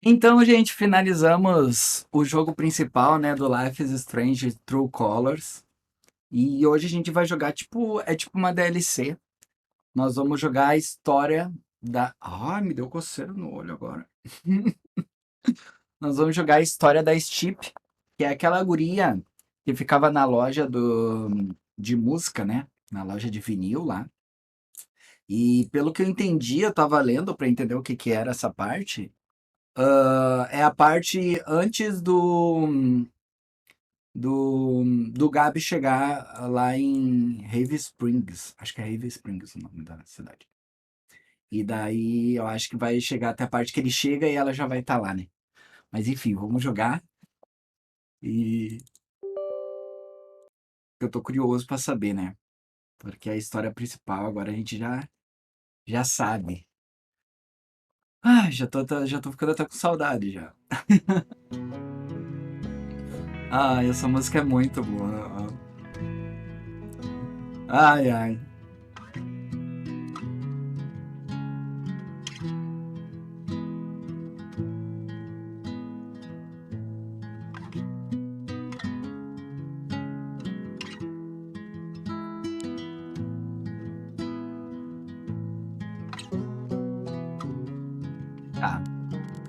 Então, gente, finalizamos o jogo principal, né, do Life is Strange True Colors. E hoje a gente vai jogar, tipo uma DLC. Nós vamos jogar a história da... Ai, me deu coceira no olho agora. Nós vamos jogar a história da Steph, que é aquela guria que ficava na loja de música, né? Na loja de vinil lá. E pelo que eu entendi, eu tava lendo para entender o que que era essa parte. É a parte antes do Gabi chegar lá em Heavy Springs. Acho que é Heavy Springs o nome da cidade. E daí eu acho que vai chegar até a parte que ele chega e ela já vai estar lá, né? Mas enfim, vamos jogar. E eu tô curioso pra saber, né? Porque a história principal agora a gente já sabe. Ah, já tô ficando até com saudade já. Ah, essa música é muito boa. Ai, ai. Tá.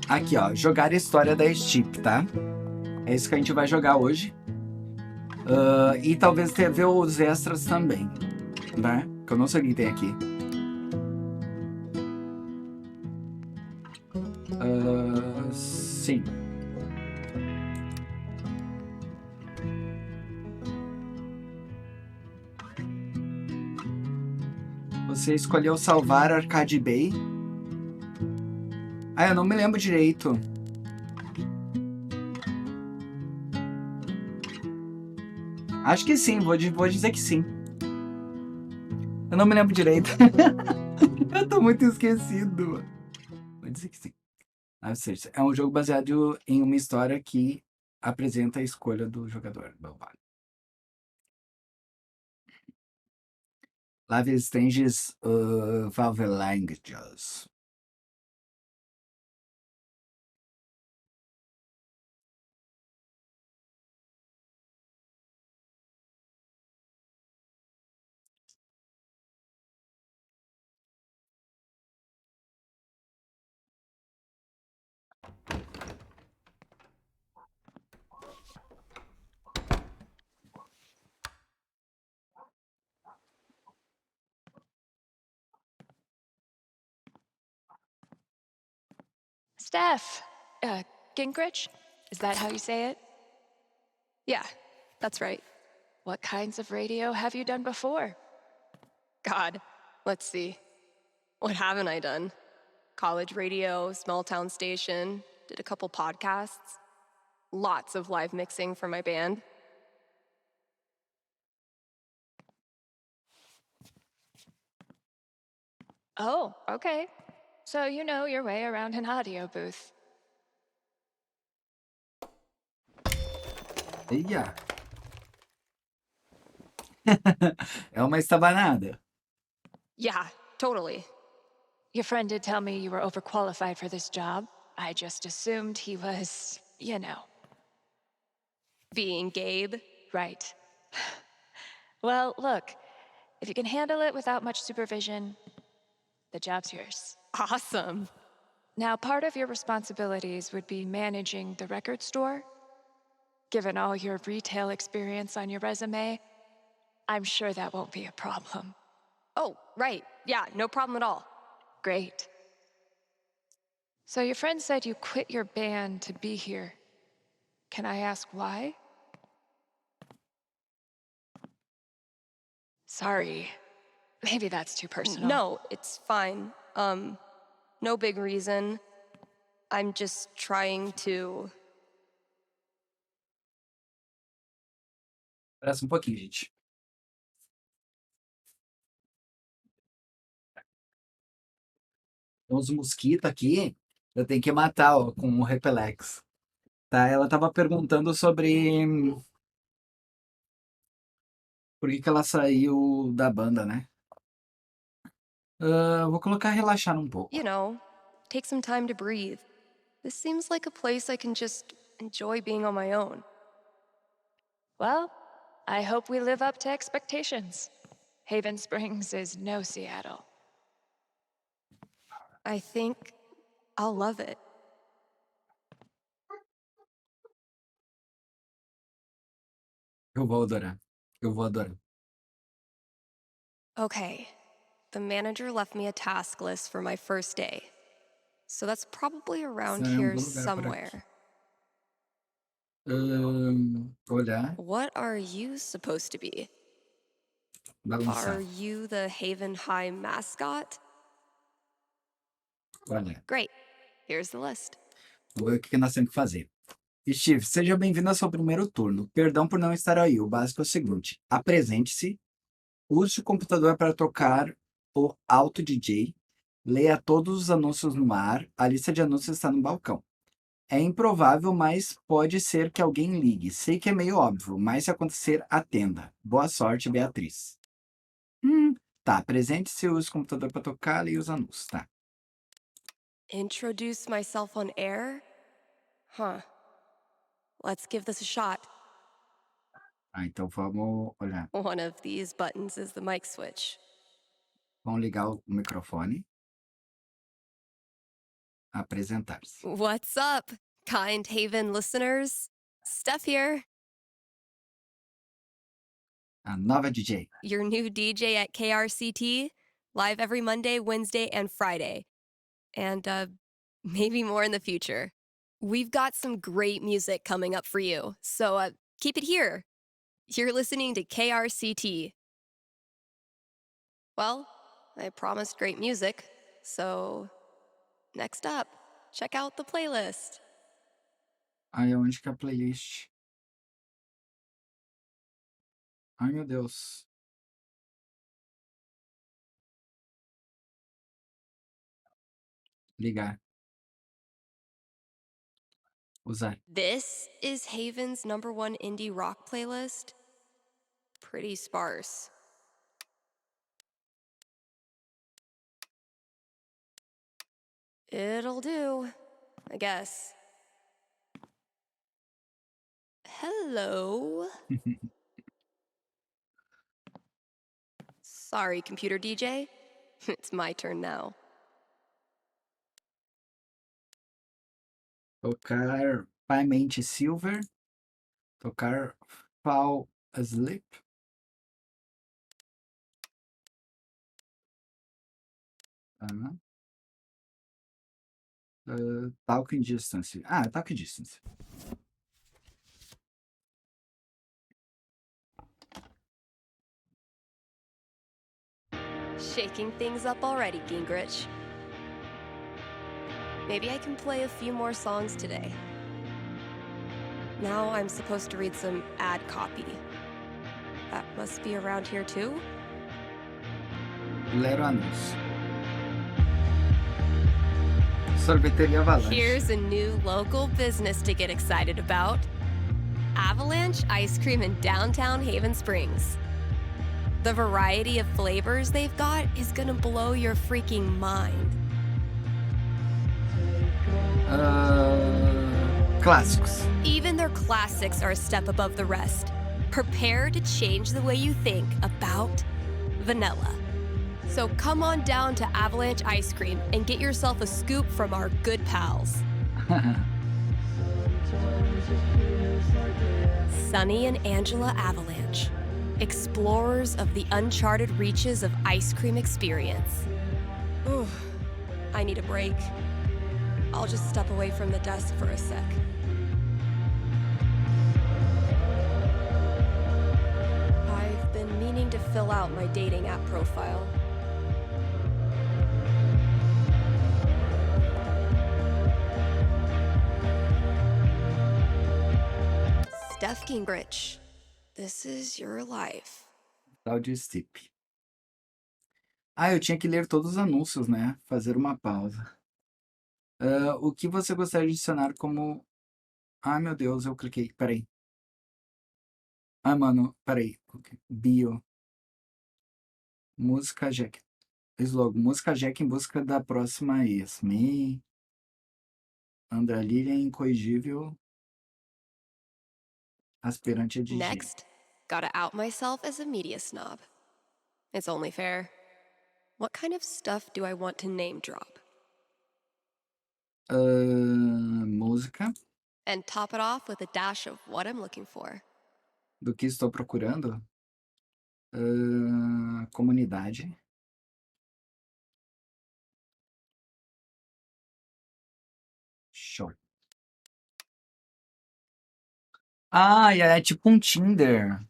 Aqui, ó. Jogar a história da Steep, tá? É isso que a gente vai jogar hoje. E talvez ver os extras também, né? Que eu não sei o que tem aqui. Sim. Você escolheu salvar Arcade Bay. Ah, eu não me lembro direito. Acho que sim, vou dizer que sim. Eu não me lembro direito. Eu tô muito esquecido. Vou dizer que sim. Ou seja, é um jogo baseado em uma história que apresenta a escolha do jogador. Live Strange's Valve Languages. Steph, Gingrich? Is that how you say it? Yeah, that's right. What kinds of radio have you done before? God, let's see. What haven't I done? College radio, small town station, did a couple podcasts, lots of live mixing for my band. Oh, okay. So you know your way around an audio booth. Eia! É uma estabanada. Yeah, totally. Your friend did tell me you were overqualified for this job. I just assumed he was, you know. Being Gabe. Right. Well, look, if you can handle it without much supervision, the job's yours. Awesome. Now, part of your responsibilities would be managing the record store. Given all your retail experience on your resume, I'm sure that won't be a problem. Oh, right. Yeah, no problem at all. Great. So your friend said you quit your band to be here. Can I ask why? Sorry. Maybe that's too personal. No, it's fine. No big reason. I'm just trying to... Espera um pouquinho, gente. Tem uns mosquitos aqui. Eu tenho que matar, ó, com o Repelex. Tá? Ela tava perguntando sobre por que que ela saiu da banda, né? Vou colocar relaxar um pouco. You know, take some time to breathe. This seems like a place I can just enjoy being on my own. Well, I hope we live up to expectations. Haven Springs is no Seattle. I think I'll love it. Eu vou adorar. Eu vou adorar. Okay, the manager left me a task list for my first day. So that's probably around Isso é em here algum lugar por aqui. somewhere. Olhar, What are you supposed to be? balançar. Are you the Haven High mascot? Olha, Great. Here's the list. vamos ver o que nós temos que fazer. Steve, seja bem-vindo ao seu primeiro turno. Perdão por não estar aí. O básico é o seguinte: apresente-se, use o computador para tocar o Auto DJ, leia todos os anúncios no ar, a lista de anúncios está no balcão. É improvável, mas pode ser que alguém ligue. Sei que é meio óbvio, mas se acontecer, atenda. Boa sorte, Beatriz. Tá, apresente-se, use o computador para tocar, leia os anúncios, tá? Introduce myself on air? Huh. Let's give this a shot. Ah, então vamos olhar. One of these buttons is the mic switch. Vamos ligar o microfone. Apresentar-se. What's up, kind Haven listeners? Steph here, A nova DJ. your new DJ at KRCT, live every Monday, Wednesday, and Friday. And maybe more in the future. We've got some great music coming up for you, so keep it here. You're listening to KRCT. Well, I promised great music, so next up, check out the playlist. Ai, onde que é a playlist? Ai, meu Deus. Ligar. Usar. This is Haven's #1 indie rock playlist. Pretty sparse. It'll do, I guess. Hello. Sorry, computer DJ. It's my turn now. Tocar Mente Silver. Tocar Fall Asleep. Tá. Talking Distance. Ah, Talking Distance. Shaking things up already, Gingrich. Maybe I can play a few more songs today. Now I'm supposed to read some ad copy. That must be around here too? Ler o anúncio. Sorveteria Avalanche. Here's a new local business to get excited about. Avalanche Ice Cream in downtown Haven Springs. The variety of flavors they've got is gonna blow your freaking mind. Clássicos. Even their classics are a step above the rest. Prepare to change the way you think about vanilla. So come on down to Avalanche Ice Cream and get yourself a scoop from our good pals. Sunny and Angela Avalanche, explorers of the uncharted reaches of ice cream experience. Ooh, I need a break. I'll just step away from the desk for a sec. I've been meaning to fill out my dating app profile. Steph Gingrich, this is your life. Tal de Step. Ah, eu tinha que ler todos os anúncios, né? Fazer uma pausa. O que você gostaria de adicionar como... Ai, meu Deus, eu cliquei. Peraí. Ah, mano, peraí. Bio. Música Jack. Slogan. Música Jack em busca da próxima ex. Andralilha é incorrigível, aspirante é de gênio. Next, gotta out myself as a media snob. It's only fair. What kind of stuff do I want to name drop? Música. And top it off with a dash of what I'm looking for. Do que estou procurando? Comunidade. Show. É tipo um Tinder.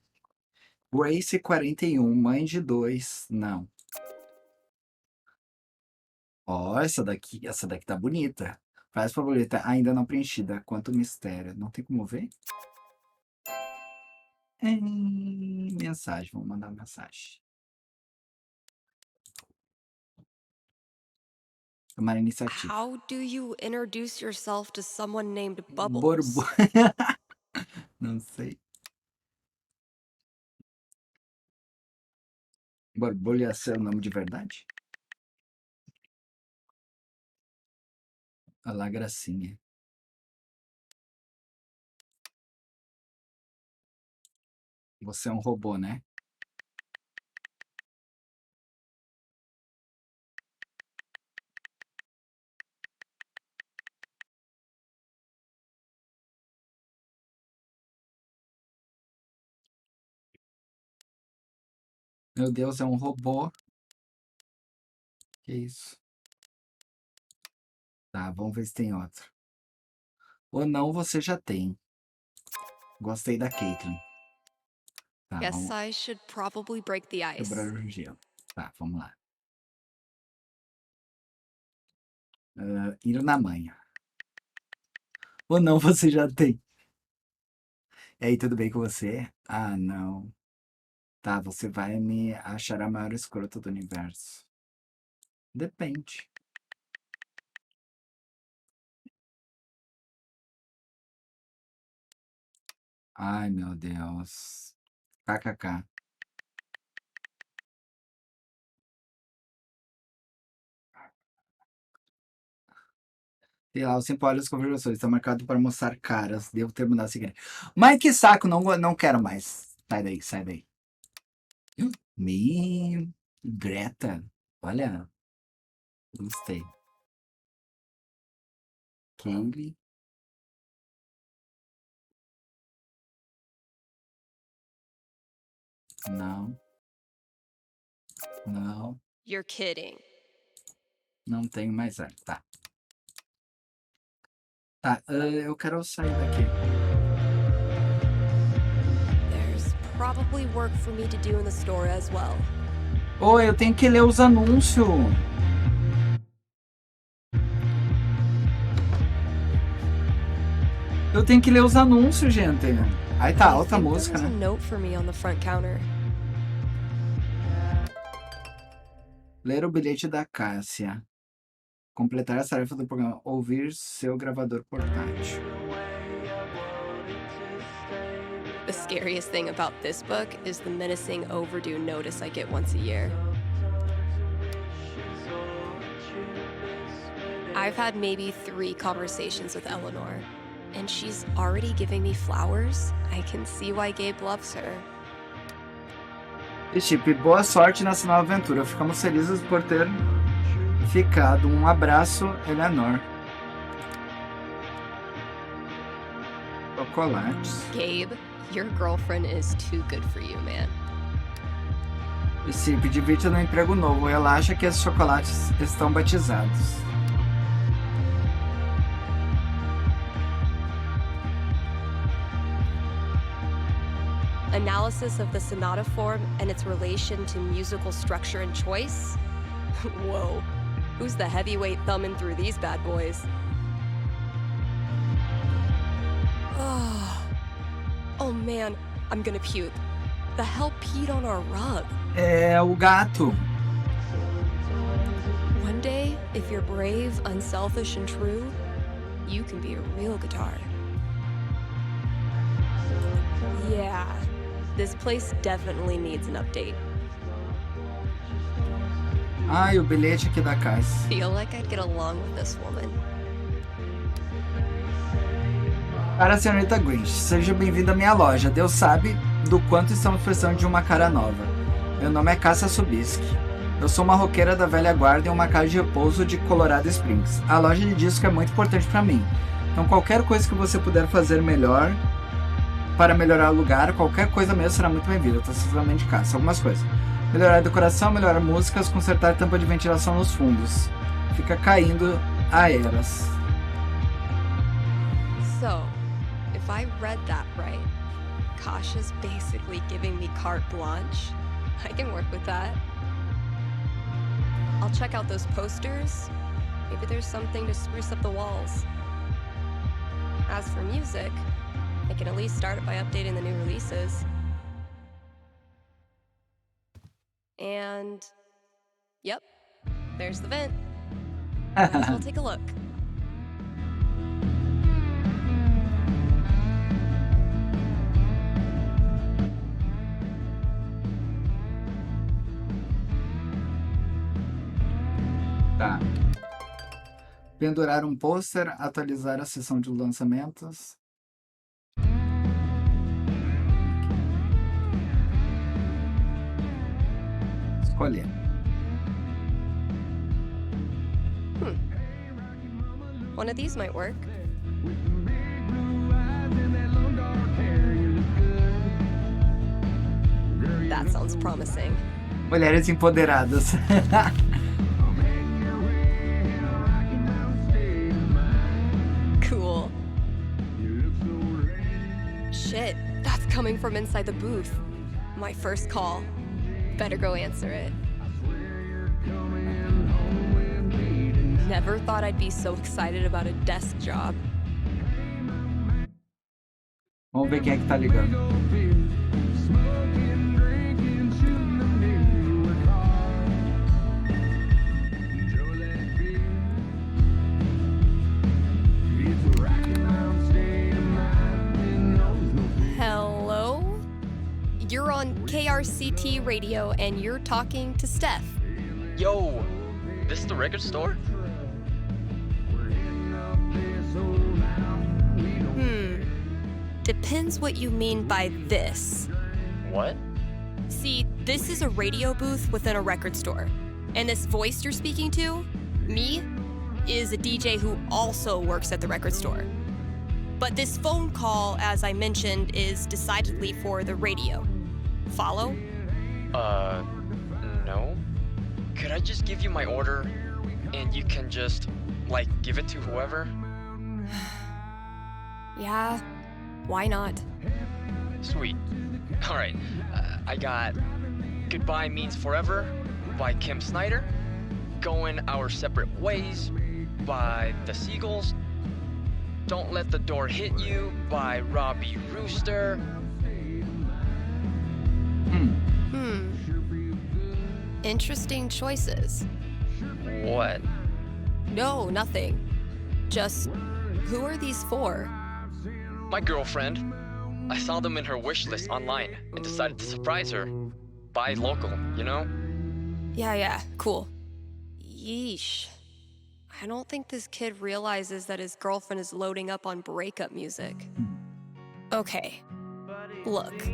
Grace 41, mãe de 2. Não. Ó, essa daqui tá bonita. Frase favorita, ainda não preenchida. Quanto mistério. Não tem como ver? Mensagem, vamos mandar uma mensagem. Tomar iniciativa. How do you introduce yourself to someone named Bubbles? Não sei. Borbolha é o nome de verdade? Olha lá, gracinha. Você é um robô, né? Meu Deus, é um robô. Que isso? Tá, vamos ver se tem outro. Ou não, você já tem. Gostei da Caitlyn. Tá, Guess vamos I should probably break the ice. quebrar o gelo. Tá, vamos lá. Ir na manha. Ou não, você já tem. E aí, tudo bem com você? Ah, não. Tá, você vai me achar a maior escrota do universo. Depende. Ai, meu Deus. KKK. Sei lá, os 5 horas das conversações estão marcados para mostrar caras. Devo terminar a seguir. Mas que saco, não quero mais. Sai daí, sai daí. Greta. Olha. Gostei. Kaylee. Não. Não. You're kidding. Não tenho mais ar. Tá. Tá, eu quero sair daqui. There's probably work for me to do in the store as well. Eu tenho que ler os anúncios. Eu tenho que ler os anúncios, gente. Aí tá alta a música, There's né? a note for me on the front counter. Ler o bilhete da Cássia. Completar as tarefas do programa. Ouvir seu gravador portátil. The scariest thing about this book is the menacing overdue notice I get once a year. I've had maybe 3 conversations with Eleanor, and she's already giving me flowers. I can see why Gabe loves her. Steph, boa sorte nessa nova aventura. Ficamos felizes por ter ficado. Um abraço, Eleanor. Chocolates. Gabe, your girlfriend is too good for you, man. Steph, divirta no emprego novo. Relaxa que esses chocolates estão batizados. Analysis of the sonata form and its relation to musical structure and choice? Whoa, who's the heavyweight thumbing through these bad boys? Oh man, I'm gonna puke. The hell peed on our rug? É o gato. One day, if you're brave, unselfish, and true, you can be a real guitar. Yeah, this place definitely needs an update. Ai, o bilhete aqui da Cássia. Feel like I'd get along with this woman. Cara, senhorita Grinch, seja bem-vindo à minha loja. Deus sabe do quanto estamos precisando de uma cara nova. Meu nome é Cássia Subisky. Eu sou uma roqueira da velha guarda em uma casa de repouso de Colorado Springs. A loja de disco é muito importante para mim. Então qualquer coisa que você puder fazer melhor para melhorar o lugar, qualquer coisa mesmo será muito bem-vinda. Eu tô sinceramente de casa. Algumas coisas. Melhorar a decoração, melhorar músicas, consertar a tampa de ventilação nos fundos. Fica caindo a eras. So, if I read that right, Kasha's basically giving me carte blanche. I can work with that. I'll check out those posters. Maybe there's something to spruce up the walls. As for music, I can at least start it by updating the new releases. And, yep, there's the vent. Might as well take a look. Tá. Pendurar um pôster, atualizar a seção de lançamentos. Escolher. One of these might work. That sounds promising. Mulheres empoderadas. Cool. Shit, that's coming from inside the booth. My first call. Better go answer it. Never thought I'd be so excited about a desk job. Vamos ver quem é que tá ligando. Hello? You're on KRCT radio and you're talking to Steph. Yo, this is the record store? Depends what you mean by this. What? See, this is a radio booth within a record store. And this voice you're speaking to, me, is a DJ who also works at the record store. But this phone call, as I mentioned, is decidedly for the radio. Follow? No. Could I just give you my order and you can just, like, give it to whoever? Yeah, why not? Sweet. Alright, I got Goodbye Means Forever by Kim Snyder, Going Our Separate Ways by The Seagulls, Don't Let the Door Hit You by Robbie Rooster. Interesting choices. What? No, nothing. Just, who are these for? My girlfriend. I saw them in her wish list online and decided to surprise her. Buy local, you know? Yeah, cool. Yeesh. I don't think this kid realizes that his girlfriend is loading up on breakup music. Okay, look.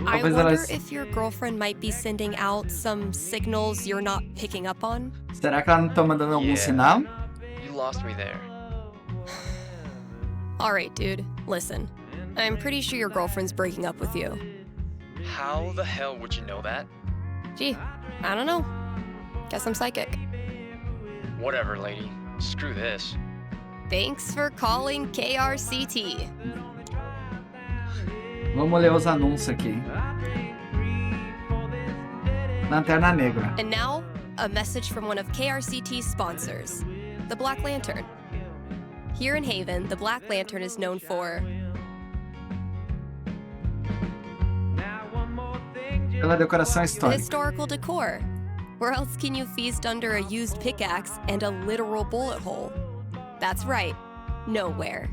I wonder if your girlfriend might be sending out some signals you're not picking up on. Será que ela não tá mandando algum sinal? You lost me there. Alright, dude, listen. I'm pretty sure your girlfriend's breaking up with you. How the hell would you know that? Gee, I don't know. Guess I'm psychic. Whatever, lady. Screw this. Thanks for calling KRCT. Vamos ler os anúncios aqui. Lanterna Negra. And now, a message from one of KRCT's sponsors, the Black Lantern. Here in Haven, the Black Lantern is known for Pela decoração the histórica. historical decor. Where else can you feast under a used pickaxe and a literal bullet hole? That's right, nowhere.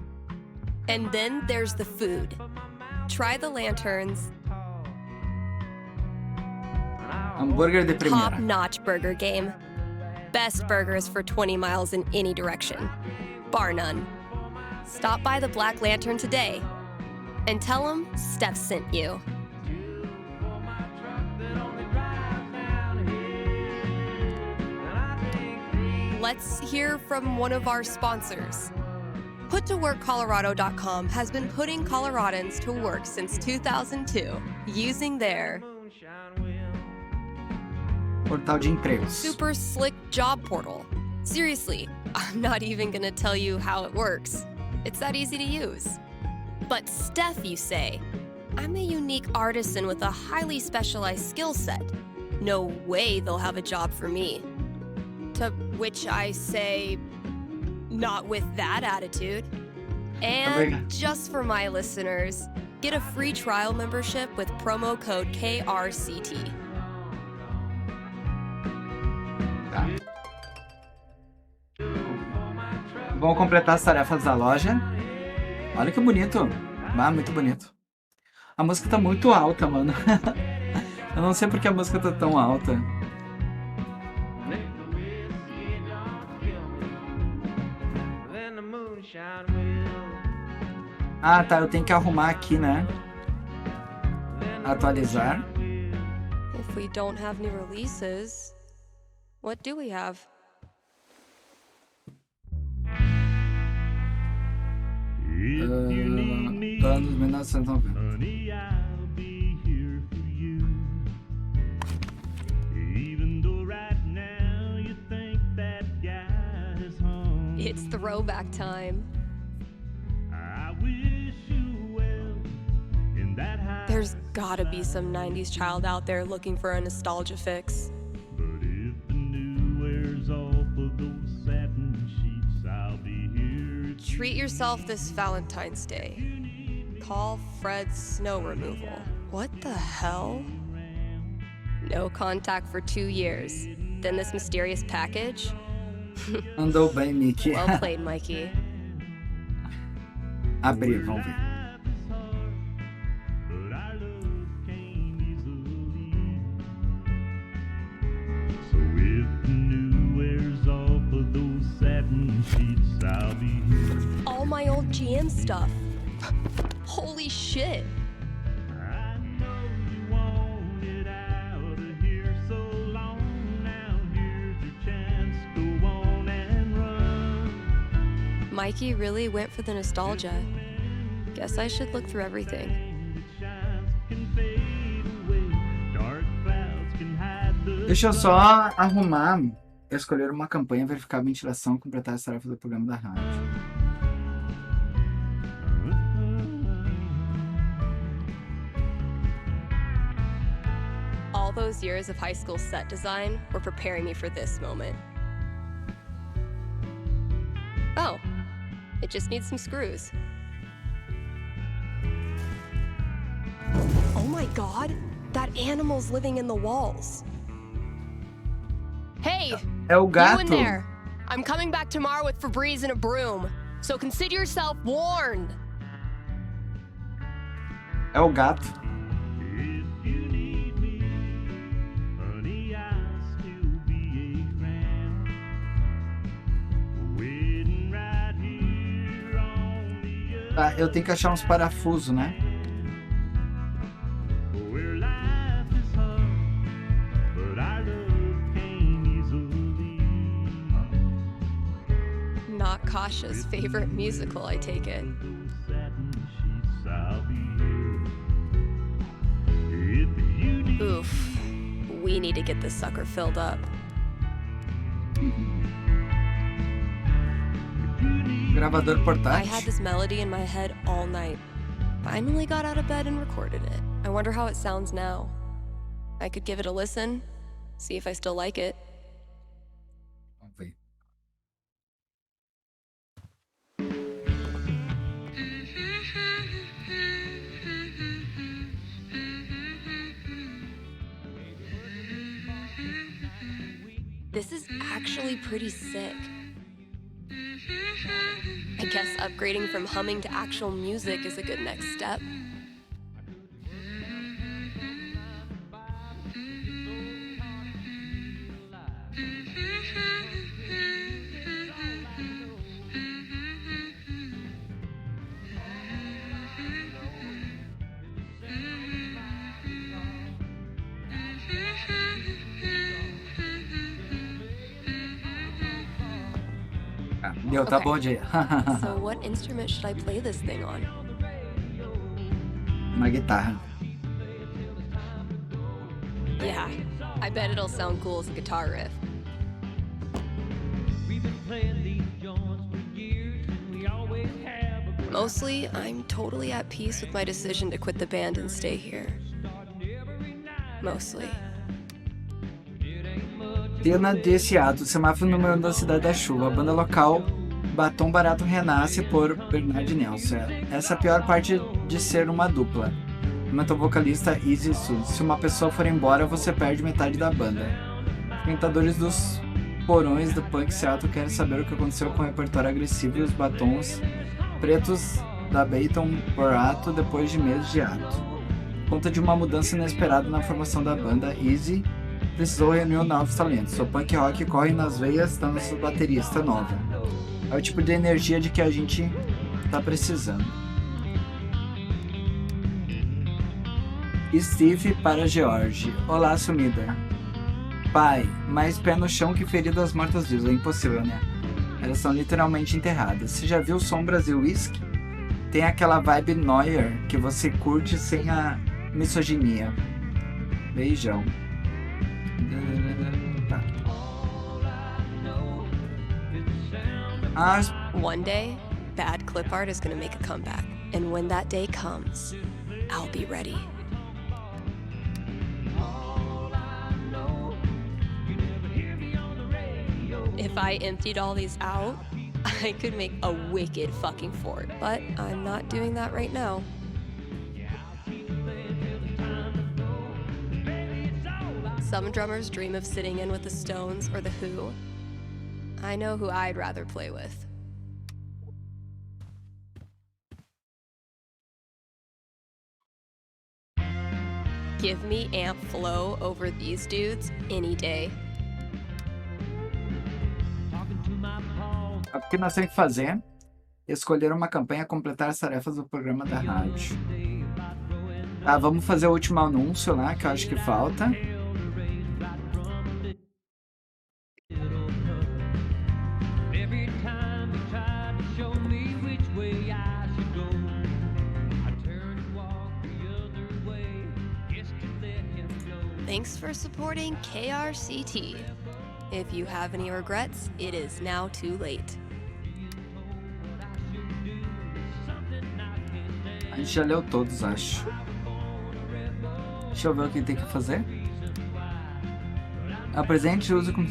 And then there's the food. Try the lanterns. Hambúrguer de primeira. Top-notch burger game. best burgers for 20 miles in any direction, bar none. Stop by the Black Lantern today and tell them Steph sent you. Let's hear from one of our sponsors. PutToWorkColorado.com has been putting Coloradans to work since 2002 using their Portal de empregos. super slick job portal. Seriously, I'm not even gonna tell you how it works. It's that easy to use. But Steph, you say, I'm a unique artisan with a highly specialized skill set. No way they'll have a job for me. To which I say, not with that attitude. And just for my listeners, get a free trial membership with promo code KRCT. Tá. Vamos completar as tarefas da loja. Olha que bonito. Ah, muito bonito. A música tá muito alta, mano. Eu não sei porque a música tá tão alta. Ah, tá. Eu tenho que arrumar aqui, né? Atualizar. If we don't have new releases, what do we have? Anos 1990. It's throwback time. There's gotta be some 90s child out there looking for a nostalgia fix. Treat yourself this Valentine's Day. Call Fred's snow removal. What the hell? No contact for 2 years. Then this mysterious package? Andou bem, Mickey. Well played, Mikey. Abrir, vamos ver. All my old GM stuff. Holy shit. Mikey really went for the nostalgia. Guess I should look through everything. Deixa eu só arrumar, escolher uma campanha, verificar a ventilação, completar as tarefas do programa da rádio. All those years of high school set design were preparing me for this moment. Oh, it just needs some screws. Oh my god, that animal's living in the walls. Hey, É o you gato. in there. I'm coming back tomorrow with Febreze and a broom, so consider yourself warned. É o gato. Tá, eu tenho que achar uns parafusos, né? Not Kasha's favorite musical, I take it. Oof. We need to get this sucker filled up. Gravador I portátil. had this melody in my head all night. Finally got out of bed and recorded it. I wonder how it sounds now. I could give it a listen, see if I still like it. Vamos ver. This is actually pretty sick. I guess upgrading from humming to actual music is a good next step. Deu, tá Okay. bom, Jay. So what instrument should I play this thing on? Uma guitarra. Yeah, I bet it'll sound cool as a guitar riff. Mostly, I'm totally at peace with my decision to quit the band and stay here. Mostly. Cena desse ato, semáforo número 1 da Cidade da Chuva. A banda local Batom Barato renasce por Bernard Nelson. Essa é a pior parte de ser uma dupla. Comenta o vocalista Easy Sul. Se uma pessoa for embora, você perde metade da banda. Frequentadores dos porões do punk Seattle querem saber o que aconteceu com o repertório agressivo e os batons pretos da Baton Barato depois de meses de ato. Conta de uma mudança inesperada na formação da banda. Easy precisou reunir novos talentos. O punk rock corre nas veias da nossa baterista nova. É o tipo de energia de que a gente tá precisando. Steve para George. Olá, sumida. Pai, mais pé no chão que feridas mortas-vivas. É impossível, né? Elas são literalmente enterradas. Você já viu Sombras e Whisky? Tem aquela vibe Neuer que você curte sem a misoginia. Beijão. Tá. One day, bad clip art is gonna make a comeback. And when that day comes, I'll be ready. If I emptied all these out, I could make a wicked fucking fort. But I'm not doing that right now. Some drummers dream of sitting in with the Stones or the Who. I know who I'd rather play with. Give me amp flow over these dudes any day. O que nós temos que fazer? Escolher uma campanha, completar as tarefas do programa da rádio. Tá, vamos fazer o último anúncio lá, que eu acho que falta. Thanks for supporting KRCT. If you have any regrets, it is now too late. A gente já leu todos, acho. Deixa eu ver o que tem que fazer. Apresente e use como...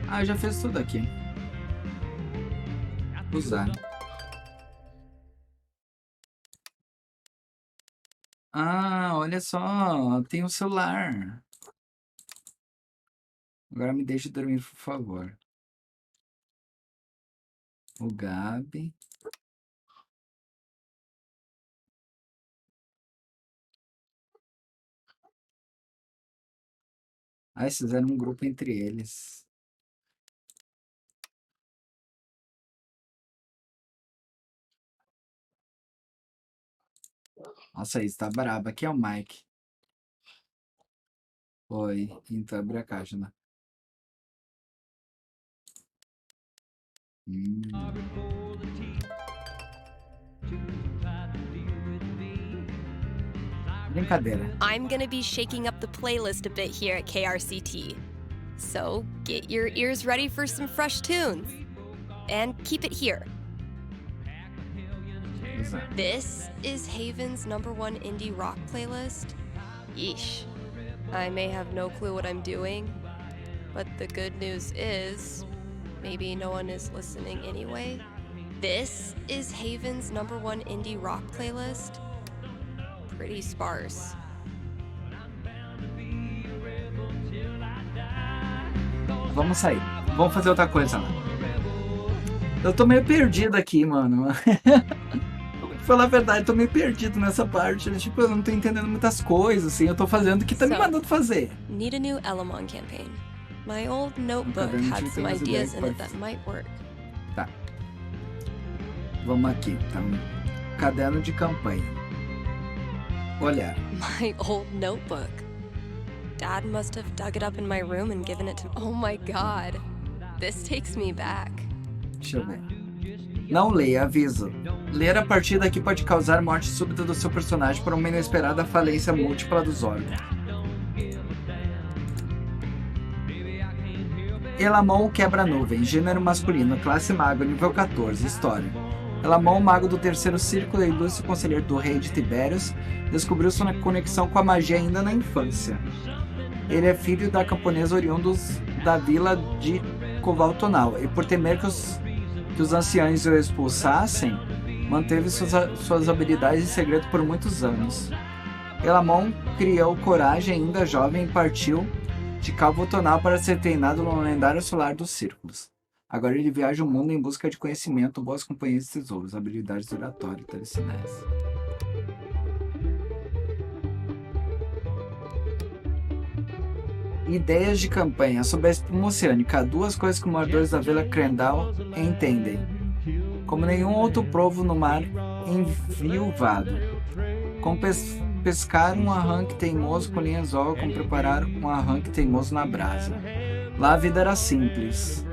Ah, eu já fiz tudo aqui. Usar. Ah, olha só, tem um celular. Agora me deixe dormir, por favor. O Gabi. Ah, eles fizeram um grupo entre eles. Nossa, isso tá brabo. Aqui é o Mike. Oi, então abre a caixa, né? Brincadeira. I'm gonna be shaking up the playlist a bit here at KRCT. So get your ears ready for some fresh tunes. And keep it here. Exato. This is Haven's #1 indie rock playlist. Yeesh. I may have no clue what I'm doing, but the good news is, maybe no one is listening anyway. This is Haven's #1 indie rock playlist. Pretty sparse. Vamos sair. Vamos fazer outra coisa lá. Eu tô meio perdido aqui, mano. Pra falar a verdade, eu tô meio perdido nessa parte. Tipo, eu não tô entendendo muitas coisas, assim. Eu tô fazendo o que tá me mandando fazer. Need a new Elamon campaign. My old notebook Caderno had de some temas e ideas ideias in que it that might work. Tá. Vamos aqui, então. Caderno de campanha. Olhar. My old notebook. Dad must have dug it up in my room and given it to. Oh my god. This takes me back. Deixa eu ver. Não leia, aviso. Ler a partir daqui pode causar morte súbita do seu personagem por uma inesperada falência múltipla dos órgãos. Elamon quebra-nuvem, gênero masculino, classe mago, nível 14, história. Elamon, mago do terceiro círculo e ilustre conselheiro do rei de Tibérios, descobriu sua conexão com a magia ainda na infância. Ele é filho da camponesa oriundos da vila de Covaltonal e por temer que os anciãos o expulsassem, manteve suas habilidades em segredo por muitos anos. Elamon criou coragem ainda jovem e partiu de Covaltonal para ser treinado no lendário solar dos círculos. Agora ele viaja o mundo em busca de conhecimento, boas companhias e tesouros, habilidades oratórias e telecinese. Ideias de campanha sobre a espuma oceânica. Duas coisas que os moradores da Vila Crendal entendem. Como nenhum outro povo no mar enviuvado. Como pescar um arranque teimoso com linhas-ol, como preparar um arranque teimoso na brasa. Lá a vida era simples,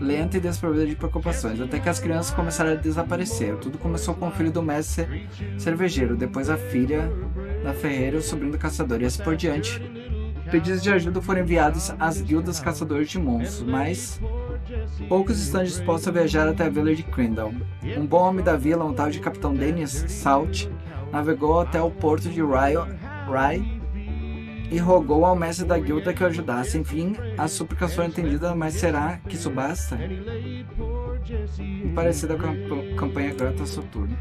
lenta e desprovida de preocupações, até que as crianças começaram a desaparecer. Tudo começou com o filho do mestre cervejeiro, depois a filha da ferreira e o sobrinho do caçador, e assim por diante. Pedidos de ajuda foram enviados às guildas caçadores de monstros, mas poucos estão dispostos a viajar até a vila de Crendal. Um bom homem da vila, um tal de Capitão Dennis Salt, navegou até o porto de Rye e rogou ao mestre da guilda que o ajudasse. Enfim, a súplica foi entendida, mas será que isso basta? Parecida com a campanha Grata Soturno.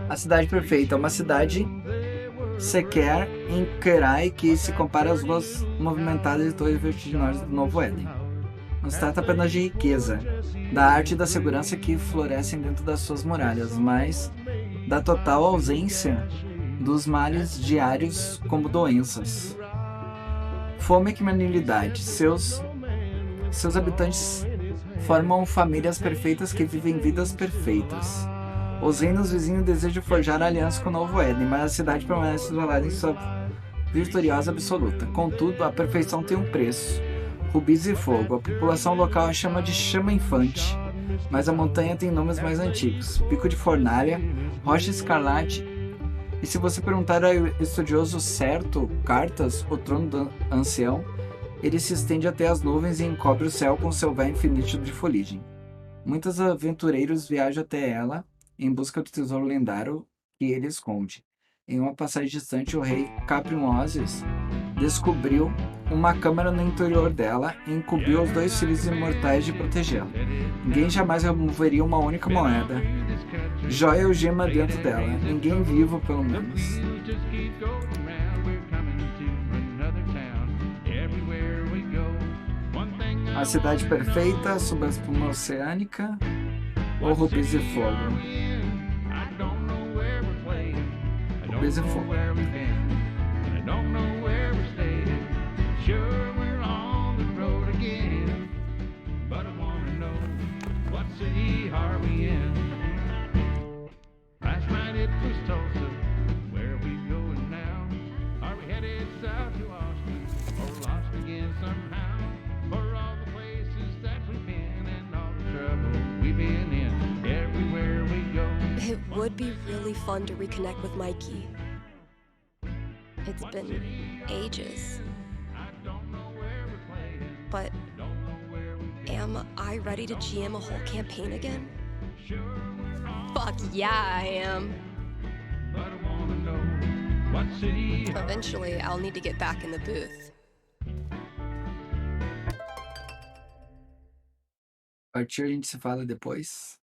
A cidade perfeita, uma cidade sequer em Kerai que se compara às ruas movimentadas e torres vertiginosas do Novo Éden. Não se trata apenas de riqueza, da arte e da segurança que florescem dentro das suas muralhas, mas da total ausência dos males diários como doenças. Fome e criminalidade. Seus habitantes formam famílias perfeitas que vivem vidas perfeitas. Os reinos vizinhos desejam forjar aliança com o Novo Éden, mas a cidade permanece isolada em sua vitoriosa absoluta. Contudo, a perfeição tem um preço. Rubis e fogo. A população local a chama de chama infante, mas a montanha tem nomes mais antigos. Pico de Fornalha, Rocha Escarlate. E se você perguntar ao estudioso certo, Cartas, o trono do ancião, ele se estende até as nuvens e encobre o céu com seu véu infinito de foligem. Muitos aventureiros viajam até ela em busca do tesouro lendário que ele esconde. Em uma passagem distante, o rei Caprimoses descobriu uma câmara no interior dela e incumbiu os dois filhos imortais de protegê-la. Ninguém jamais removeria uma única moeda, joia ou gema dentro dela. Ninguém vivo, pelo menos. A cidade perfeita, sob a espuma oceânica, ou Rubis e fogo? Rubis e fogo. It would be really fun to reconnect with Mikey. It's been ages. But am I ready to GM a whole campaign again? Fuck yeah, I am. Eventually, I'll need to get back in the booth. Partir, a gente se fala depois.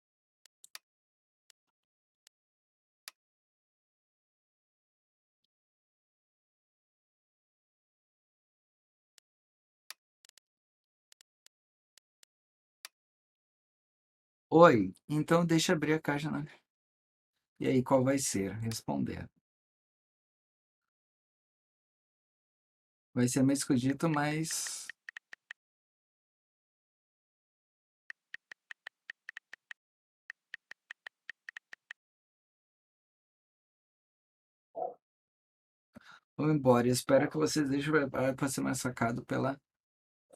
Oi, então deixa eu abrir a caixa, né? E aí, qual vai ser? Responder. Vai ser meio escondido, mas... Vou embora. Eu espero que vocês deixem para ser mais sacado pela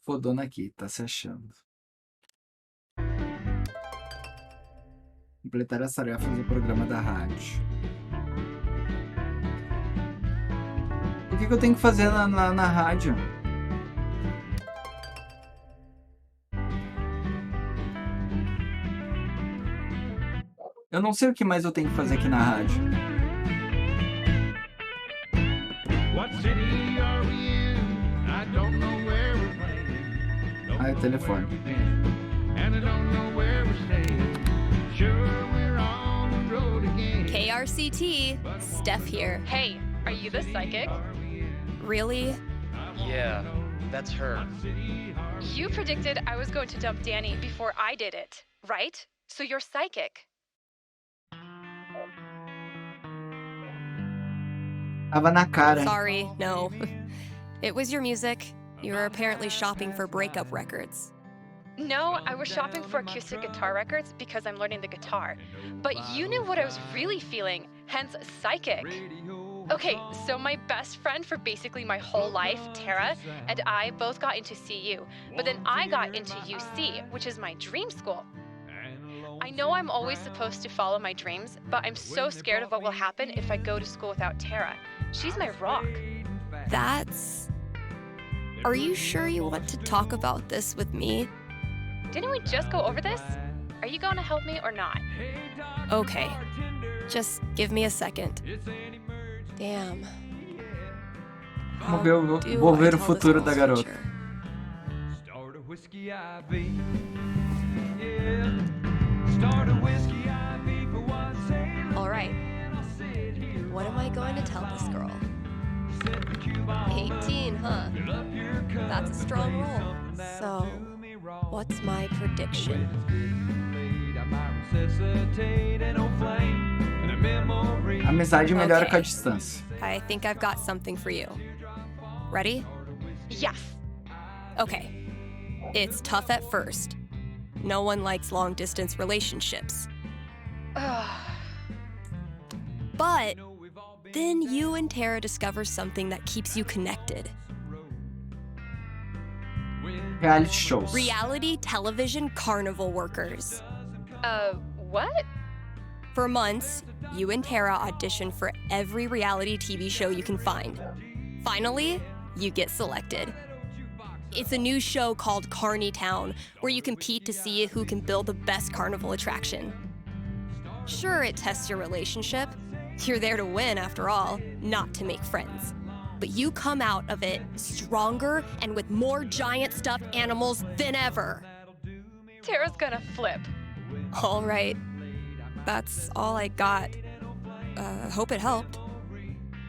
fodona aqui. Tá se achando. Completar as tarefas do programa da rádio. O que eu tenho que fazer na rádio? Eu não sei o que mais eu tenho que fazer aqui na rádio. Ah, é o telefone. KRCT, Steph here. Hey, are you the psychic? Really? Yeah, that's her. You predicted I was going to dump Danny before I did it, right? So you're psychic. Tava na cara. Sorry, no. It was your music. You were apparently shopping for breakup records. No, I was shopping for acoustic guitar records because I'm learning the guitar. But you knew what I was really feeling, hence psychic. Okay, so my best friend for basically my whole life, Tara, and I both got into CU, but then I got into UC, which is my dream school. I know I'm always supposed to follow my dreams, but I'm so scared of what will happen if I go to school without Tara. She's my rock. That's... Are you sure you want to talk about this with me? Didn't we just go over this? Are you going to help me or not? Okay. Just give me a second. Damn. Vou ver o futuro da garota. All right. What am I going to tell this girl? 18, huh? That's a strong roll. So, what's my prediction? Amizade melhora com a distância. I think I've got something for you. Ready? Yes. Okay. It's tough at first. No one likes long-distance relationships. But then you and Tara discover something that keeps you connected. Reality shows. Reality television carnival workers. What? For months, you and Tara audition for every reality TV show you can find. Finally, you get selected. It's a new show called Carny Town, where you compete to see who can build the best carnival attraction. Sure, it tests your relationship. You're there to win, after all, not to make friends. But you come out of it stronger and with more giant stuffed animals than ever. Tara's gonna flip. All right. That's all I got. Hope it helped.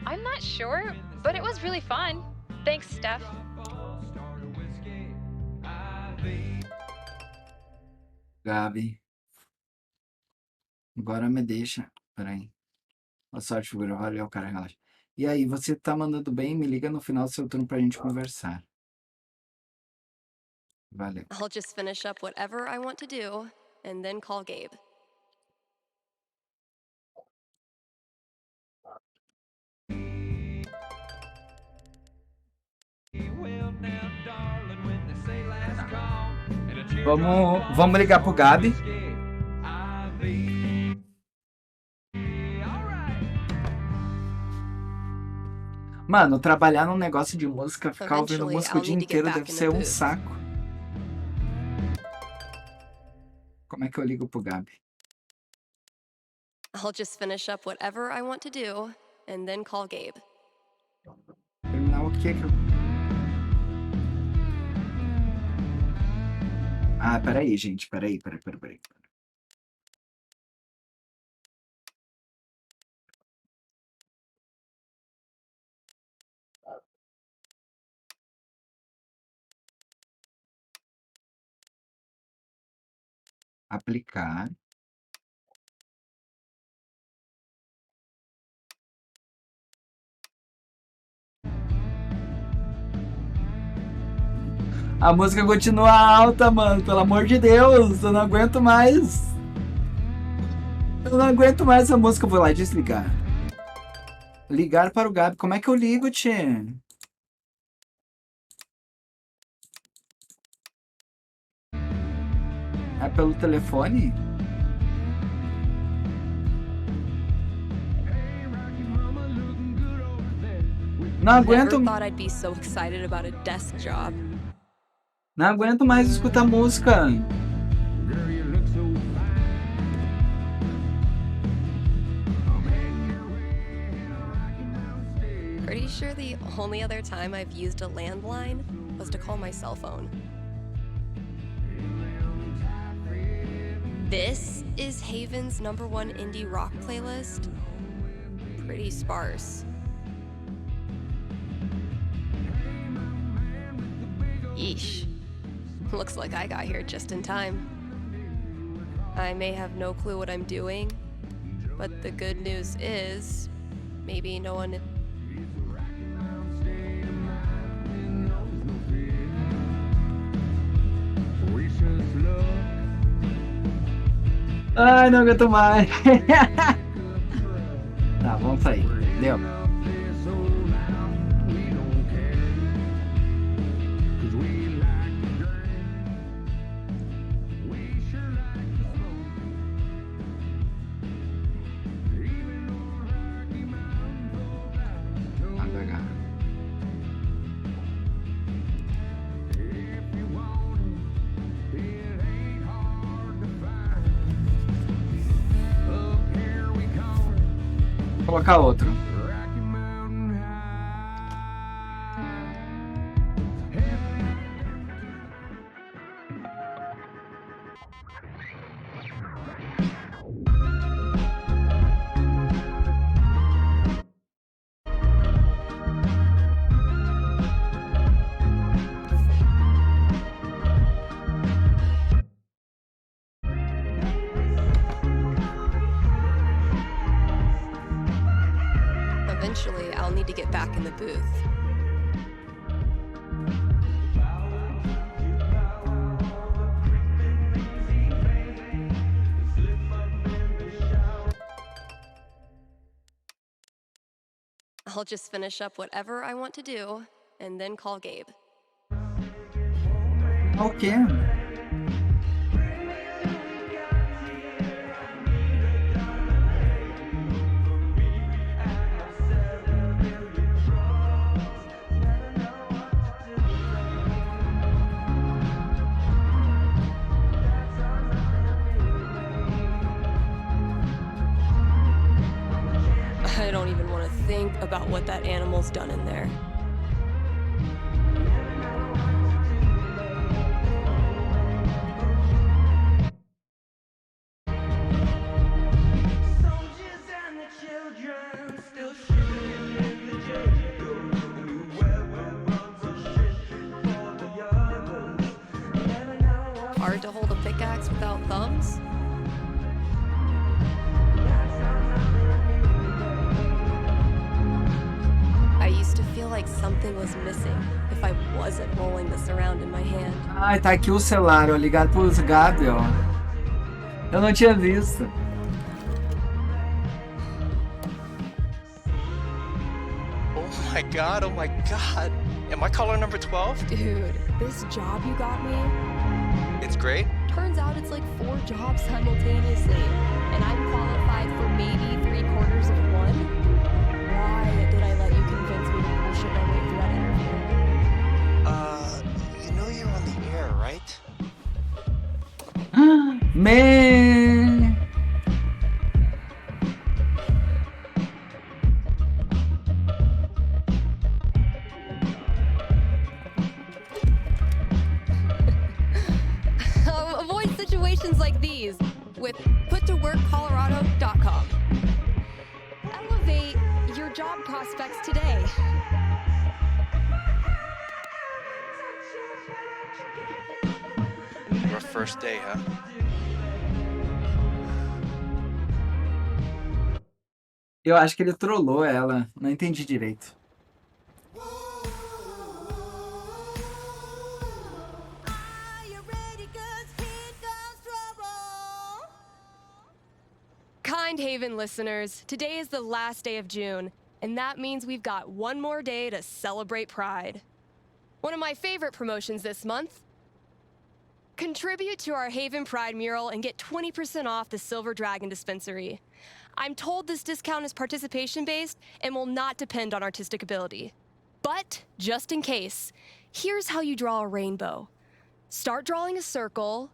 I'm not sure, but it was really fun. Thanks, Steph. Gabi. Agora me deixa. Peraí. Boa sorte, figura. Valeu, cara. Relaxa. E aí, você tá mandando bem? Me liga no final do seu turno pra gente conversar. Valeu. I'll just finish up whatever I want to do and then call Gabe. Vamos ligar pro Gabi. Mano, trabalhar num negócio de música, ficar ouvindo música o dia inteiro deve ser um saco. Como é que eu ligo pro Gabi? I'll just finish up whatever I want to do and then call Gabe. Terminar o que eu... Ah, peraí, gente. Peraí. Aplicar. A música continua alta, mano. Pelo amor de Deus. Eu não aguento mais. Eu não aguento mais essa música. Eu vou lá desligar. Ligar para o Gabi. Como é que eu ligo, Chen? É pelo telefone? Não aguento, Never thought I'd be so excited about a desk job. não aguento mais escutar música. Pretty sure the only other time I've used a landline was to call my cell phone. This is Haven's #1 indie rock playlist. Pretty sparse. Yeesh. Looks like I got here just in time. I may have no clue what I'm doing, but the good news is, maybe no one... Ai, não aguento mais. Tá, vamos sair. Deu. Vou colocar outro. Eventually, I'll need to get back in the booth. I'll just finish up whatever I want to do and then call Gabe. O quê? I don't even want to think about what that animal's done in there. Hard to hold a pickaxe without thumbs? I used to feel like something was missing if I wasn't rolling this around in my hand. Ai, tá aqui o celular, ó, ligado pros Gabi, ó. Eu não tinha visto. Oh my god, oh my god. Am I caller number 12? Dude, this job you got me, It's great. turns out it's like 4 jobs simultaneously, and I'm qualified for maybe 3/4 of one. Why did I let you convince me to bullshit my way through that interview? You know you're on the air, right? Man! Avoid situations like these with puttoworkcolorado.com. Elevate your job prospects today. Your first day, huh? Eu acho que ele trollou ela. Não entendi direito. Kind Haven listeners, today is the last day of June, And that means we've got one more day to celebrate Pride. One of my favorite promotions this month. Contribute to our Haven Pride mural and get 20% off the Silver Dragon dispensary. I'm told this discount is participation-based and will not depend on artistic ability. But, just in case, here's how you draw a rainbow. Start drawing a circle,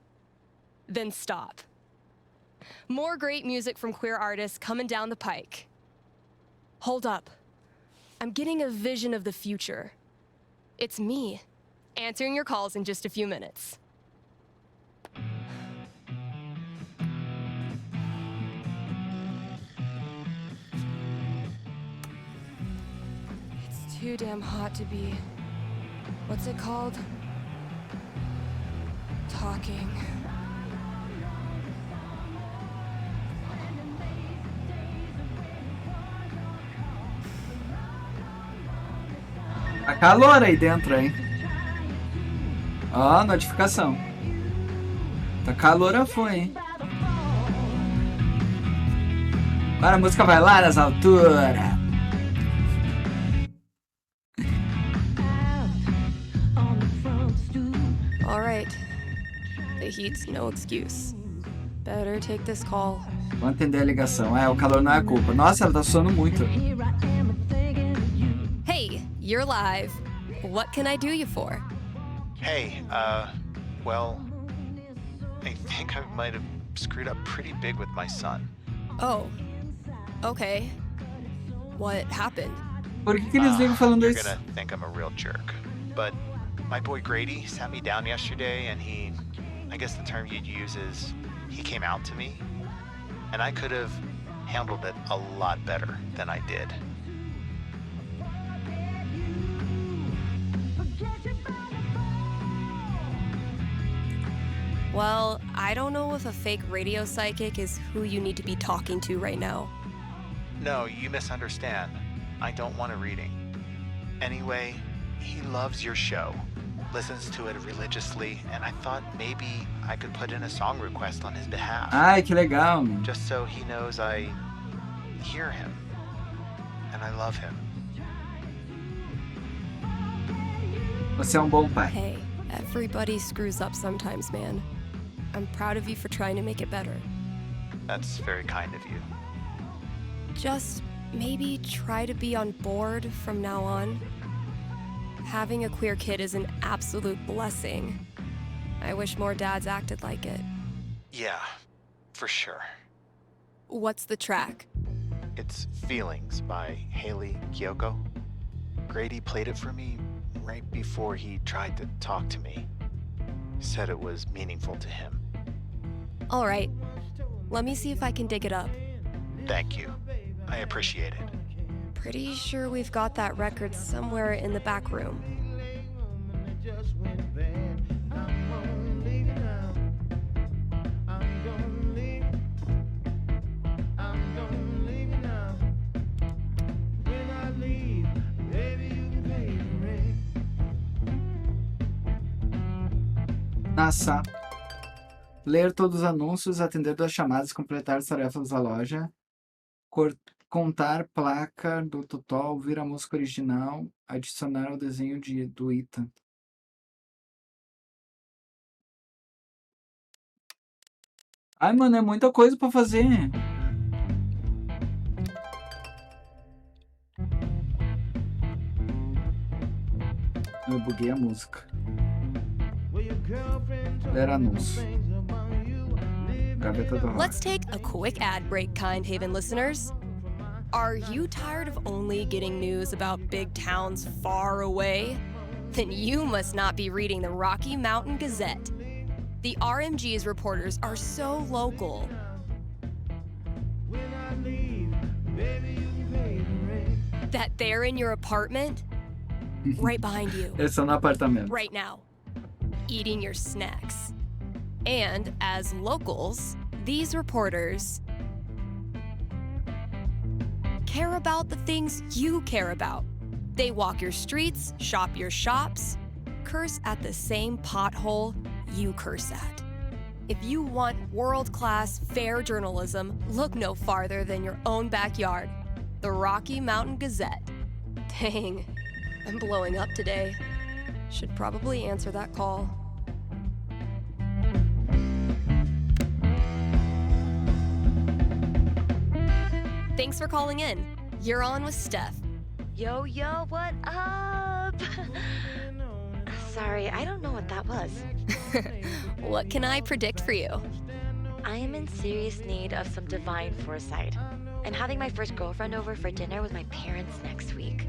then stop. More great music from queer artists coming down the pike. Hold up. I'm getting a vision of the future. It's me, answering your calls in just a few minutes. It's too damn hot to be... what's it called? Talking. Tá calor aí dentro, hein? Ó, notificação. Tá calor a foi, hein? Agora a música vai lá nas alturas. All right. The heat's no excuse. Better take this call. Vou atender a ligação. O calor não é a culpa. Nossa, ela tá suando muito. Hey, you're live. What can I do you for? Hey, well, I think I might have screwed up pretty big with my son. Oh, okay. What happened? Por que eles vêm falando You're isso? gonna think I'm a real jerk. But my boy Grady sat me down yesterday and I guess the term you'd use is, he came out to me. And I could have handled it a lot better than I did. Well, I don't know if a fake radio psychic is who you need to be talking to right now. No, you misunderstand. I don't want a reading. Anyway, he loves your show, listens to it religiously, and I thought maybe I could put in a song request on his behalf. Ai, que legal. Just so he knows I hear him and I love him. Você é bom pai. Hey, everybody screws up sometimes, man. I'm proud of you for trying to make it better. That's very kind of you. Just maybe try to be on board from now on. Having a queer kid is an absolute blessing. I wish more dads acted like it. Yeah, for sure. What's the track? It's Feelings by Haley Kiyoko. Grady played it for me right before he tried to talk to me. Said it was meaningful to him. All right. Let me see if I can dig it up. Thank you. I appreciate it. Pretty sure we've got that record somewhere in the back room. NASA. Ler todos os anúncios, atender 2 chamadas, completar as tarefas da loja, contar placa do total, ouvir a música original, adicionar o desenho do Ethan. Ai, mano, é muita coisa pra fazer. Eu buguei a música. Ler anúncio. Gaveta do rock. Let's take a quick ad break, Kind Haven listeners. Are you tired of only getting news about big towns far away? Then you must not be reading the Rocky Mountain Gazette. The RMG's reporters are so local. That they're in your apartment, right behind you, Eles estão no apartamento. right now, eating your snacks. And as locals, these reporters care about the things you care about. They walk your streets, shop your shops, curse at the same pothole you curse at. If you want world-class, fair journalism, look no farther than your own backyard. The Rocky Mountain Gazette. Dang, I'm blowing up today. Should probably answer that call. Thanks for calling in. You're on with Steph. Yo, what up? Sorry, I don't know what that was. What can I predict for you? I am in serious need of some divine foresight, and having my first girlfriend over for dinner with my parents next week.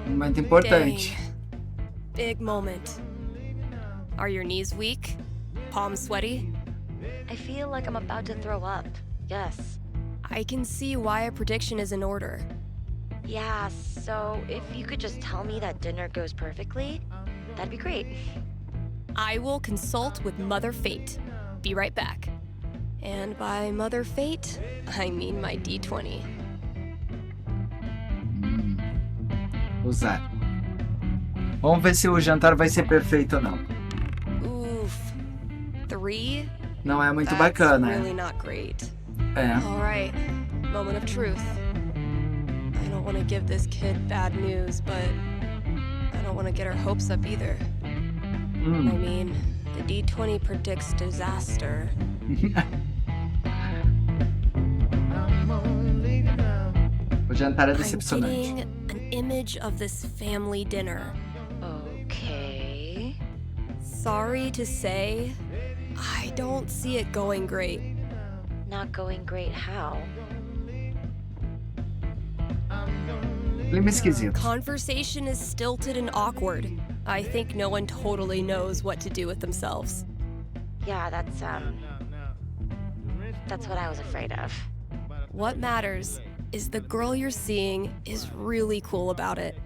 Momento importante. Dang. Big moment. Are your knees weak? Palms sweaty? I feel like I'm about to throw up. Yes. I can see why a prediction is in order. Yeah, so if you could just tell me that dinner goes perfectly, that'd be great. I will consult with Mother Fate. Be right back. And by Mother Fate, I mean my D20. Usar. Vamos ver se o jantar vai ser perfeito ou não. Oof. 3? Não é muito That's bacana. really not great. É. All right, moment of truth. I don't want to give this kid bad news, but I don't want to get her hopes up either. I mean, the D20 predicts disaster. O jantar é I'm decepcionante. getting an image of this family dinner. Okay. Sorry to say, I don't see it going great. Not going great how? Clima esquisito. Conversation is stilted and awkward. I think no one totally knows what to do with themselves. Yeah, that's what I was afraid of. What matters is the girl you're seeing is really cool about it.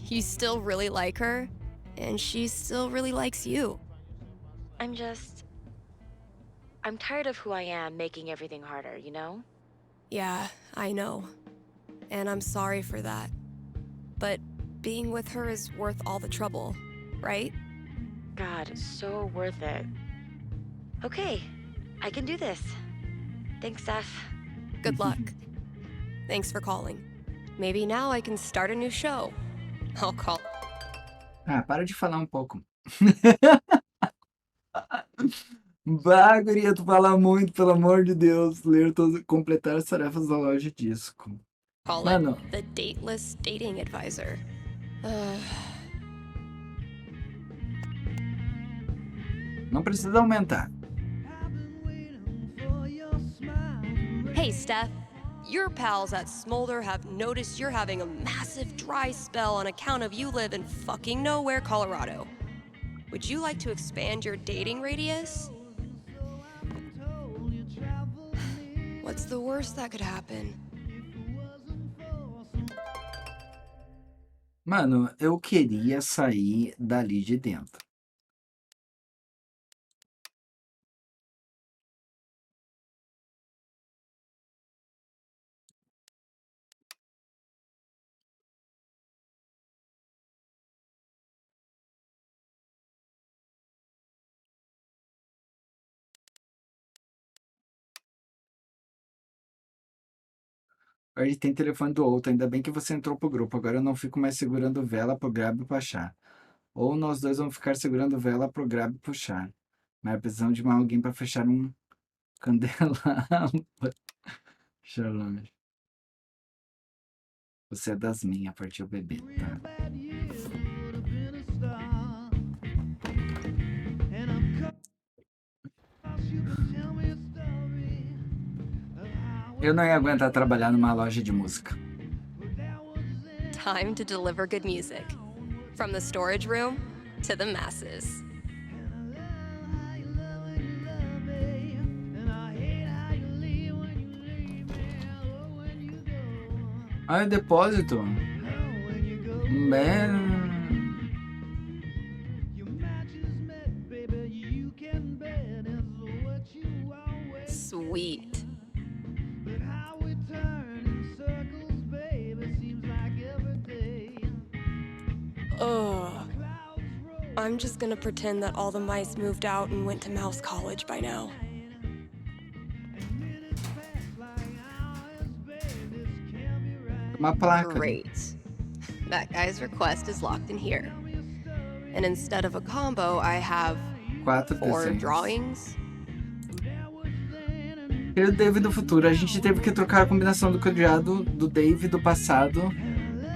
You still really like her, and she still really likes you. I'm tired of who I am making everything harder, you know? Yeah, I know. And I'm sorry for that. But being with her is worth all the trouble, right? God, so worth it. Okay, I can do this. Thanks, Steph. Good luck. Thanks for calling. Maybe now I can start a new show. I'll call. Ah, para de falar um pouco. Bah, guria, tu fala muito, pelo amor de Deus. Completar as tarefas da loja disco. Call Mano. it the dateless dating advisor. Não precisa aumentar. Hey, Steph. Your pals at Smolder have noticed you're having a massive dry spell on account of you live in fucking nowhere, Colorado. Would you like to expand your dating radius? What's the worst that could happen? Mano, eu queria sair dali de dentro. Ele tem telefone do outro, ainda bem que você entrou pro grupo. Agora eu não fico mais segurando vela pro grab puxar. Ou nós dois vamos ficar segurando vela pro grab puxar. Mas precisamos de mais alguém pra fechar um candelabro. Charlame. Você é das minhas, partiu o bebê, tá? Eu não ia aguentar trabalhar numa loja de música. Time to deliver good music. From the storage room to the masses. Ah, é depósito? Bem... Sweet. Ugh. I'm just gonna pretend that all the mice moved out and went to mouse college by now. Uma placa ali. Great. That guy's request is locked in here. And instead of a combo, I have 4 4 desenhos. drawings. Querido Dave do futuro, a gente teve que trocar a combinação do codiado do Dave do passado.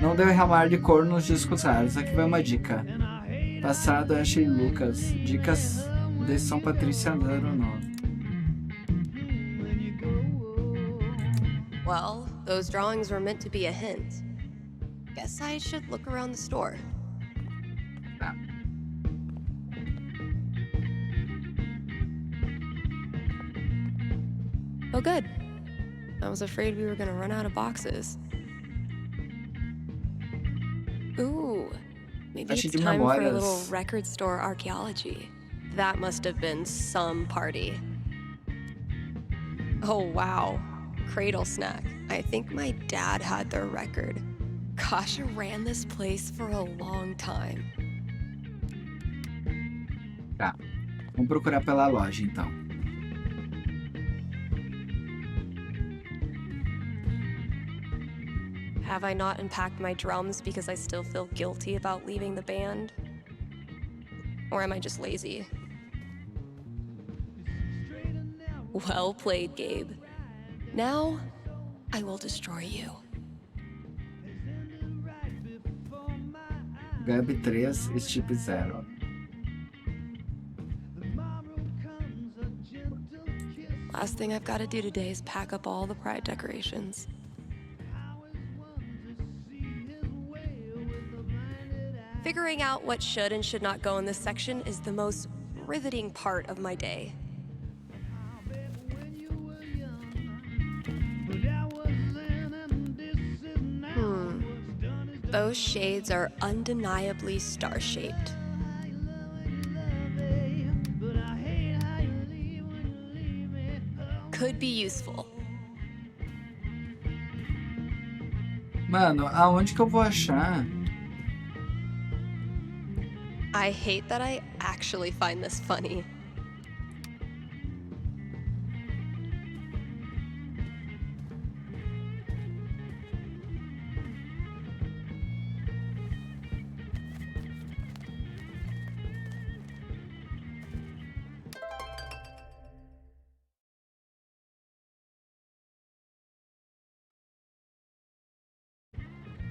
Não deu derramar de cor nos discos raros. Aqui vai uma dica. Passado, Ashley Lucas. Dicas de São Patrícia Nero, não. Well, those drawings were meant to be a hint. Guess I should look around the store. Tá. Oh, good. I was afraid we were gonna run out of boxes. Ooh, maybe Caixa it's de time for a memórias. little record store archaeology. That must have been some party. Oh, wow. Cradle snack. I think my dad had their record. Kasha ran this place for a long time. Tá. Vamos procurar pela loja, então. Have I not unpacked my drums because I still feel guilty about leaving the band? Or am I just lazy? Well played, Gabe. Now, I will destroy you. Gabi 3, Step 0. Last thing I've got to do today is pack up all the pride decorations. Figuring out what should and should not go in this section is the most riveting part of my day. Those shades are undeniably star-shaped. Could be useful. Mano, aonde que eu vou achar? I hate that I actually find this funny.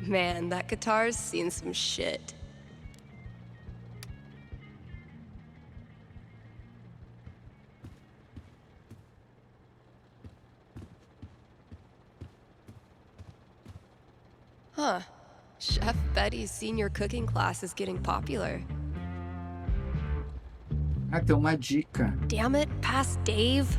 Man, that guitar's seen some shit. Huh. Chef Betty's senior cooking class is getting popular. Ah, tem uma dica. Damn it, past Dave.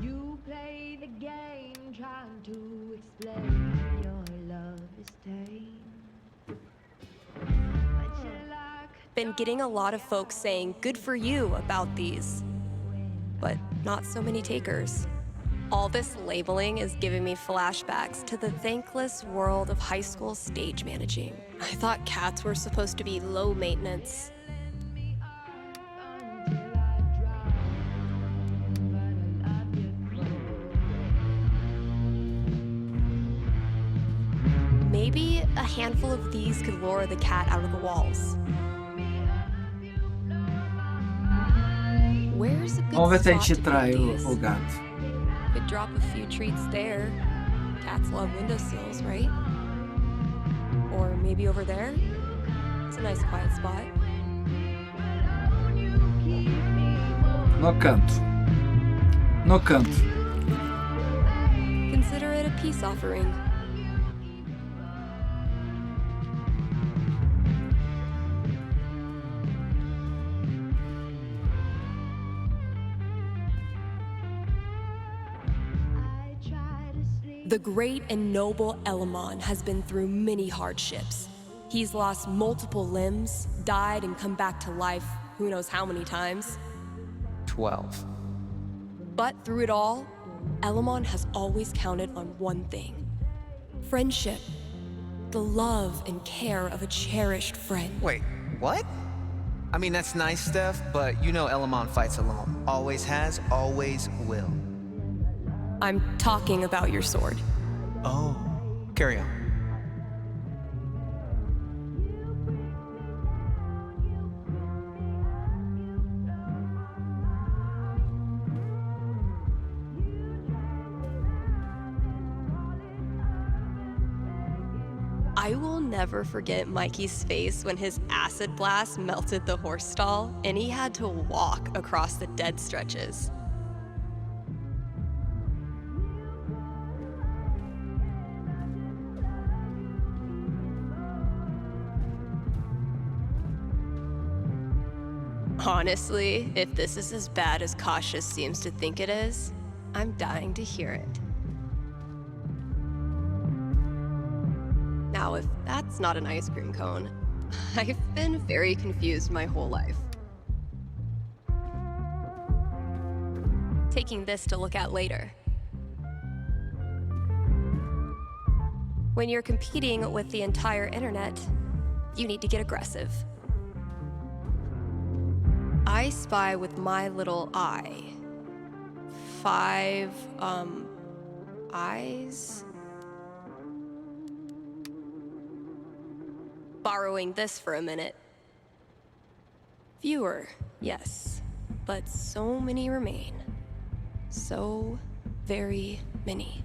You play the game trying to explain your love is tame. But you like Been getting a lot of folks saying good for you about these, but not so many takers. All this labeling is giving me flashbacks to the thankless world of high school stage managing. I thought cats were supposed to be low maintenance. Maybe a handful of these could lure the cat out of the walls. Where's a good Vamos ver se a spot gente to put trai these? o gato. Could drop a few treats there. Cats love windowsills, right? Or maybe over there? It's a nice quiet spot. No canto. No canto. Consider it a peace offering. The great and noble Elamon has been through many hardships. He's lost multiple limbs, died and come back to life who knows how many times. 12. But through it all, Elamon has always counted on one thing: friendship. The love and care of a cherished friend. Wait, what? I mean, that's nice, Steph, but you know Elamon fights alone. Always has, always will. I'm talking about your sword. Oh, carry on. I will never forget Mikey's face when his acid blast melted the horse stall and he had to walk across the dead stretches. Honestly, if this is as bad as Cautious seems to think it is, I'm dying to hear it. Now, if that's not an ice cream cone, I've been very confused my whole life. Taking this to look at later. When you're competing with the entire internet, you need to get aggressive. I spy with my little eye. 5, eyes? Borrowing this for a minute. Fewer, yes, but so many remain. So very many.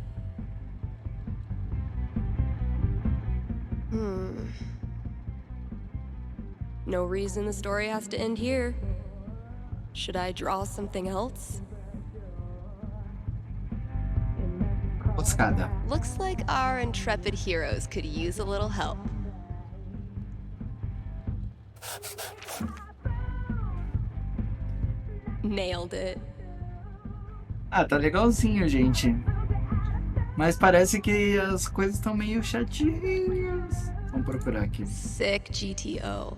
No reason the story has to end here. Should I draw something else? Buscada. Looks like our intrepid heroes could use a little help. Nailed it. Ah, tá legalzinho, gente. Mas parece que as coisas estão meio chatinhas. Vamos procurar aqui. Sick GTO.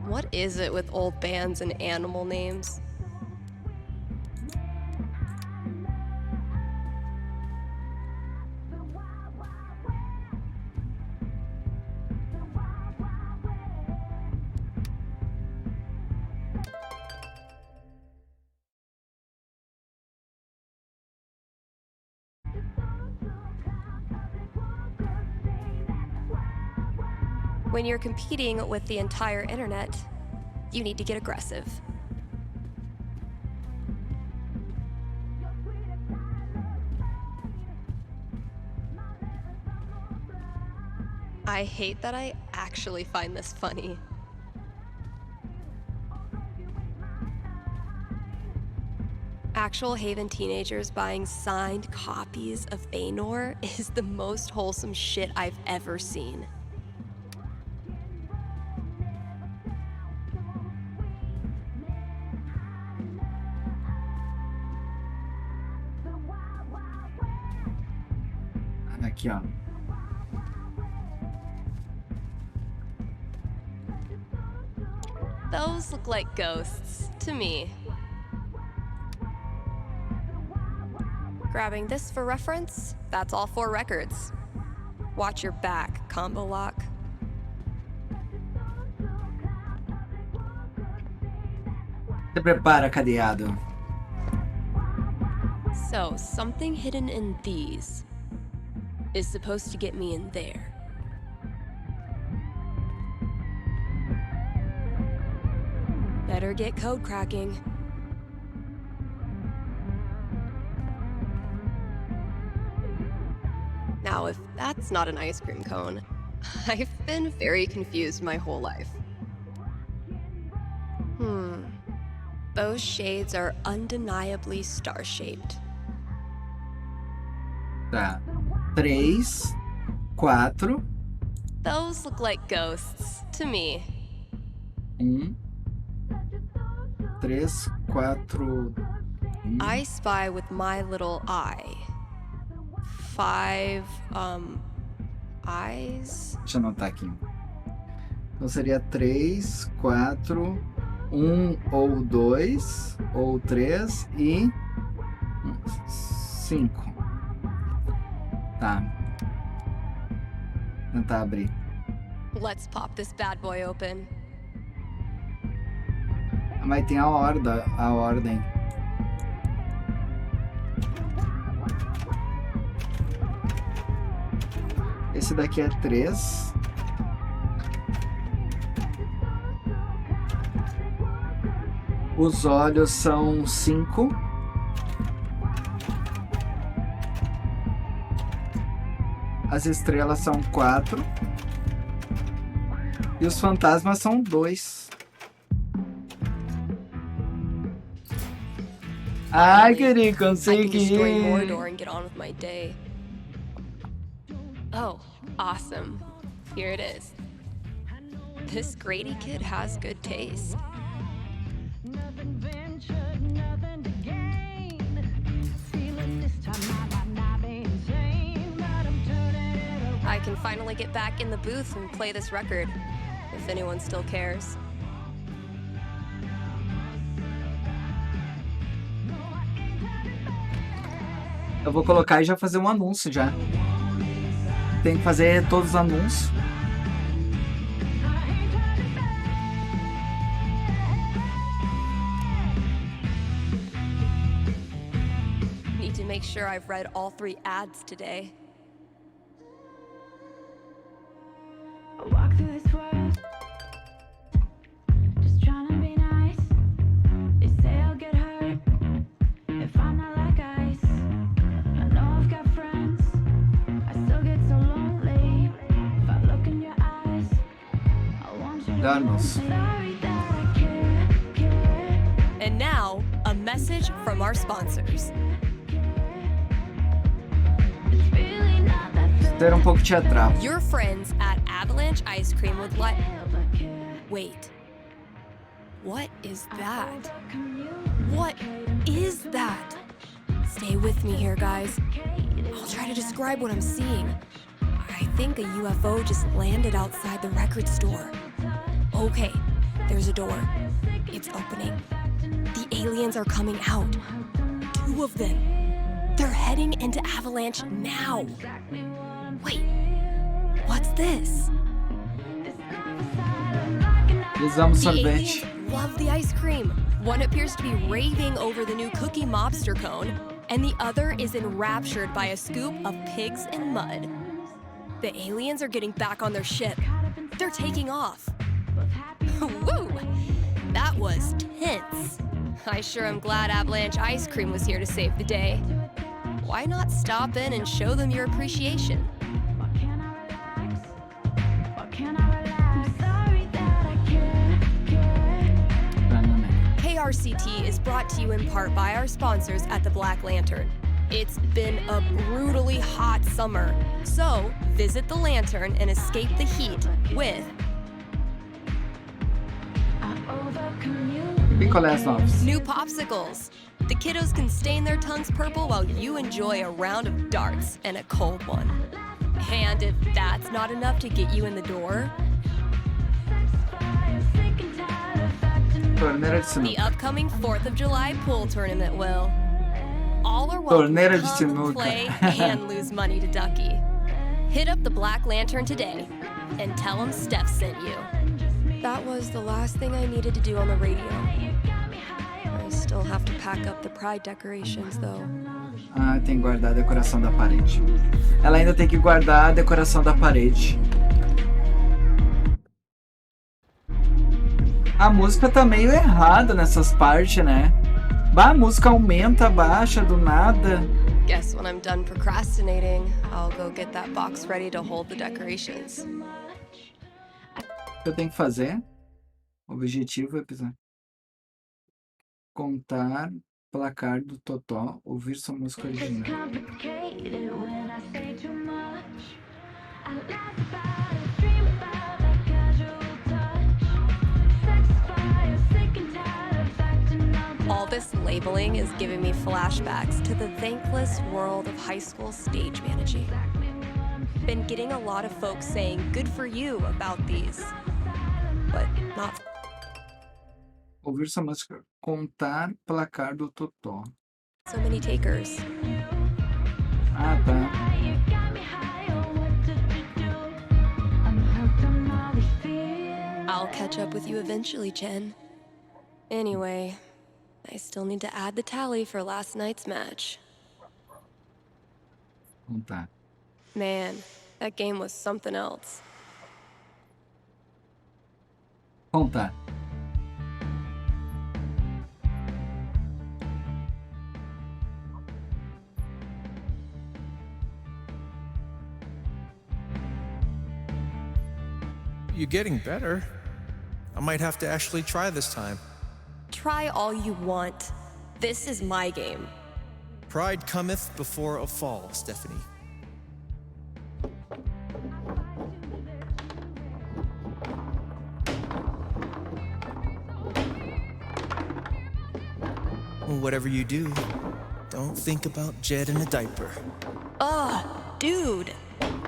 What is it with old bands and animal names? When you're competing with the entire internet, you need to get aggressive. I hate that I actually find this funny. Actual Haven teenagers buying signed copies of Vagner is the most wholesome shit I've ever seen. Aqui, ó. Those look like ghosts to me. Grabbing this for reference, that's all 4 records. Watch your back, combo lock. Se prepara, cadeado. So, something hidden in these is supposed to get me in there. Better get code cracking. Now, if that's not an ice cream cone, I've been very confused my whole life. Those shades are undeniably star-shaped. Tá. 3, 4, Those look like ghosts to me. 3, 4. I spy with my little eye. 5, eyes? Deixa eu anotar aqui. Então seria 3, 4, 1 ou 2, ou 3 e 5. Tá. Tentar abrir. Let's pop this bad boy open. Mas tem a ordem. Esse daqui é 3. Os olhos são 5. As estrelas são 4. E os fantasmas são 2. Ai, querido, I can destroy consegui! Mordor and get on with my day. Oh, awesome. Here it is. This Grady kid has good taste. I can finally get back in the booth and play this record, if anyone still cares. Eu vou colocar e já fazer um anúncio já. Tem que fazer todos os anúncios. Need to make sure I've read all 3 ads today. I walk through this world, just trying to be nice. They say I'll get hurt if I'm not like ice. I know I've got friends, I still get so lonely. If I look in your eyes, I want you to know I'm Danos. sorry that I care. And now, a message from our sponsors. It's really not that Ser um pouco teatral. Your friends at Avalanche Ice Cream would like. Wait. What is that? What is that? Stay with me here, guys. I'll try to describe what I'm seeing. I think a UFO just landed outside the record store. Okay, there's a door. It's opening. The aliens are coming out. 2 of them. They're heading into Avalanche now. Wait, what's this? Eles amam The sorvete. aliens love the ice cream. One appears to be raving over the new Cookie Mobster cone, and the other is enraptured by a scoop of pigs and mud. The aliens are getting back on their ship. They're taking off. Woo! That was tense. I sure am glad Avalanche Ice Cream was here to save the day. Why not stop in and show them your appreciation? Why can't I relax? Why can't I relax? Sorry that I care. KRCT is brought to you in part by our sponsors at the Black Lantern. It's been a brutally hot summer, so visit the Lantern and escape the heat with I overcommute. Picolés novos. new popsicles. The kiddos can stain their tongues purple while you enjoy a round of darts and a cold one. And if that's not enough to get you in the door, Torneira de the sinuca. upcoming 4th of July pool tournament will. All are welcome Torneira to de come, sinuca. play, and lose money to Ducky. Hit up the Black Lantern today and tell them Steph sent you. That was the last thing I needed to do on the radio. I still have to pack up the Pride decorations, though. Ah, tem que guardar a decoração da parede. Ela ainda tem que guardar a decoração da parede. A música tá meio errada nessas partes, né? Bah, a música aumenta, baixa do nada. Guess when I'm done procrastinating, I'll go get that box ready to hold the decorations. O que eu tenho que fazer? O objetivo é pisar. Contar placar do Totó, ouvir sua música original. Complicated when I say too much. I laugh about it, dream about that casual touch. Sex fire, sick and tired of acting out. All this labeling is giving me flashbacks to the thankless world of high school stage managing. Been getting a lot of folks saying good for you about these, but not. Ouvir sua música. Contar placar do Totó. So many takers. Ah, tá. You got me high on what did you do? I'll catch up with you eventually, Chen. Anyway, I still need to add the tally for last night's match. Então tá. Man, that game was something else. Então tá. You're getting better. I might have to actually try this time. Try all you want. This is my game. Pride cometh before a fall, Stephanie. Whatever you do, don't think about Jed in a diaper. Ugh, dude.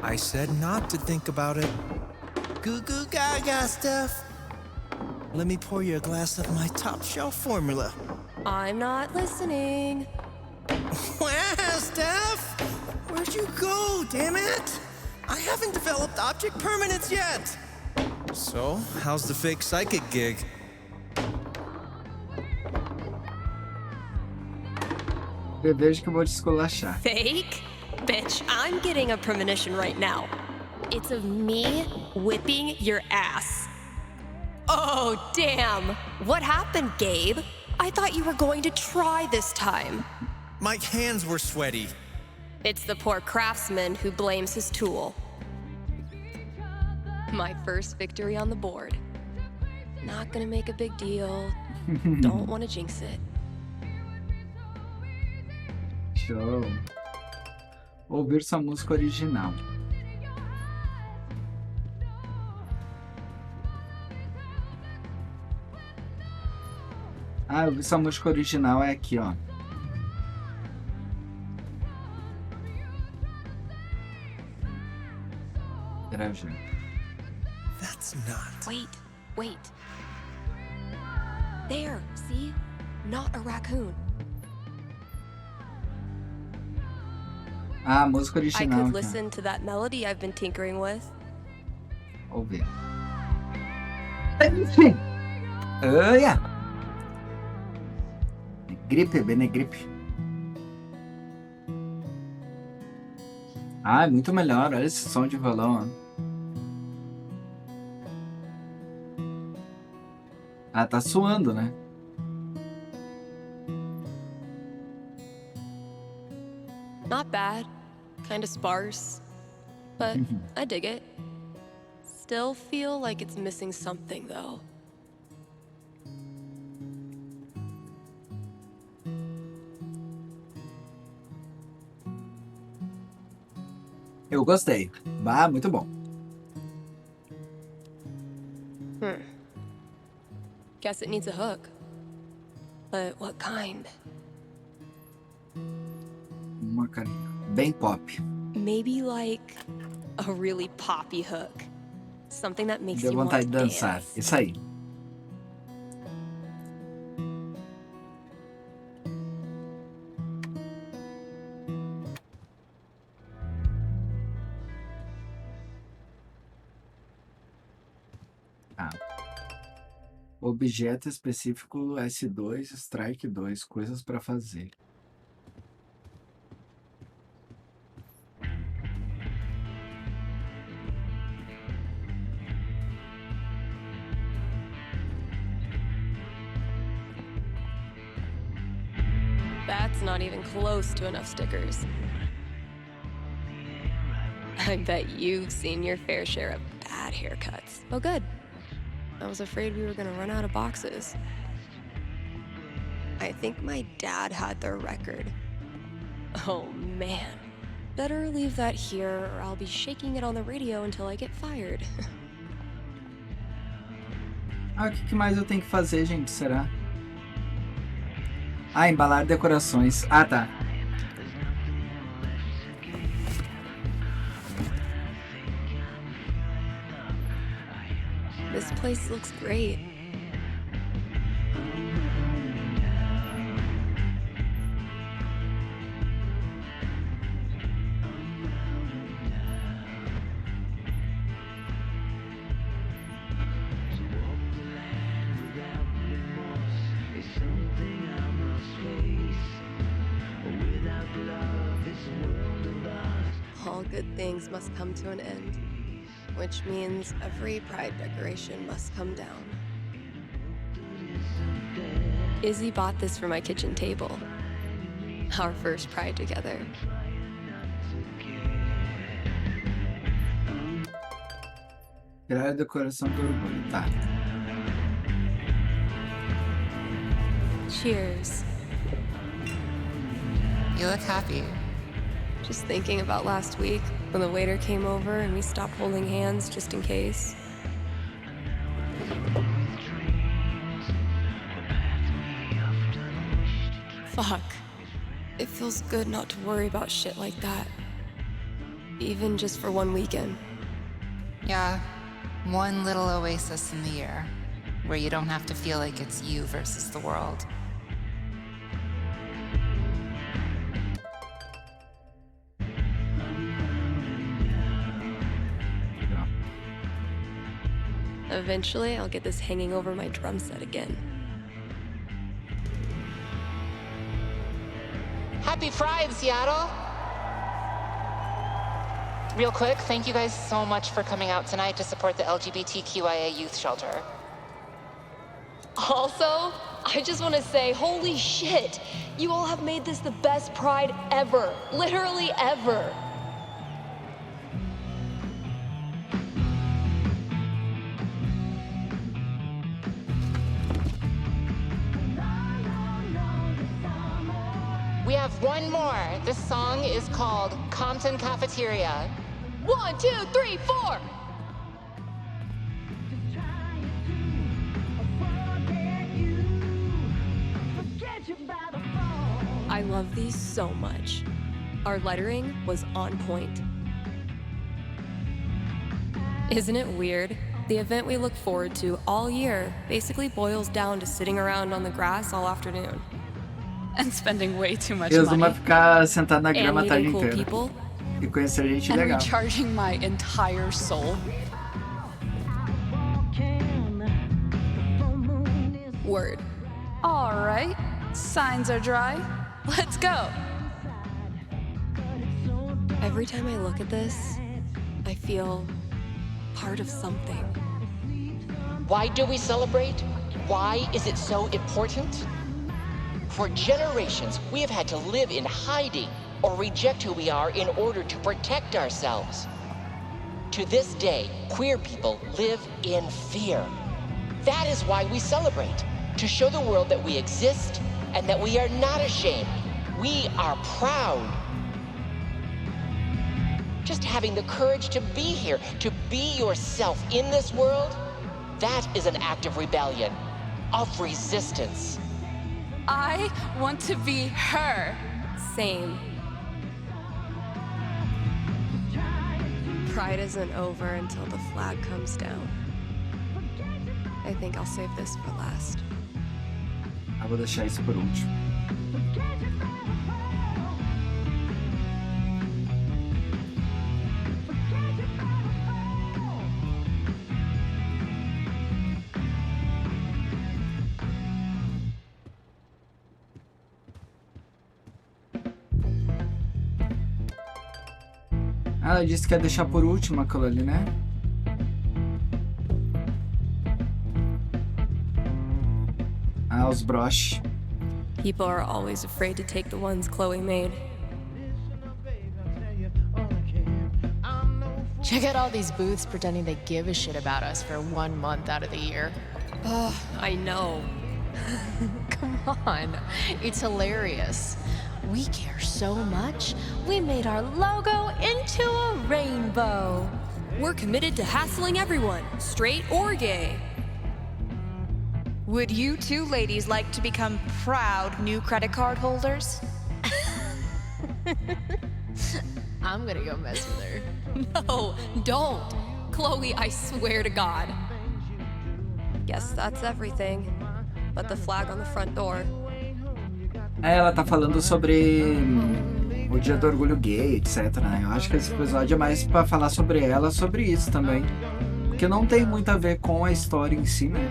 I said not to think about it. Goo goo gaga, Steph. Let me pour you a glass of my top shelf formula. I'm not listening. Wow, Steph! Where'd you go, damn it? I haven't developed object permanence yet! So, how's the fake psychic gig? Eu vejo que eu vou te esculachar. Fake? Bitch, I'm getting a premonition right now. It's of me whipping your ass. Oh, damn. What happened, Gabe? I thought you were going to try this time. My hands were sweaty. It's the poor craftsman who blames his tool. My first victory on the board. Not gonna make a big deal. Don't want to jinx it. Show. Ouvir sua música original. Ah, ouvir sua música original é aqui, ó. Granja. That's not. Wait. There, see? Not a raccoon. Ah, música I original. could Aqui, listen to that melody I've been tinkering with. ó. Ouvir. Enfim. Olha. Gripe, bem gripe. Ah, é muito melhor. Olha esse som de violão, ó. Ah, tá suando, né? Not bad. Kinda sparse. But I dig it. Still feel like it's missing something, though. Eu gostei. Ah, muito bom. Guess it needs a hook. But what kind? Uma carinha. Bem pop. Maybe like a really poppy hook. Something that makes Deu you want vontade to de dançar. dance. Isso aí. Ah. Objeto específico S2, Strike 2, coisas para fazer. That's not even close to enough stickers. I bet you've seen your fair share of bad haircuts. Oh, good. I was afraid we were gonna run out of boxes. I think my dad had their record. Oh, man. Better leave that here, or I'll be shaking it on the radio until I get fired. Ah, o que mais eu tenho que fazer, gente? Será? Ah, embalar decorações. Ah, tá. This place looks great. good things must come to an end, which means every pride decoration must come down. Izzy bought this for my kitchen table. Our first pride together. Criar a decoração do orgulho, tá. Cheers. You look happy. Just thinking about last week when the waiter came over and we stopped holding hands just in case. Fuck. It feels good not to worry about shit like that. Even just for one weekend. Yeah, one little oasis in the year where you don't have to feel like it's you versus the world. Eventually, I'll get this hanging over my drum set again. Happy Pride, Seattle! Real quick, thank you guys so much for coming out tonight to support the LGBTQIA youth shelter. Also, I just want to say, holy shit! You all have made this the best Pride ever. Literally ever. We have one more. This song is called Compton Cafeteria. 1, 2, 3, 4! I love these so much. Our lettering was on point. Isn't it weird? The event we look forward to all year basically boils down to sitting around on the grass all afternoon. And spending way too much Resuma money. ficar sentado na grama a And tarde meeting cool inteira. people. E conhecer gente And legal. recharging my entire soul. Word. All right, signs are dry. Let's go. Every time I look at this, I feel part of something. Why do we celebrate? Why is it so important? For generations, we have had to live in hiding or reject who we are in order to protect ourselves. To this day, queer people live in fear. That is why we celebrate, to show the world that we exist and that we are not ashamed. We are proud. Just having the courage to be here, to be yourself in this world, that is an act of rebellion, of resistance. I want to be her. Same. Pride isn't over until the flag comes down. I think I'll save this for last. Eu vou deixar isso por último. Ela disse que ia deixar por último aquilo ali, né? Ah, os broches. People are always afraid to take the ones Chloe made. Check out all these booths pretending they give a shit about us for 1 month out of the year. Ugh, I know. Come on, it's hilarious. We care so much, we made our logo into a rainbow. We're committed to hassling everyone, straight or gay. Would you two ladies like to become proud new credit card holders? I'm gonna go mess with her. No, don't. Chloe, I swear to God. Guess that's everything. But the flag on the front door. Ela tá falando sobre o dia do orgulho gay, etc, né? Eu acho que esse episódio é mais pra falar sobre ela, sobre isso também. Porque não tem muito a ver com a história em si, né?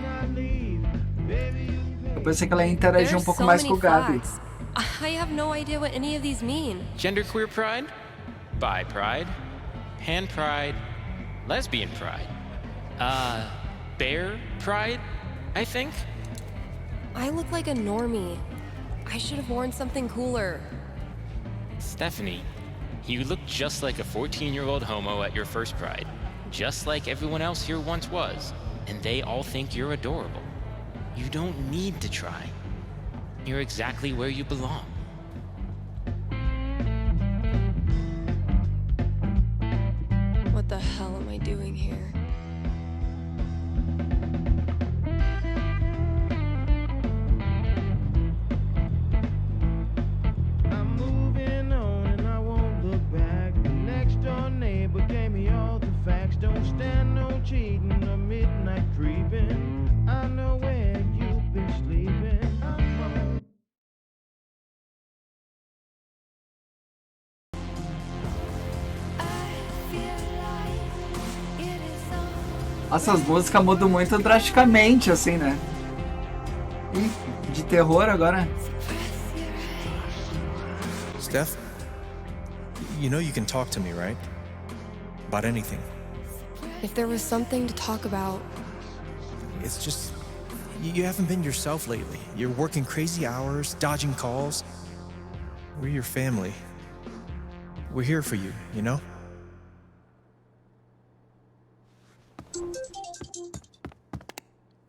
Eu pensei que ela ia interagir um pouco mais com o Gabi. I have no idea what any of these mean. Genderqueer pride, bi pride, pan pride, lesbian pride, bear pride, I think? I look like a normie. I should have worn something cooler. Stephanie, you look just like a 14-year-old homo at your first pride, just like everyone else here once was, and they all think you're adorable. You don't need to try. You're exactly where you belong. What the hell am I doing here? I'm moving on and I won't look back. The next door neighbor gave me all the facts. Don't stand no cheating or midnight creeping. I know where you've been sleeping. Essas músicas mudam muito drasticamente, assim, né? Ih, de terror agora. Steph, you know you can talk to me, right? About anything. If there was something to talk about. It's just, you haven't been yourself lately. You're working crazy hours, dodging calls. We're your family. We're here for you, you know?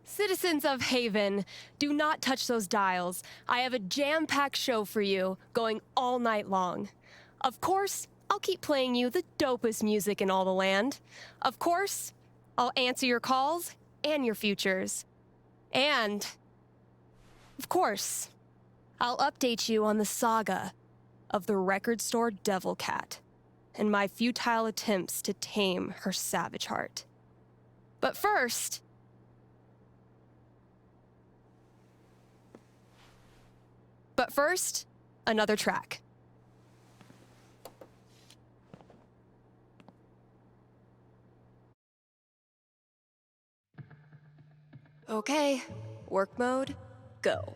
Citizens of Haven, do not touch those dials. I have a jam-packed show for you, going all night long. Of course, I'll keep playing you the dopest music in all the land. Of course, I'll answer your calls and your futures. And, of course, I'll update you on the saga of the record store Devil Cat and my futile attempts to tame her savage heart. But first, another track. Okay, work mode, go.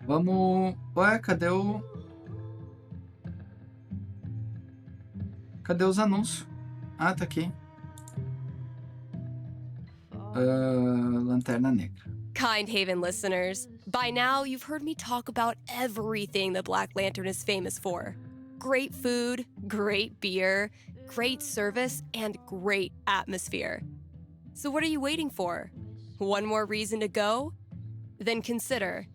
Vamos... Ué, cadê os anúncios? Ah, tá aqui. Lanterna Negra. Kind Haven listeners, by now you've heard me talk about everything the Black Lantern is famous for. Great food, great beer, great service, and great atmosphere. So what are you waiting for? One more reason to go? Then consider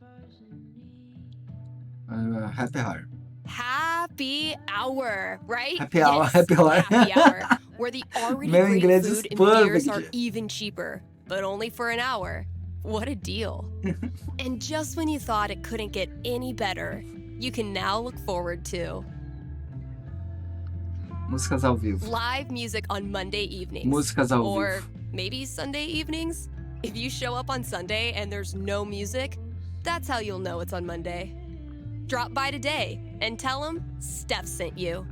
Happy Hour. Happy Hour, right? Happy Hour, Yes, Happy Hour. Happy Hour, where the already Meu great inglês food and perfect. beers are even cheaper, but only for an hour. What a deal. And just when you thought it couldn't get any better, you can now look forward to Músicas ao vivo. live music on Monday evenings. Músicas ao Or vivo. maybe Sunday evenings? If you show up on Sunday and there's no music, that's how you'll know it's on Monday. Drop by today and tell them Steph sent you.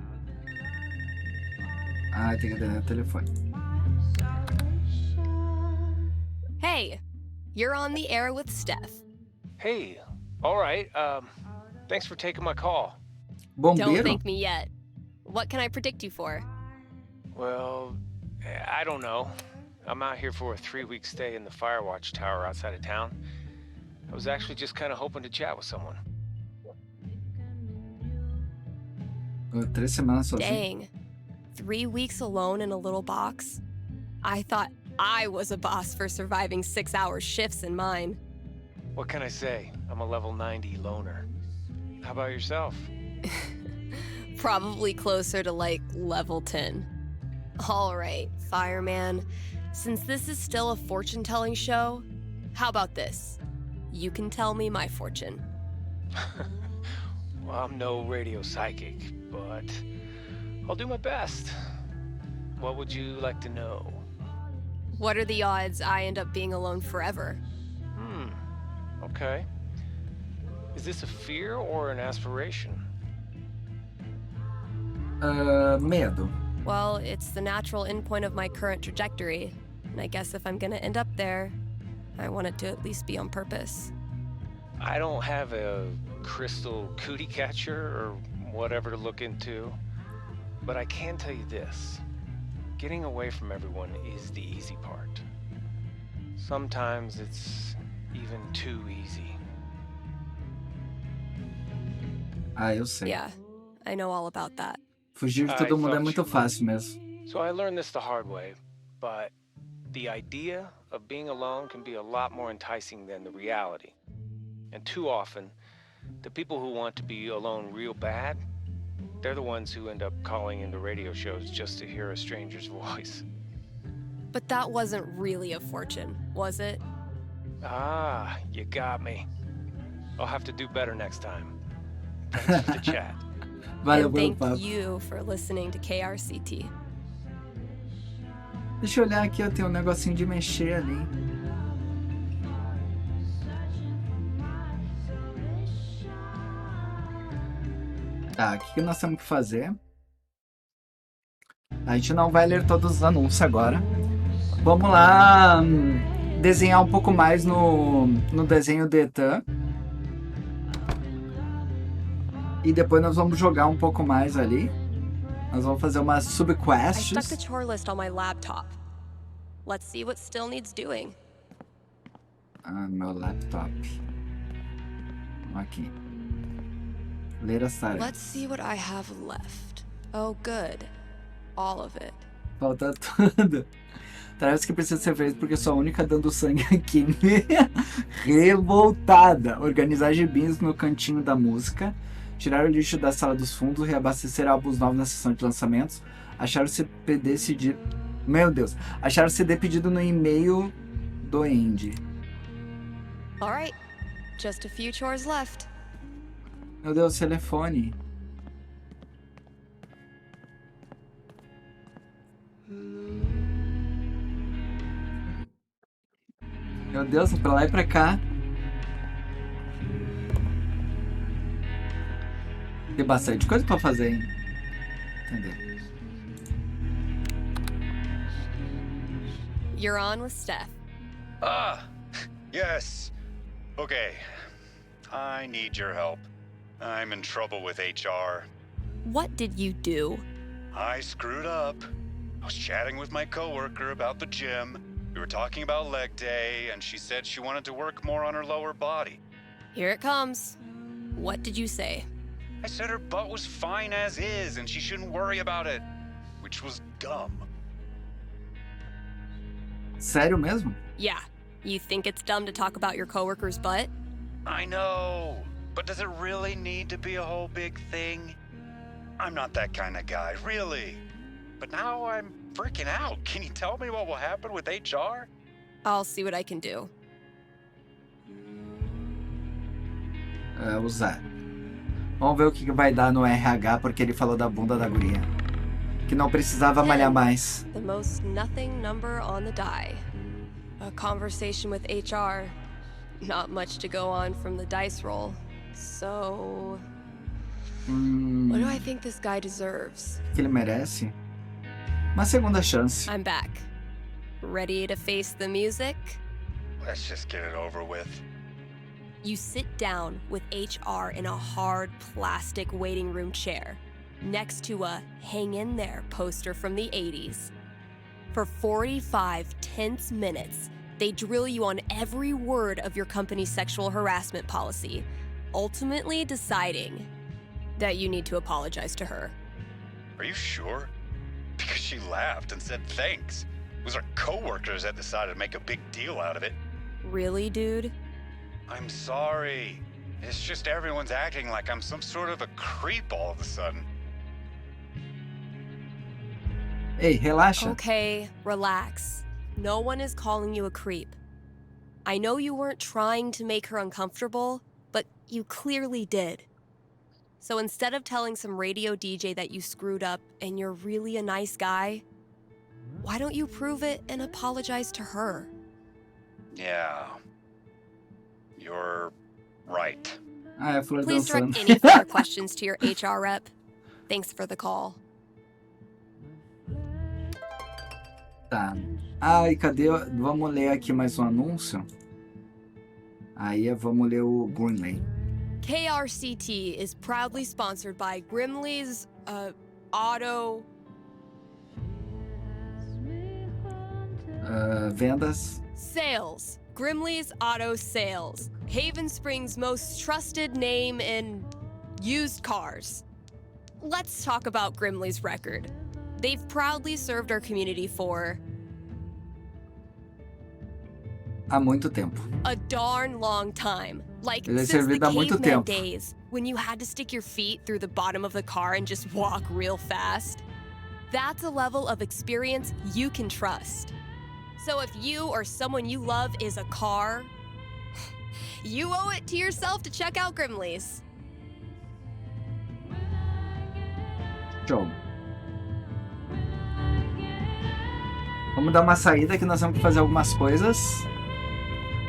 Ah, tem que atender o telefone. Hey, you're on the air with Steph. Hey, all right. Thanks for taking my call. Don't Bombeiro? thank me yet. What can I predict you for? Well, I don't know. I'm out here for a 3-week stay in the Firewatch Tower outside of town. I was actually just kind of hoping to chat with someone. 3 semanas sozinho. Dang. 3 weeks alone in a little box? I thought I was a boss for surviving 6-hour shifts in mine. What can I say? I'm a level 90 loner. How about yourself? Probably closer to like level 10. All right, fireman. Since this is still a fortune-telling show, how about this? You can tell me my fortune. Well, I'm no radio psychic, but I'll do my best. What would you like to know? What are the odds I end up being alone forever? Okay. Is this a fear or an aspiration? Medo. Well, it's the natural endpoint of my current trajectory. And I guess if I'm gonna end up there, I want it to at least be on purpose. I don't have a crystal cootie catcher or whatever to look into, but I can tell you this. Getting away from everyone is the easy part. Sometimes it's even too easy. Eu sei. Yeah, I know all about that. Fugir de todo mundo é muito fácil mesmo. So I learned this the hard way, but the idea of being alone can be a lot more enticing than the reality. And too often, the people who want to be alone real bad, they're the ones who end up calling into radio shows just to hear a stranger's voice. But that wasn't really a fortune, was it? Ah, you got me. I'll have to do better next time. Thanks for the chat. Valeu And pelo thank papo. you for listening to KRCT. Deixa eu olhar aqui, eu tenho um negocinho de mexer ali. Tá, o que nós temos que fazer? A gente não vai ler todos os anúncios agora. Vamos lá desenhar um pouco mais no desenho do Ethan. E depois nós vamos jogar um pouco mais ali. Nós vamos fazer umas I stuck subquests. the chore list on my laptop. Let's see what still needs doing. Meu laptop. Aqui. Ler as tarefas. Let's see what I have left. Oh, good. All of it. Falta tudo. Tarefas que precisam ser feitas porque sou a única dando sangue aqui. Revoltada. Organizar gibis no cantinho da música. Tirar o lixo da sala dos fundos. Reabastecer álbuns novos na sessão de lançamentos. Achar o CD decidido. Meu Deus. Achar o CD pedido no e-mail do Andy. All right. Just a few chores left. Meu Deus, telefone. Meu Deus, pra lá e pra cá. Tem bastante coisa pra fazer, hein? Entendeu? You're on with Steph. Yes. Okay. I need your help. I'm in trouble with HR. What did you do? I screwed up. I was chatting with my coworker about the gym. We were talking about leg day, and she said she wanted to work more on her lower body. Here it comes. What did you say? I said her butt was fine as is, and she shouldn't worry about it, which was dumb. Sério mesmo? Yeah. You think it's dumb to talk about your coworker's butt? I know, but does it really need to be a whole big thing? I'm not that kind of guy, really. But now I'm freaking out. Can you tell me what will happen with HR? I'll see what I can do. Usar. Vamos ver o que vai dar no RH, porque ele falou da bunda da guria. Que não precisava malhar mais. The most nothing number on the die. A conversation with HR. Not much to go on from the dice roll. So... What do I think this guy deserves? Que ele merece? Uma segunda chance. I'm back. Ready to face the music? Let's just get it over with. You sit down with HR in a hard plastic waiting room chair next to a hang in there poster from the 80s. For 45 tense minutes, they drill you on every word of your company's sexual harassment policy, ultimately deciding that you need to apologize to her. Are you sure? Because she laughed and said thanks. It was our coworkers that decided to make a big deal out of it. Really, dude? I'm sorry. It's just everyone's acting like I'm some sort of a creep all of a sudden. Ei, relaxa. Okay, relax. No one is calling you a creep. I know you weren't trying to make her uncomfortable, but you clearly did. So instead of telling some radio DJ that you screwed up and you're really a nice guy, why don't you prove it and apologize to her? Yeah. You're right. Please direct any further questions to your HR rep. Thanks for the call. Tá. Ai, cadê? Vamos ler aqui mais um anúncio. Aí vamos ler o Greenley. KRCT is proudly sponsored by Grimley's Auto. Vendas. Sales. Grimley's Auto Sales. Haven Springs' most trusted name in used cars. Let's talk about Grimley's record. They've proudly served our community for Há muito tempo. a darn long time. Like Ele é since the servido há muito caveman tempo. days, when you had to stick your feet through the bottom of the car and just walk real fast. That's a level of experience you can trust. So if you or someone you love is a car, you owe it to yourself to check out Grimley's. Show. Vamos dar uma saída que nós temos que fazer algumas coisas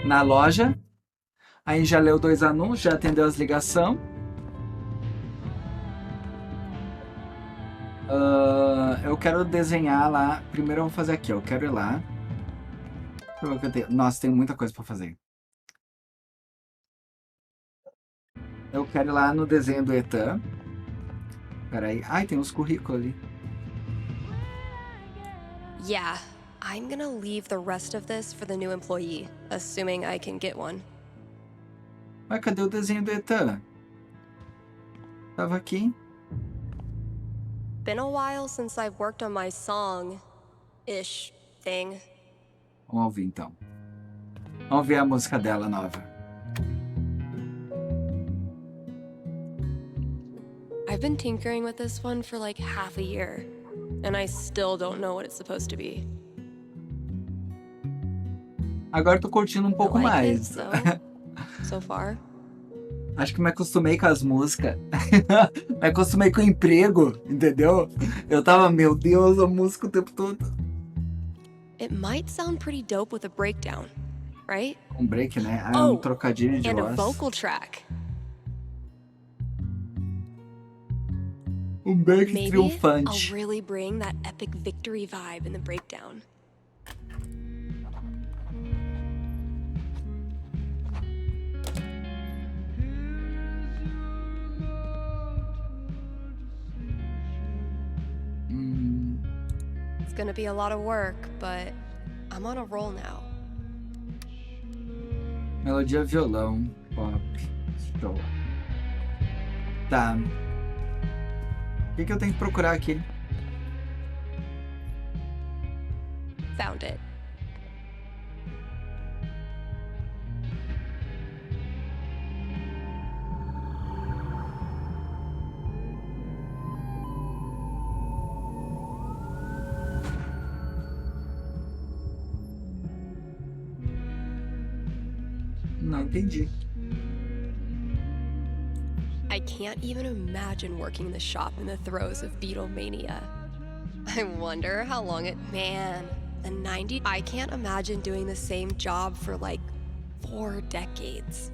na loja. Aí já leu 2 anúncios, já atendeu as ligações. Eu quero desenhar lá. Primeiro eu vou fazer aqui, ó. Eu quero ir lá. Nossa, tem muita coisa para fazer. Eu quero ir lá no desenho do Ethan. Peraí. Ai, tem uns currículos ali. Yeah, I'm gonna leave the rest of this for the new employee, assuming I can get one. Mas cadê o desenho do Ethan? Tava aqui. Been a while since I've worked on my song-ish thing. Vamos ouvir então. Vamos ver a música dela nova. I've been tinkering with this one for like half a year, and I still don't know what it's supposed to be. Agora eu tô curtindo um pouco I like it, mais. so far. Acho que me acostumei com as músicas. Me acostumei com o emprego, entendeu? Eu tava, meu Deus, a música o tempo todo. It might sound pretty dope with a breakdown, right? Um break, né? Ah, um trocadilho de and a voz. vocal track. Um break Maybe triunfante. I'll really bring that epic victory vibe in the breakdown. It's gonna be a lot of work, but I'm on a roll now. Melodia violão, pop, show. Tá. O que eu tenho que procurar aqui? Found it. Não entendi. I can't even imagine working the shop in the throes of Beatlemania. I wonder how long man, the 90s. I can't imagine doing the same job for like 4 decades.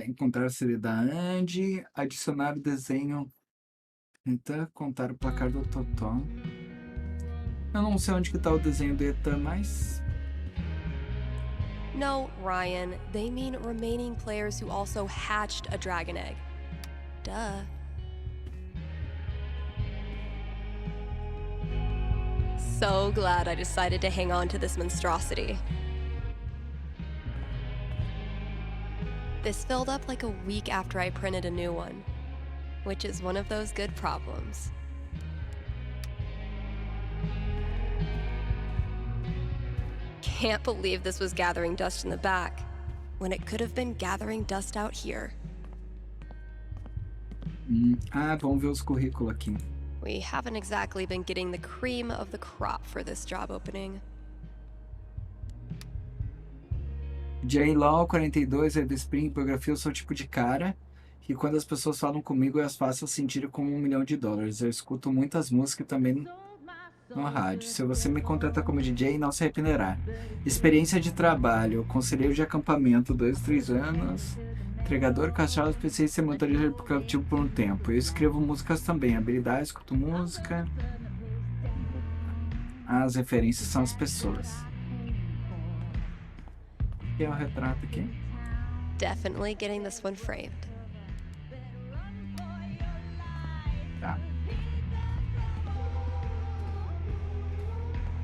Encontrar o CD da Andy, adicionar o desenho, então contar o placar do Totó. Eu não sei onde que tá o desenho do Ethan, mas... No, Ryan, they mean remaining players who also hatched a dragon egg. Duh. So glad I decided to hang on to this monstrosity. This filled up like a week after I printed a new one, which is one of those good problems. Can't believe this was gathering dust in the back, when it could have been gathering dust out here. Vamos ver os currículos aqui. We haven't exactly been getting the cream of the crop for this job opening. J-Law 42, Spring, biografia, eu sou o tipo de cara que quando as pessoas falam comigo eu as faço sentir como $1 milhão. Eu escuto muitas músicas também no rádio. Se você me contratar como DJ, não se arrependerá. Experiência de trabalho, conselheiro de acampamento, 2, 3 anos. Entregador, cachorro, especialista em motorista de aplicativo por um tempo. Eu escrevo músicas também. Habilidade, escuto música. as referências são as pessoas. Que é o retrato aqui. Definitely getting this one framed. Tá.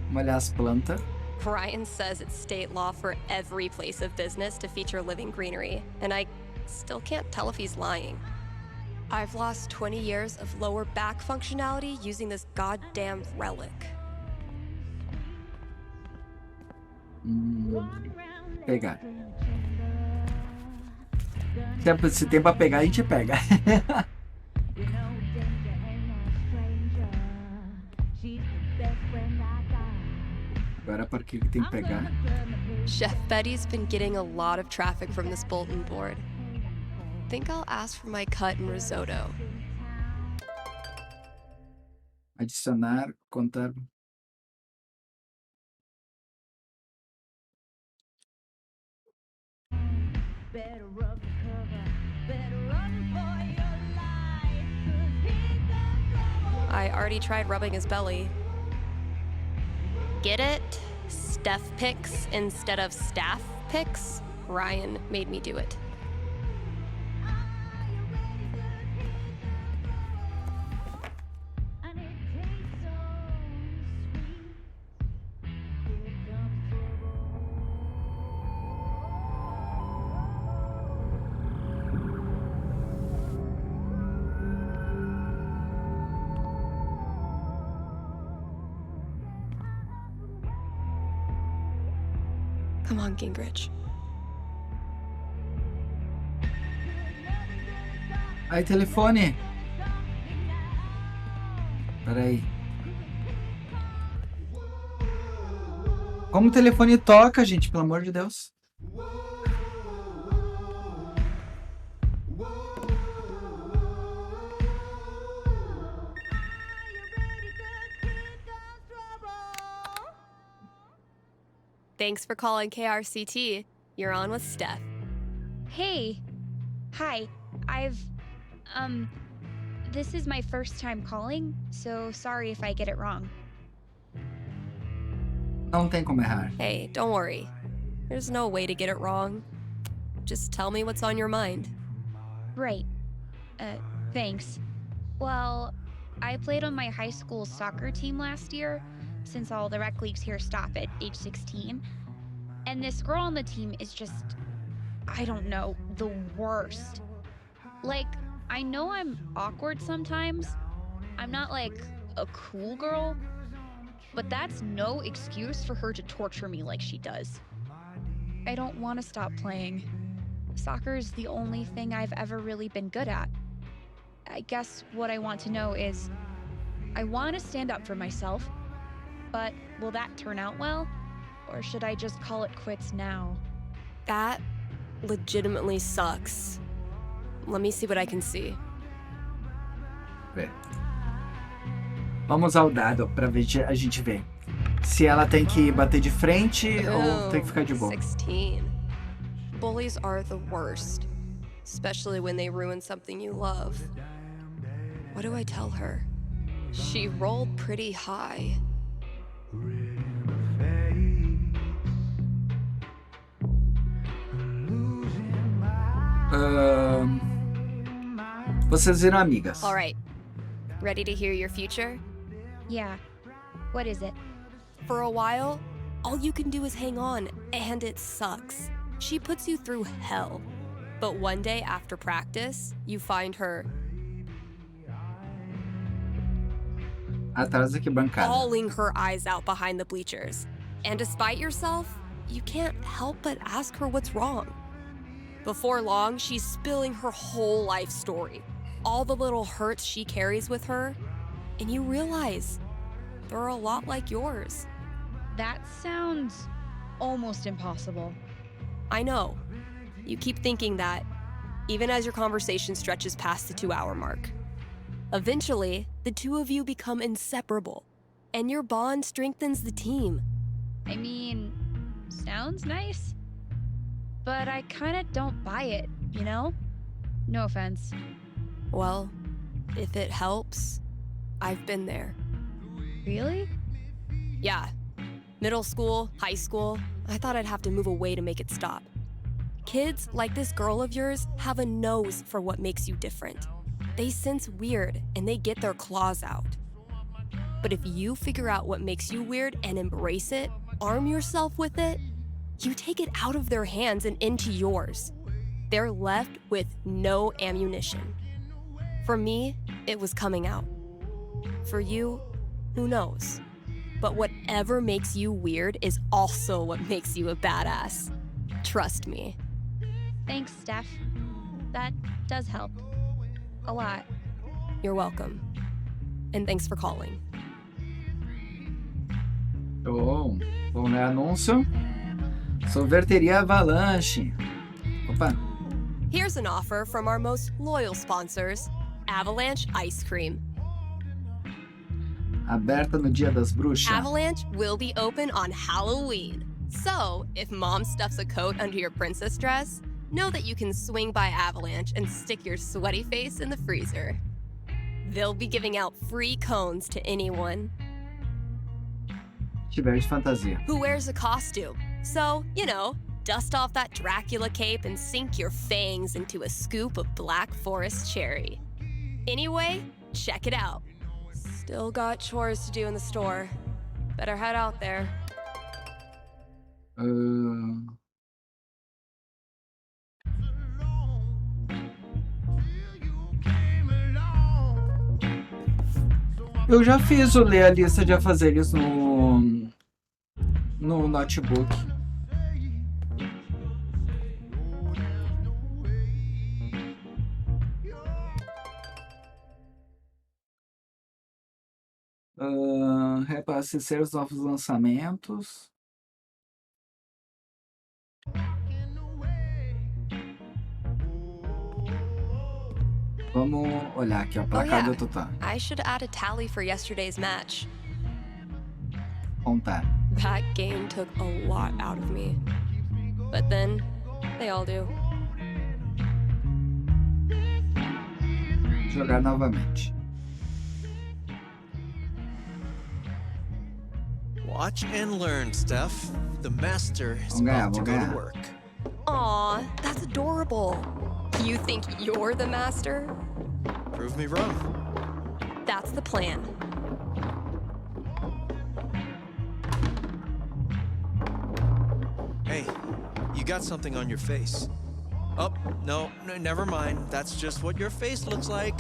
Vamos olhar as plantas. Ryan says it's state law for every place of business to feature living greenery, and I still can't tell if he's lying. I've lost 20 years of lower back functionality using this goddamn relic. Pegar. Se tem pra pegar, a gente pega. Agora por que tem que pegar? Chef Betty's been getting a lot of traffic from this bulletin board. Think I'll ask for my cut in risotto. Adicionar, contar. I already tried rubbing his belly. Get it? Steph pics instead of staff pics? Ryan made me do it. Come on, Gingrich. Aí, telefone. Peraí. Como o telefone toca, gente, pelo amor de Deus. Thanks for calling KRCT. You're on with Steph. Hey. Hi. This is my first time calling, so sorry if I get it wrong. Não tem como errar. Hey, don't worry. There's no way to get it wrong. Just tell me what's on your mind. Right. Thanks. Well, I played on my high school soccer team last year, since all the rec leagues here stop at age 16. And this girl on the team is just, I don't know, the worst. Like, I know I'm awkward sometimes. I'm not like a cool girl, but that's no excuse for her to torture me like she does. I don't want to stop playing. Soccer's the only thing I've ever really been good at. I guess what I want to know is, I want to stand up for myself, but will that turn out well? Or should I just call it quits now? That legitimately sucks. Let me see what I can see. Vamos ao dado pra ver a gente ver se ela tem que bater de frente ou tem que ficar de boa. 16. Bullies are the worst, especially when they ruin something you love. What do I tell her? She rolled pretty high. Vocês viram amigas. All right. Ready to hear your future? Yeah. What is it? For a while, all you can do is hang on, and it sucks. She puts you through hell. But one day after practice, you find her atrás da bancada, bawling her eyes out behind the bleachers. And despite yourself, you can't help but ask her what's wrong. Before long, she's spilling her whole life story, all the little hurts she carries with her, and you realize they're a lot like yours. That sounds almost impossible. I know. You keep thinking that, even as your conversation stretches past the 2-hour mark. Eventually, the two of you become inseparable, and your bond strengthens the team. I mean, sounds nice, but I kinda don't buy it, you know? No offense. Well, if it helps, I've been there. Really? Yeah. Middle school, high school, I thought I'd have to move away to make it stop. Kids like this girl of yours have a nose for what makes you different. They sense weird and they get their claws out. But if you figure out what makes you weird and embrace it, arm yourself with it, you take it out of their hands and into yours. They're left with no ammunition. For me, it was coming out. For you, who knows? But whatever makes you weird is also what makes you a badass. Trust me. Thanks, Steph. That does help. A lot. You're welcome. And thanks for calling. Oh, vamos ler anúncio. Sorveteria Avalanche. Opa. Here's an offer from our most loyal sponsors, Avalanche Ice Cream. Aberta no Dia das Bruxas. Avalanche will be open on Halloween. So, if mom stuffs a coat under your princess dress, know that you can swing by Avalanche and stick your sweaty face in the freezer. They'll be giving out free cones to anyone Tiver de fantasia. who wears a costume. So, dust off that Dracula cape and sink your fangs into a scoop of Black Forest cherry. Anyway, check it out. Still got chores to do in the store. Better head out there. Eu já fiz o ler a lista de afazeres no notebook. Para assistir os novos lançamentos. Vamos olhar aqui, ó, placada total. I should add a tally for yesterday's match. Contar. That game took a lot out of me. But then, they all do. Jogar novamente. Watch and learn, Steph. The master is about to go to work. Aw, that's adorable. You think you're the master? Prove me wrong. That's the plan. Hey, you got something on your face. Oh, no, never mind. That's just what your face looks like.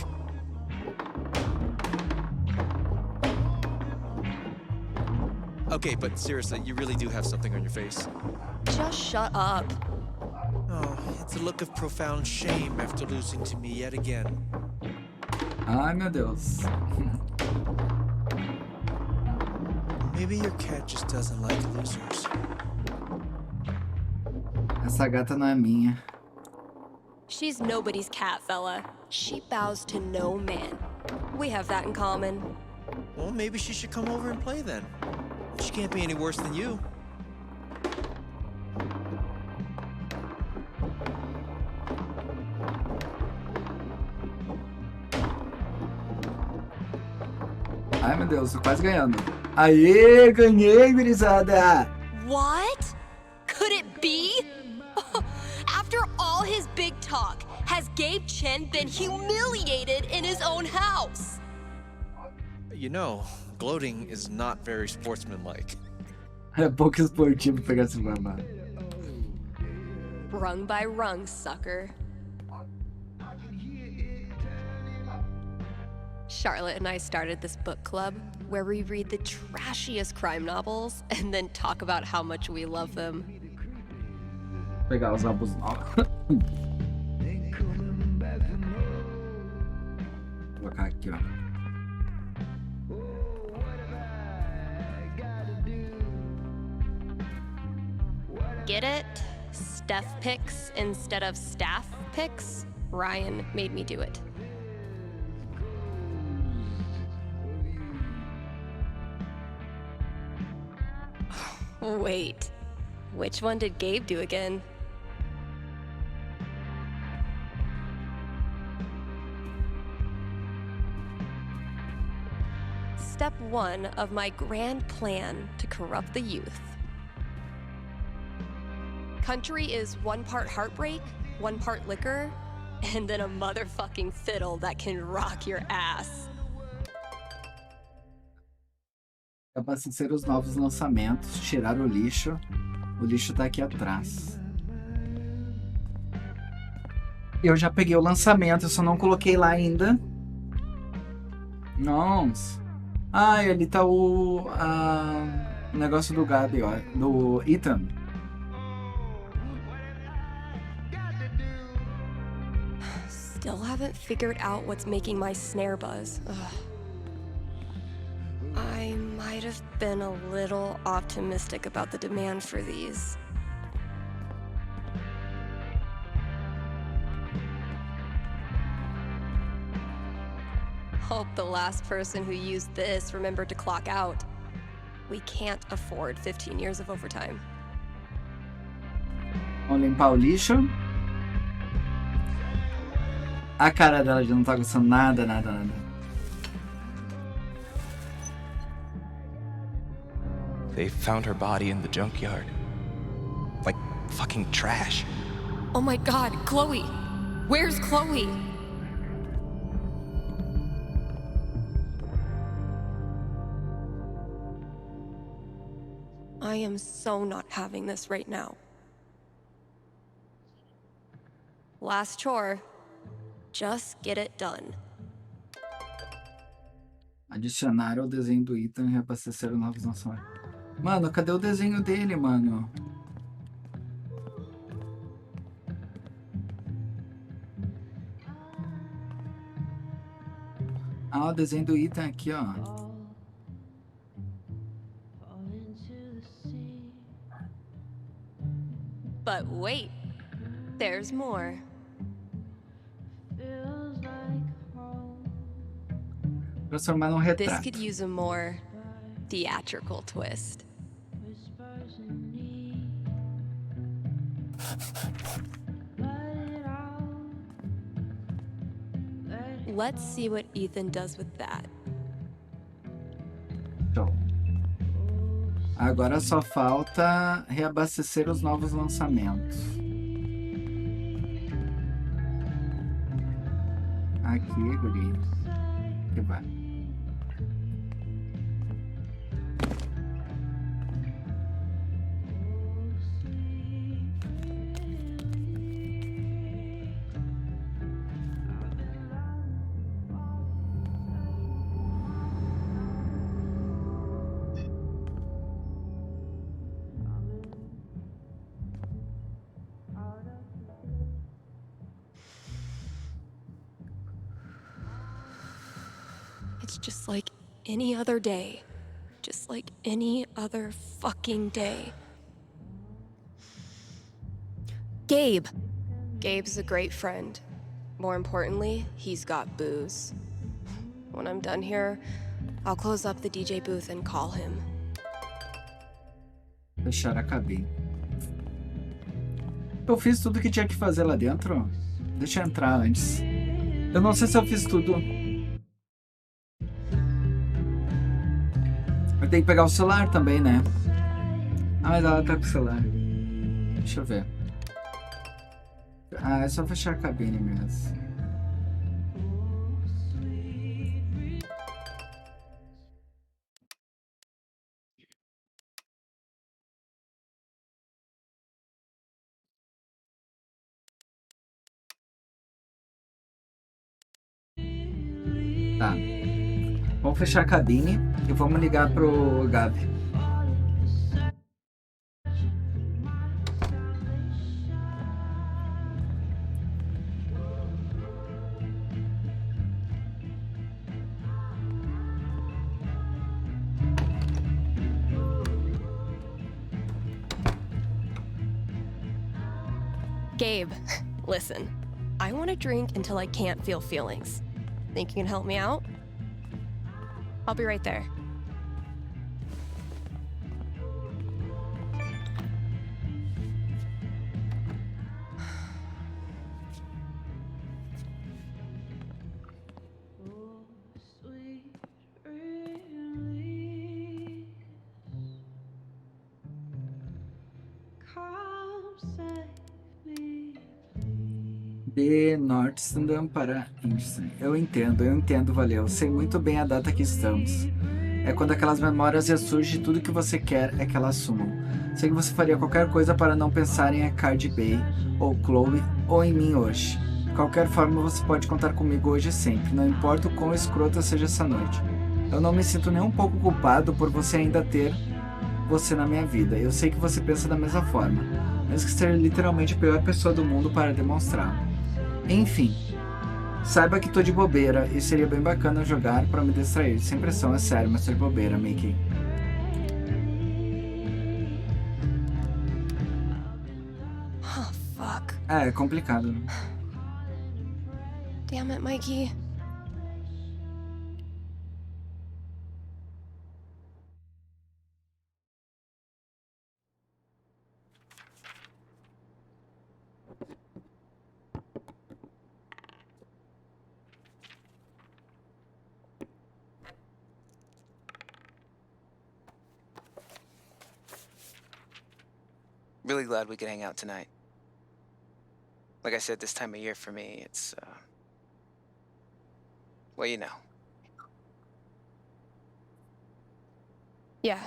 Okay, but seriously, you really do have something on your face. Just shut up. Oh, it's a look of profound shame after losing to me yet again. Ai, meu Deus. Maybe your cat just doesn't like losers. Essa gata não é minha. She's nobody's cat, fella. She bows to no man. We have that in common. Well, maybe she should come over and play then. She can't be any worse than you. Ai, meu Deus, tô quase ganhando. Aê, ganhei, gurizada! What? Could it be? After all his big talk, has Gabe Chen been humiliated in his own house? You know, gloating is not very sportsmanlike. É pouco esportivo pegar esse babado. Rung by rung, sucker. Charlotte and I started this book club where we read the trashiest crime novels and then talk about how much we love them. Pegar os álbuns novos. Vou colocar aqui, ó. Get it? Steph picks instead of staff picks? Ryan made me do it. Wait, which one did Gabe do again? step one of my grand plan to corrupt the youth. Country is 1 part heartbreak, 1 part liquor, and then a motherfucking fiddle that can rock your ass. Abastecer os novos lançamentos, tirar o lixo. O lixo tá aqui atrás. Eu já peguei o lançamento, eu só não coloquei lá ainda. Nossa. Ah, ali tá o negócio do Gabi, ó. Do Ethan. Still haven't figured out what's making my snare buzz. Ugh. I might have been a little optimistic about the demand for these. Hope the last person who used this remembered to clock out. We can't afford 15 years of overtime. Vamos limpar o lixo. A cara dela já não tá gostando nada. They found her body in the junkyard. Like fucking trash. Oh my god, Chloe! Where's Chloe? I am so not having this right now. Last chore. Just get it done. Adicionar o desenho do Ethan e reabastecer o novos lançamentos. Mano, cadê o desenho dele, mano? Ah, o desenho do Ethan aqui, ó. But wait, there's more. Transformar num This retrato. could use a more theatrical twist. Let's see what Ethan does with that. Show. Agora só falta reabastecer os novos lançamentos. Aqui, guri. Que vai. It's just like any other day. Just like any other fucking day. Gabe! Gabe's a great friend. More importantly, he's got booze. When I'm done here, I'll close up the DJ booth and call him. Fechar a cabine. Eu fiz tudo que tinha que fazer lá dentro. Deixa eu entrar antes. Eu não sei se eu fiz tudo. Eu tenho que pegar o celular também, né? Ah, mas ela tá com o celular. Deixa eu ver. Ah, é só fechar a cabine mesmo. Tá. Vamos fechar a cabine e vamos ligar pro Gabi. Gabe, listen. I want to drink until I can't feel feelings. Think you can help me out? I'll be right there. De Nordstrand para Einstein. Eu entendo, valeu. Sei muito bem a data que estamos. É quando aquelas memórias ressurgem e tudo que você quer é que elas sumam. Sei que você faria qualquer coisa para não pensar em Cardi B, ou Chloe, ou em mim hoje. De qualquer forma, você pode contar comigo hoje e sempre, não importa o quão escrota seja essa noite. Eu não me sinto nem um pouco culpado por você ainda ter você na minha vida. Eu sei que você pensa da mesma forma, mesmo que ser literalmente a pior pessoa do mundo para demonstrar. Enfim, saiba que tô de bobeira e seria bem bacana jogar pra me distrair. Sem pressão, é sério, mas tô de bobeira, Mickey. Oh, fuck. É complicado. Damn it, Mikey. Really glad we could hang out tonight. Like I said, this time of year for me, it's, well, you know. Yeah.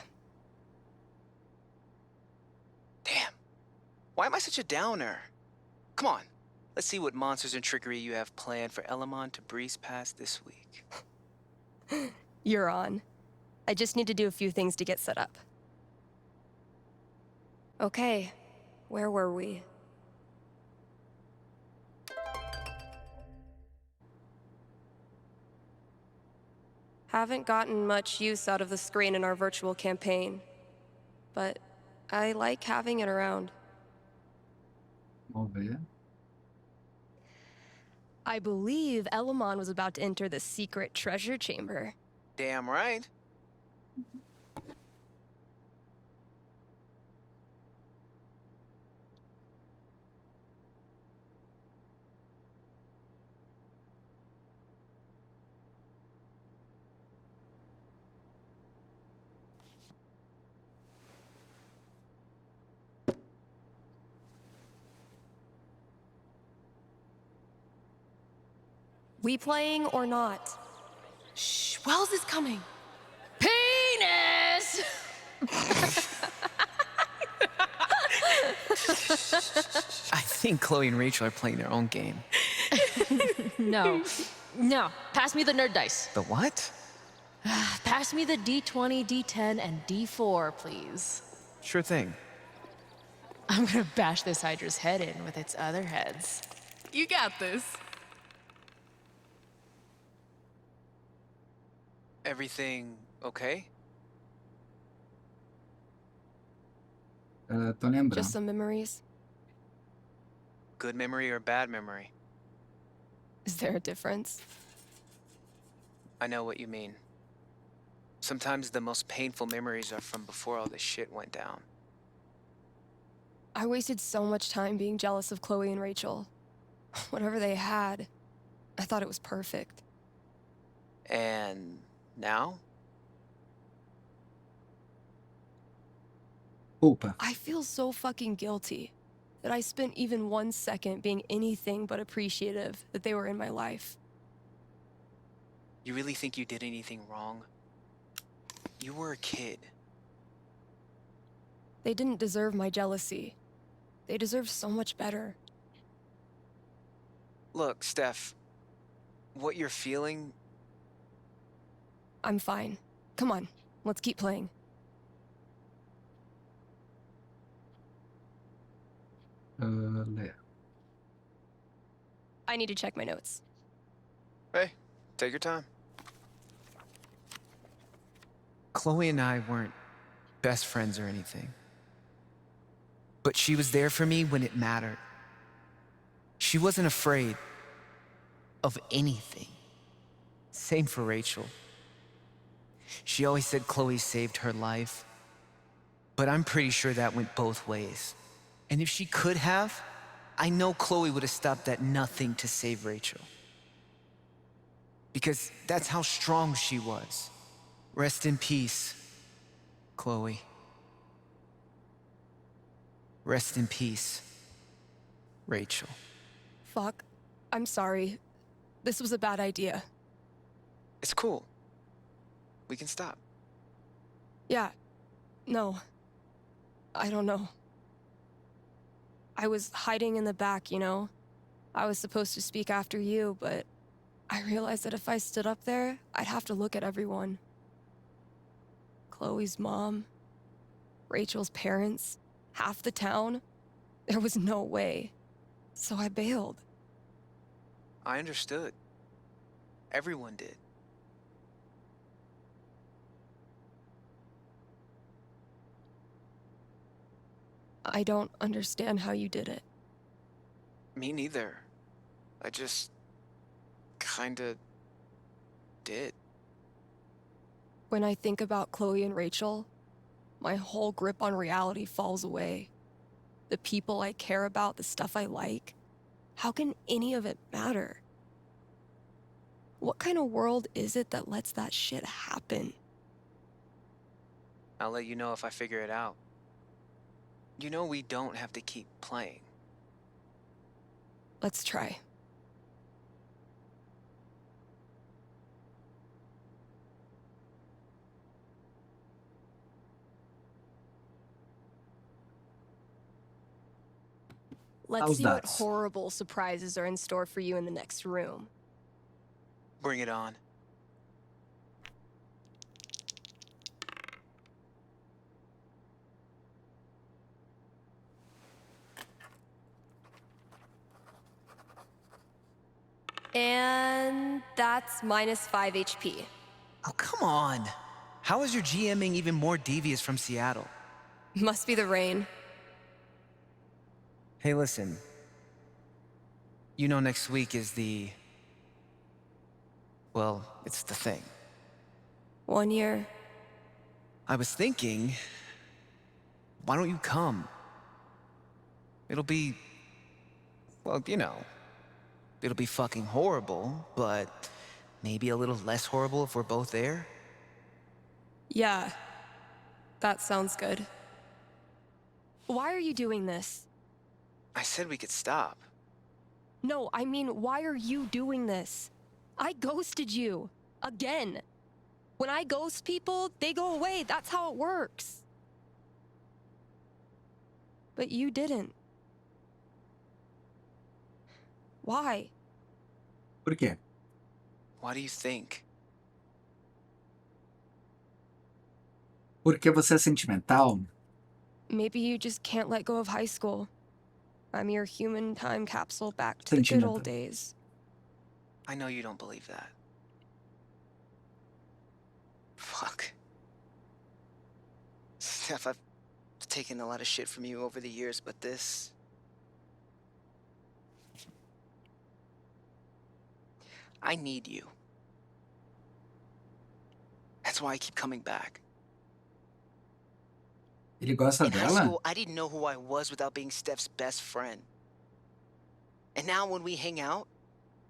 Damn. Why am I such a downer? Come on. Let's see what monsters and trickery you have planned for Elamon to breeze past this week. You're on. I just need to do a few things to get set up. Okay, where were we? Haven't gotten much use out of the screen in our virtual campaign, but I like having it around. Vamos ver. I believe Elamon was about to enter the secret treasure chamber. Damn right. We playing or not? Shh, Wells is coming. Penis! I think Chloe and Rachel are playing their own game. No. No. Pass me the nerd dice. The what? Pass me the D20, D10, and D4, please. Sure thing. I'm gonna bash this Hydra's head in with its other heads. You got this. Everything okay? Tô lembrando. Just some memories. Good memory or bad memory? Is there a difference? I know what you mean. Sometimes the most painful memories are from before all this shit went down. I wasted so much time being jealous of Chloe and Rachel. Whatever they had, I thought it was perfect. And now? Culpa. I feel so fucking guilty that I spent even 1 second being anything but appreciative that they were in my life. You really think you did anything wrong? You were a kid. They didn't deserve my jealousy. They deserve so much better. Look, Steph, what you're feeling... I'm fine. Come on, let's keep playing. Lê. I need to check my notes. Hey, take your time. Chloe and I weren't best friends or anything. But she was there for me when it mattered. She wasn't afraid of anything. Same for Rachel. She always said Chloe saved her life. But I'm pretty sure that went both ways. And if she could have, I know Chloe would have stopped at nothing to save Rachel. Because that's how strong she was. Rest in peace, Chloe. Rest in peace, Rachel. Fuck. I'm sorry. This was a bad idea. It's cool. We can stop. Yeah. No. I don't know. I was hiding in the back, you know? I was supposed to speak after you, but I realized that if I stood up there, I'd have to look at everyone. Chloe's mom, Rachel's parents, half the town. There was no way. So I bailed. I understood. Everyone did. I don't understand how you did it. Me neither. I just kinda did. When I think about Chloe and Rachel, my whole grip on reality falls away. The people I care about, the stuff I like, how can any of it matter? What kind of world is it that lets that shit happen? I'll let you know if I figure it out. You know we don't have to keep playing. Let's try. Let's How's see what that? horrible surprises are in store for you in the next room. Bring it on. And that's -5 HP. Oh, come on. How is your GMing even more devious from Seattle? Must be the rain. Hey, listen. You know next week is well, it's the thing. 1 year. I was thinking, why don't you come? It'll be, well, you know, it'll be fucking horrible, but maybe a little less horrible if we're both there. Yeah, that sounds good. Why are you doing this? I said we could stop. No, I mean, why are you doing this? I ghosted you. Again. When I ghost people, they go away. That's how it works. But you didn't. Why? Por quê? Why do you think? Porque você é sentimental? Maybe you just can't let go of high school. I'm your human time capsule back to the good old days. I know you don't believe that. Fuck. Steph, I've taken a lot of shit from you over the years, but this... I need you. That's why I keep coming back. Ele gosta In high dela? school, I didn't know who I was without being Steph's best friend. And now when we hang out,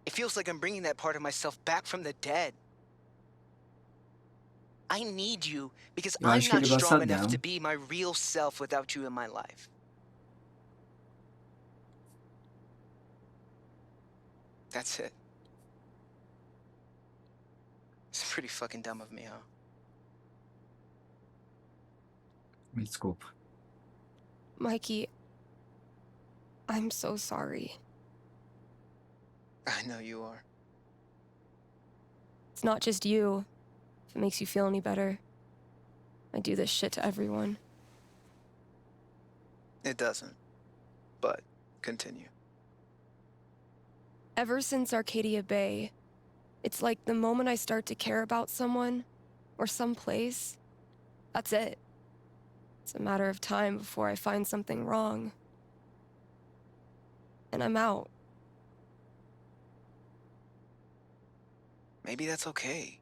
it feels like I'm bringing that part of myself back from the dead. I need you because Eu I'm acho que not ele gosta strong enough dela. to be my real self without you in my life. That's it. It's pretty fucking dumb of me, huh? Me desculpa. Mikey, I'm so sorry. I know you are. It's not just you. If it makes you feel any better. I do this shit to everyone. It doesn't. But continue. Ever since Arcadia Bay, it's like the moment I start to care about someone, or someplace, that's it. It's a matter of time before I find something wrong. And I'm out. Maybe that's okay.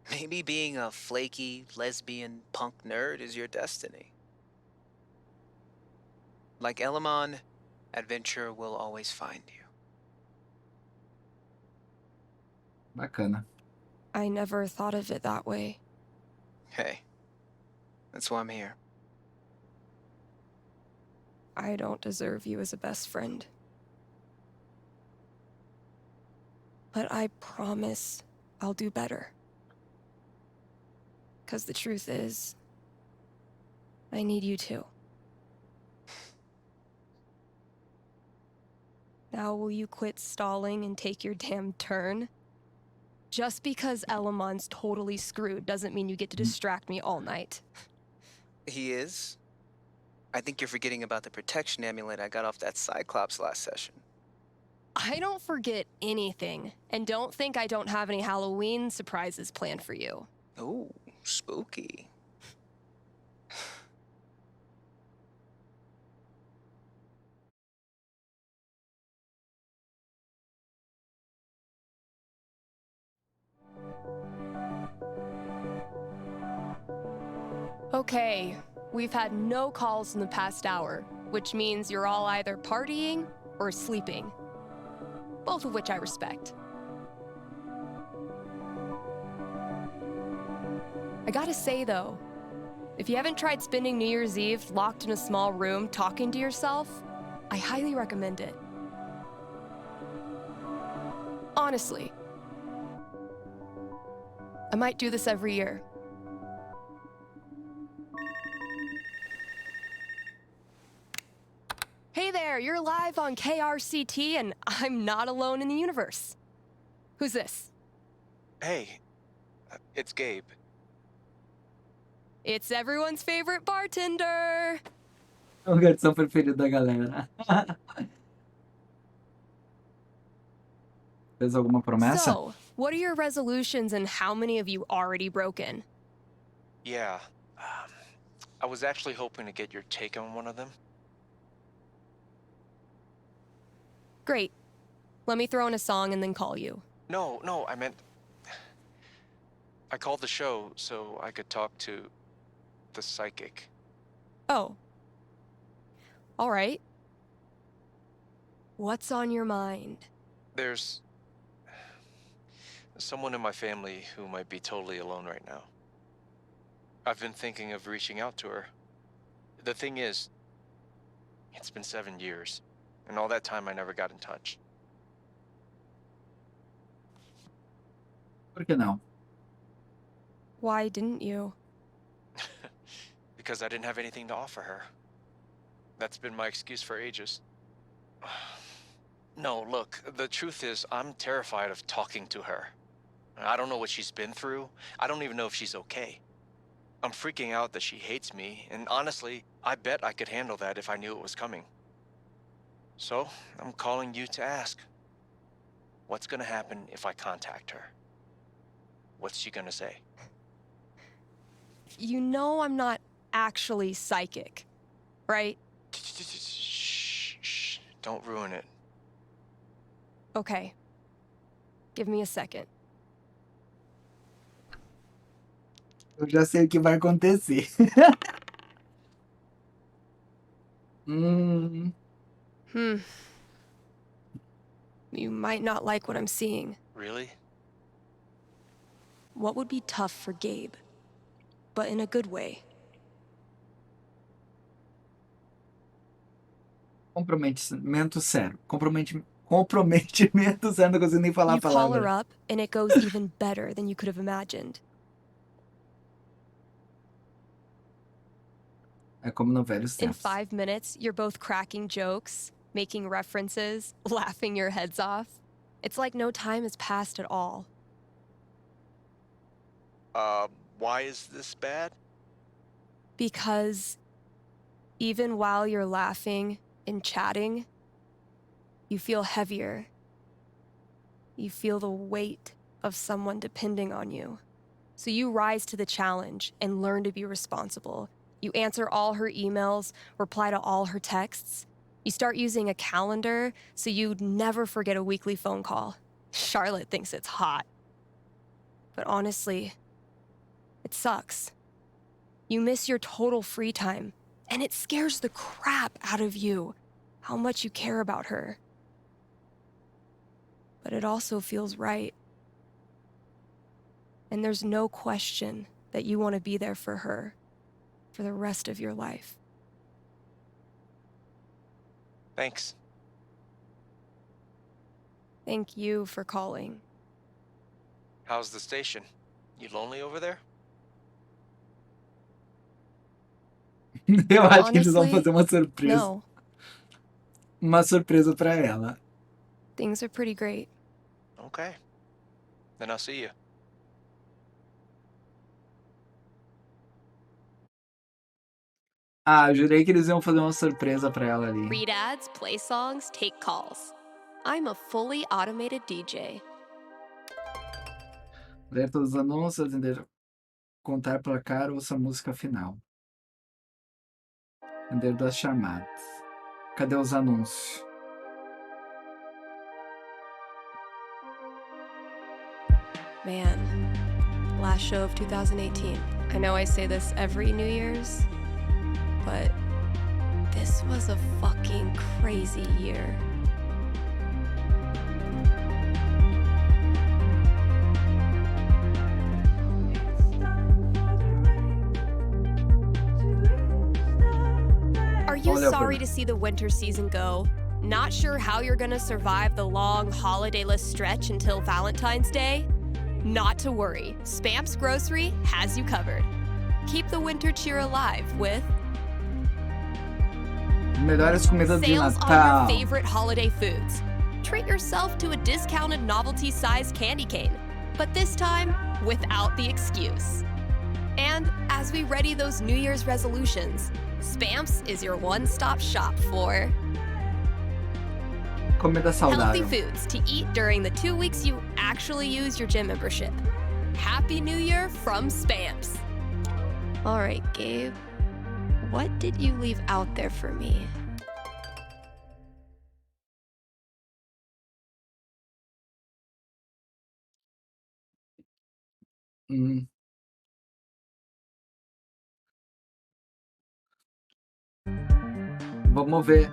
Maybe being a flaky, lesbian, punk nerd is your destiny. Like Elamon, adventure will always find you. Bacana. I never thought of it that way. Hey, that's why I'm here. I don't deserve you as a best friend. But I promise I'll do better. 'Cause the truth is, I need you too. Now will you quit stalling and take your damn turn? Just because Elamon's totally screwed doesn't mean you get to distract me all night. He is? I think you're forgetting about the protection amulet I got off that Cyclops last session. I don't forget anything, and don't think I don't have any Halloween surprises planned for you. Ooh, spooky. Okay, we've had no calls in the past hour, which means you're all either partying or sleeping. Both of which I respect. I gotta say though, if you haven't tried spending New Year's Eve locked in a small room talking to yourself, I highly recommend it. Honestly. I might do this every year. Hey there, you're live on KRCT and I'm not alone in the universe. Who's this? Hey, it's Gabe. It's everyone's favorite bartender. O garçom preferido da galera. Fez alguma promessa? So, what are your resolutions and how many have you already broken? Yeah, I was actually hoping to get your take on one of them. Great. Let me throw in a song and then call you. No, I meant... I called the show so I could talk to the psychic. Oh. All right. What's on your mind? There's someone in my family who might be totally alone right now. I've been thinking of reaching out to her. The thing is, it's been 7 years, and all that time I never got in touch. Por que não? Why didn't you? Because I didn't have anything to offer her. That's been my excuse for ages. No, look, the truth is, I'm terrified of talking to her. I don't know what she's been through. I don't even know if she's okay. I'm freaking out that she hates me, and honestly, I bet I could handle that if I knew it was coming. So, I'm calling you to ask. What's gonna happen if I contact her? What's she gonna say? You know I'm not actually psychic, right? Shh, don't ruin it. Okay. Give me a second. Eu já sei o que vai acontecer. You might not like what I'm seeing. Really? What would be tough for Gabe, but in a good way? Comprometimento zero. Comprometimento zero. Não consigo nem falar a You call her palavra. up, and it goes even better than you could have imagined. É como no velhos In tempos. 5 minutes, you're both cracking jokes, making references, laughing your heads off. It's like no time has passed at all. Why is this bad? Because even while you're laughing and chatting, you feel heavier. You feel the weight of someone depending on you. So you rise to the challenge and learn to be responsible. You answer all her emails, reply to all her texts. You start using a calendar so you never forget a weekly phone call. Charlotte thinks it's hot. But honestly, it sucks. You miss your total free time, and it scares the crap out of you how much you care about her. But it also feels right. And there's no question that you want to be there for her for the rest of your life. Thanks. Thank you for calling. How's the station? You lonely over there? Eu acho que eles vão Honestly, fazer uma surpresa. no. Uma surpresa pra ela. Things are pretty great. Okay. Then I'll see you. Ah, eu jurei que eles iam fazer uma surpresa pra ela ali. Read ads, play songs, take calls. I'm a fully automated DJ. Ler todos os anúncios, atender, contar placar, ouça a música final. Atender das chamadas. Cadê os anúncios? Man, last show of 2018. I know I say this every New Year's, but this was a fucking crazy year. Are you sorry to see the winter season go? Not sure how you're gonna survive the long holidayless stretch until Valentine's Day? Not to worry, Spam's Grocery has you covered. Keep the winter cheer alive with Melhores comidas de sales on Natal. your favorite holiday foods. Treat yourself to a discounted novelty-sized candy cane, but this time without the excuse. And as we ready those New Year's resolutions, Spam's is your one-stop shop for Comida healthy saudável. foods to eat during the 2 weeks you actually use your gym membership. Happy New Year from Spam's. All right, Gabe, what did you leave out there for me? Vamos ver.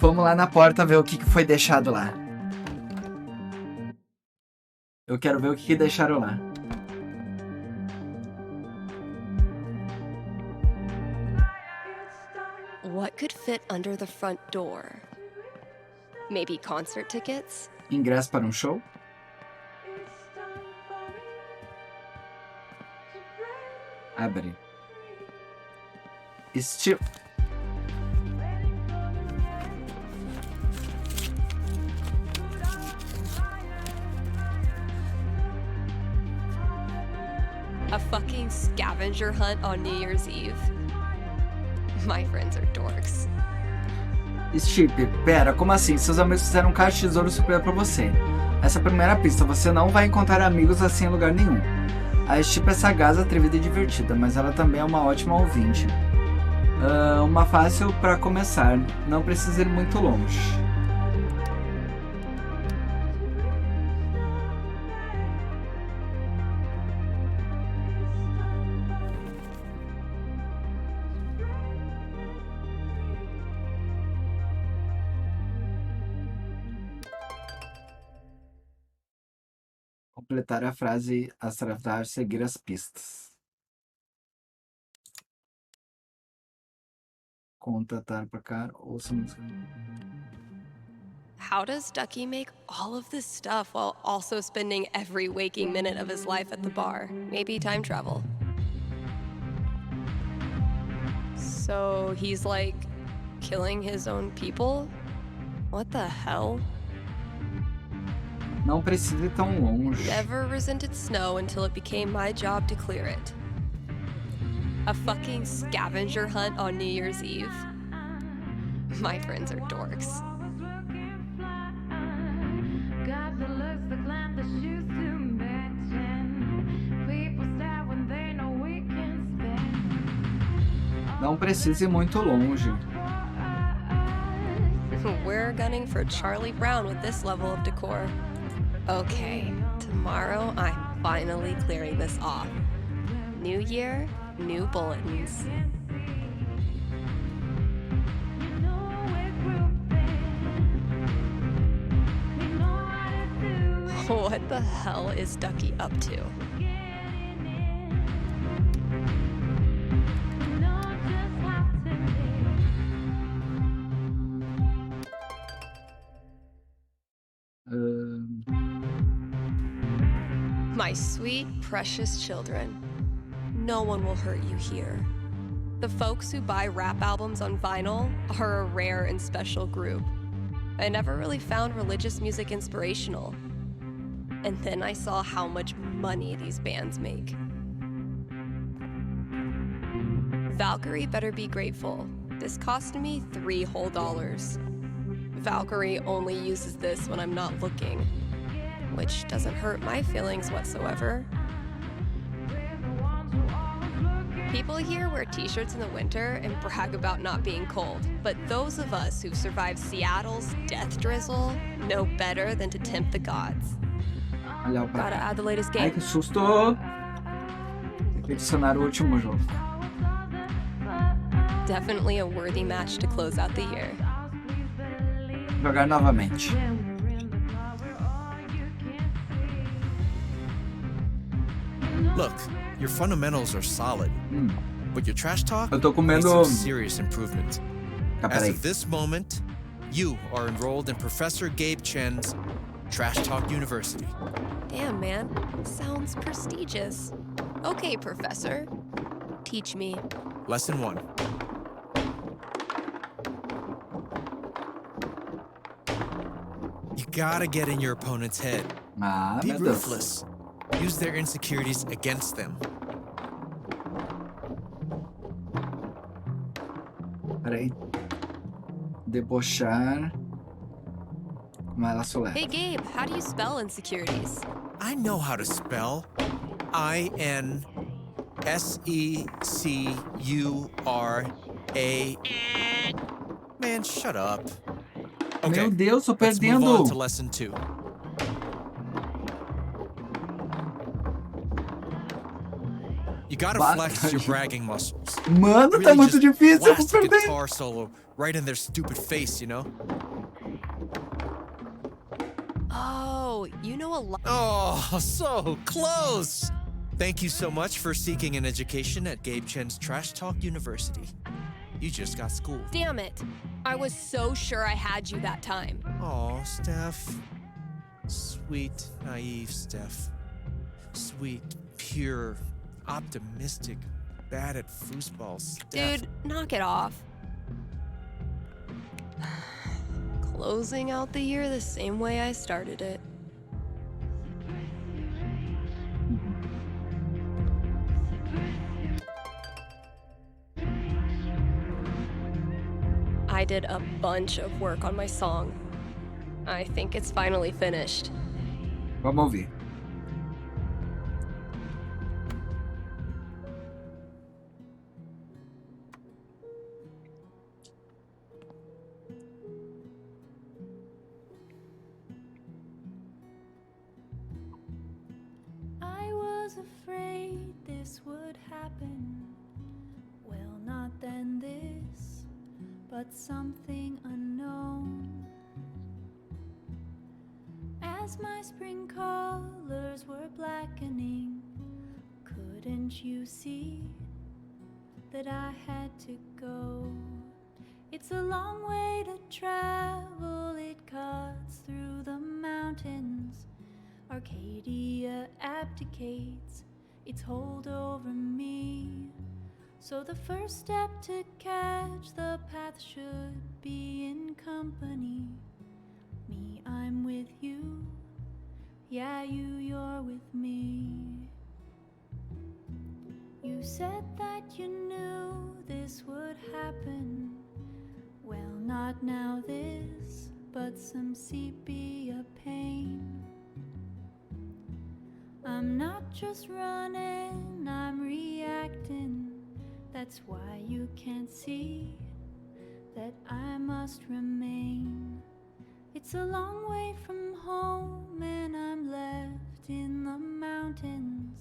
Vamos lá na porta ver o que foi deixado lá. Eu quero ver o que deixaram lá. What could fit under the front door? Maybe concert tickets? Ingresso para um show? Abre. Estilo. A fucking scavenger hunt on New Year's Eve? My friends are dorks. Steve, pera, como assim? Seus amigos fizeram um caixa de tesouro superior pra você. Essa é a primeira pista, você não vai encontrar amigos assim em lugar nenhum. A Steve é sagaz, atrevida e divertida, mas ela também é uma ótima ouvinte. Uma fácil pra começar, não precisa ir muito longe. Completar a frase, acertar, seguir as pistas. Contatar para cá, ouça música. How does Ducky make all of this stuff while also spending every waking minute of his life at the bar? Maybe time travel. So he's like killing his own people? What the hell? Não precisa ir tão longe. Never resented snow until it became my job to clear it. A fucking scavenger hunt on New Year's Eve? My friends are dorks. Não precisa ir muito longe. We're gunning for Charlie Brown with this level of decor. Okay, tomorrow I'm finally clearing this off. New year, new bulletins. What the hell is Ducky up to? My sweet, precious children. No one will hurt you here. The folks who buy rap albums on vinyl are a rare and special group. I never really found religious music inspirational. And then I saw how much money these bands make. Valkyrie better be grateful. This cost me $3 whole. Valkyrie only uses this when I'm not looking, which doesn't hurt my feelings whatsoever. People here wear t-shirts in the winter and brag about not being cold, but those of us who've survived Seattle's death drizzle know better than to tempt the gods. Olha o Gotta add the latest Ai, game. que susto! Tem que adicionar o último jogo. Definitely a worthy match to close out the year. Jogar novamente. Look, your fundamentals are solid, but your trash talk Eu tô needs comendo. some serious improvement. Ah, As peraí. of this moment, you are enrolled in Professor Gabe Chen's Trash Talk University. Damn, man. Sounds prestigious. Okay, Professor. Teach me. Lesson 1. You gotta get in your opponent's head. Ah, Be meu Deus. ruthless. Use their insecurities against them. Peraí. Debochar. Com ela solar. Hey, Gabe, how do you spell insecurities? I know how to spell. INSECURA. Man, shut up. Okay, Meu Deus, tô let's move perdendo. on to lesson 2. You gotta flex your bragging muscles. Mano, tá Really muito just difícil, eu vou blast a perder. guitar solo right in their stupid face, you know? Oh, you know a lot. Oh, so close! Thank you so much for seeking an education at Gabe Chen's Trash Talk University. You just got schooled. Damn it. I was so sure I had you that time. Aw, Steph. Sweet, naive Steph. Sweet, pure, optimistic, bad at foosball Steph. Dude, knock it off. Closing out the year the same way I started it. I did a bunch of work on my song. I think it's finally finished. Vamos ouvir. I was afraid this would happen. Well, not then this, but something unknown. As my spring colors were blackening, couldn't you see that I had to go? It's a long way to travel, it cuts through the mountains. Arcadia abdicates its hold over me. So the first step to catch the path should be in company. Me, I'm with you. Yeah, you're with me. You said that you knew this would happen. Well, not now this, but some sepia pain. I'm not just running, I'm reacting. That's why you can't see that I must remain. It's a long way from home and I'm left in the mountains.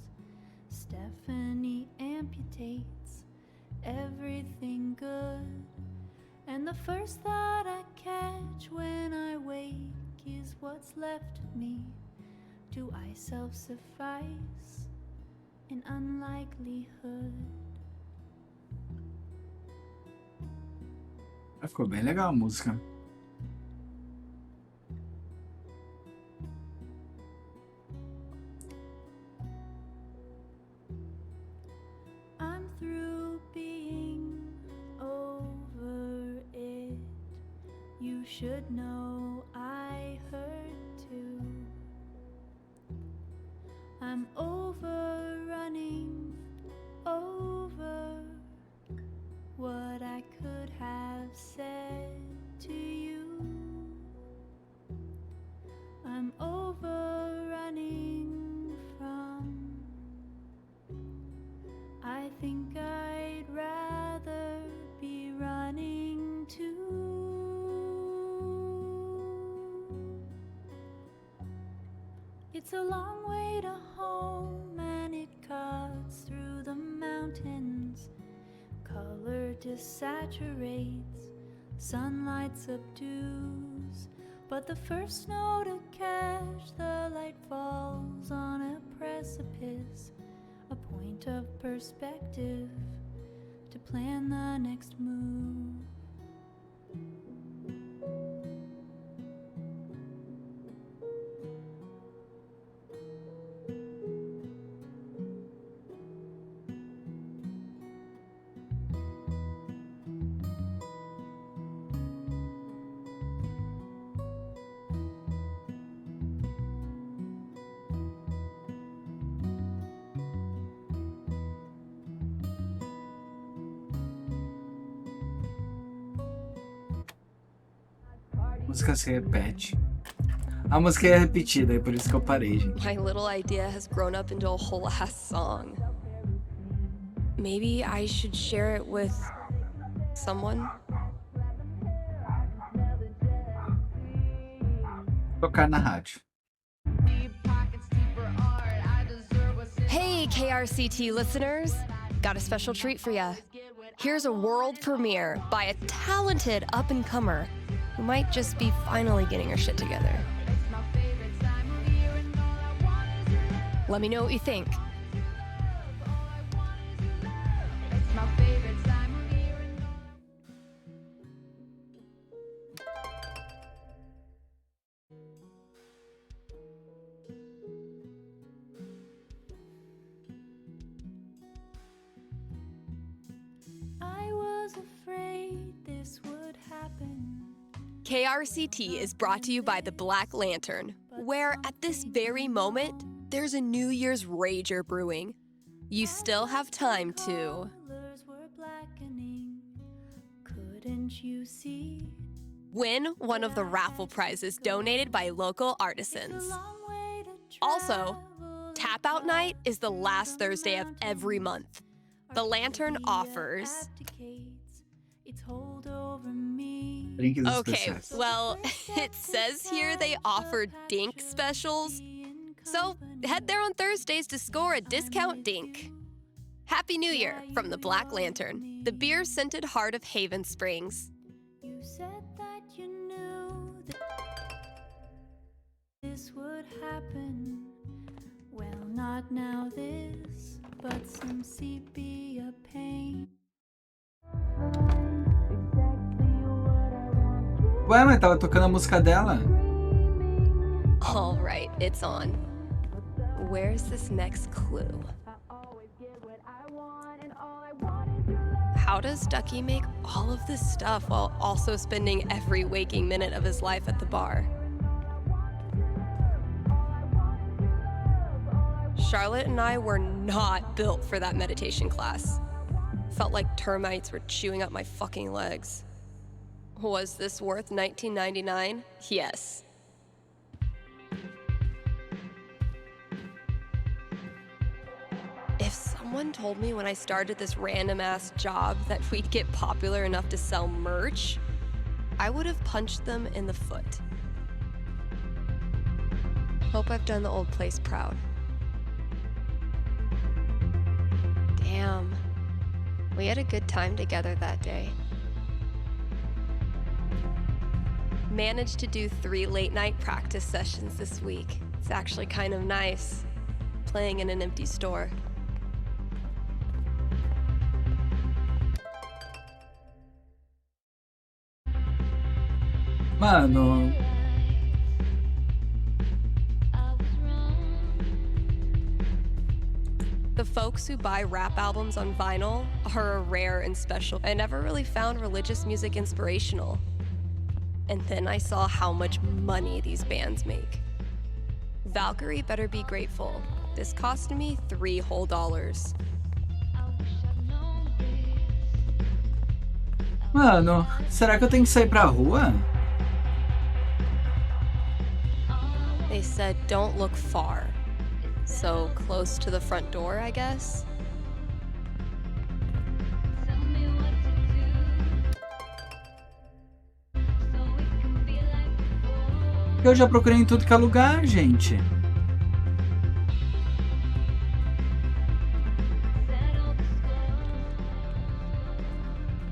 Stephanie amputates everything good. And the first thought I catch when I wake is what's left of me. Do I self-suffice in unlikelihood? Ficou bem legal a música. should know I hurt too. I'm overrunning over what I could have said to you. I'm overrunning from. I think I'd rather be running too. It's a long way to home and it cuts through the mountains. Color desaturates, sunlight subdues. But the first snow to catch the light falls on a precipice, a point of perspective to plan the next move. A música se repete. A música é repetida, é por isso que eu parei, gente. My little idea has grown up into a whole ass song. Maybe I should share it with someone? Tocar na rádio. Hey, KRCT listeners! Got a special treat for ya. Here's a world premiere by a talented up-and-comer who might just be finally getting her shit together. Let me know what you think. I was afraid this would happen. KRCT is brought to you by the Black Lantern, where at this very moment, there's a New Year's rager brewing. You still have time to Colors were blackening. Couldn't you see? win one of the raffle prizes donated by local artisans. Also, Tap Out Night is the last Thursday of every month. The Lantern offers... Its hold over me. Okay, well, it says here they offer dink specials. So head there on Thursdays to score a discount dink. Happy New Year from the Black Lantern, the beer-scented heart of Haven Springs. You said that you knew that this would happen. Well, not now this, but some sepia paint. Ué, mas tava tocando a música dela. All right, it's on. Where's this next clue? How does Ducky make all of this stuff while also spending every waking minute of his life at the bar? Charlotte and I were not built for that meditation class. Felt like termites were chewing up my fucking legs. Was this worth $19.99? Yes. If someone told me when I started this random-ass job that we'd get popular enough to sell merch, I would have punched them in the foot. Hope I've done the old place proud. Damn. We had a good time together that day. Managed to do 3 late-night practice sessions this week. It's actually kind of nice, playing in an empty store. Mano. The folks who buy rap albums on vinyl are a rare and special. I never really found religious music inspirational. And then I saw how much money these bands make. Valkyrie better be grateful. This cost me $3 whole. Mano, será que eu tenho que sair pra rua? They said don't look far. So close to the front door, I guess? Eu já procurei em tudo que é lugar, gente.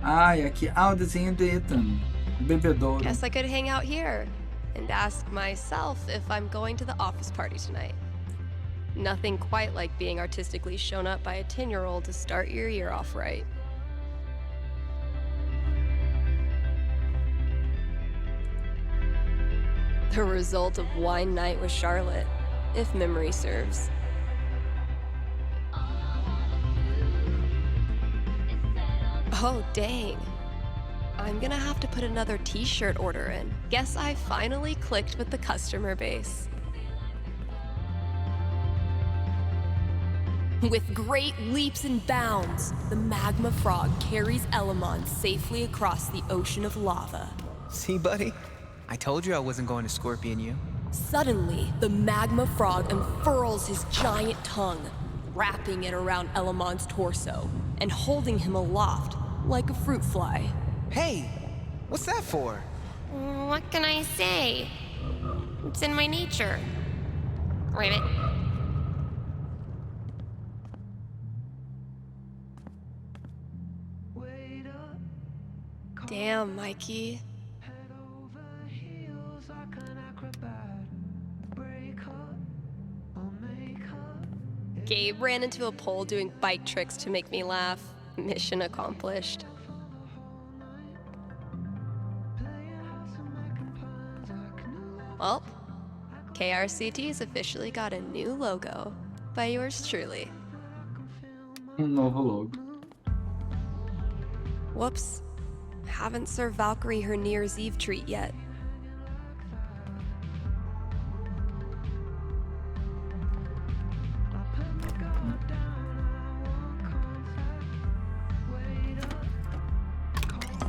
Ai, aqui. Ah, o desenho do Ethan. Bebedouro. Guess I could hang out here and ask myself if I'm going to the office party tonight. Nothing quite like being artistically shown up by a 10-year-old to start your year off right. The result of wine night with Charlotte, if memory serves. Oh, dang. I'm gonna have to put another t-shirt order in. Guess I finally clicked with the customer base. With great leaps and bounds, the magma frog carries Elamon safely across the ocean of lava. See, buddy? I told you I wasn't going to scorpion you. Suddenly, the magma frog unfurls his giant tongue, wrapping it around Elamon's torso and holding him aloft like a fruit fly. Hey, what's that for? What can I say? It's in my nature. Ribbit. Damn, Mikey. Gabe ran into a pole doing bike tricks to make me laugh. Mission accomplished. Well, KRCT's officially got a new logo by yours truly. Novo logo. Whoops. Haven't served Valkyrie her New Year's Eve treat yet.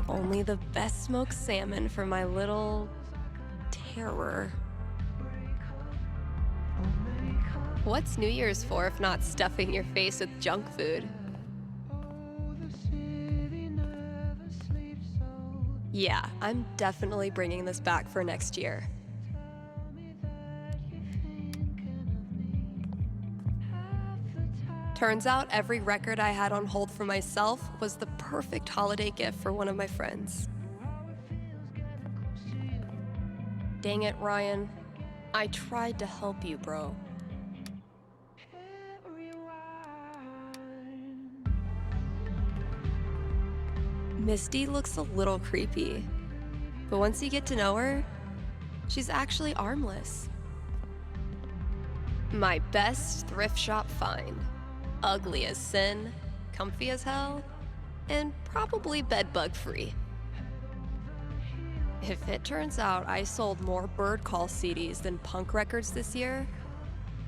Only the best smoked salmon for my little terror. What's New Year's for if not stuffing your face with junk food? Yeah, I'm definitely bringing this back for next year. Turns out every record I had on hold for myself was the perfect holiday gift for one of my friends. Dang it, Ryan. I tried to help you, bro. Misty looks a little creepy, but once you get to know her, she's actually armless. My best thrift shop find. Ugly as sin, comfy as hell, and probably bedbug free. If it turns out I sold more Bird Call CDs than punk records this year,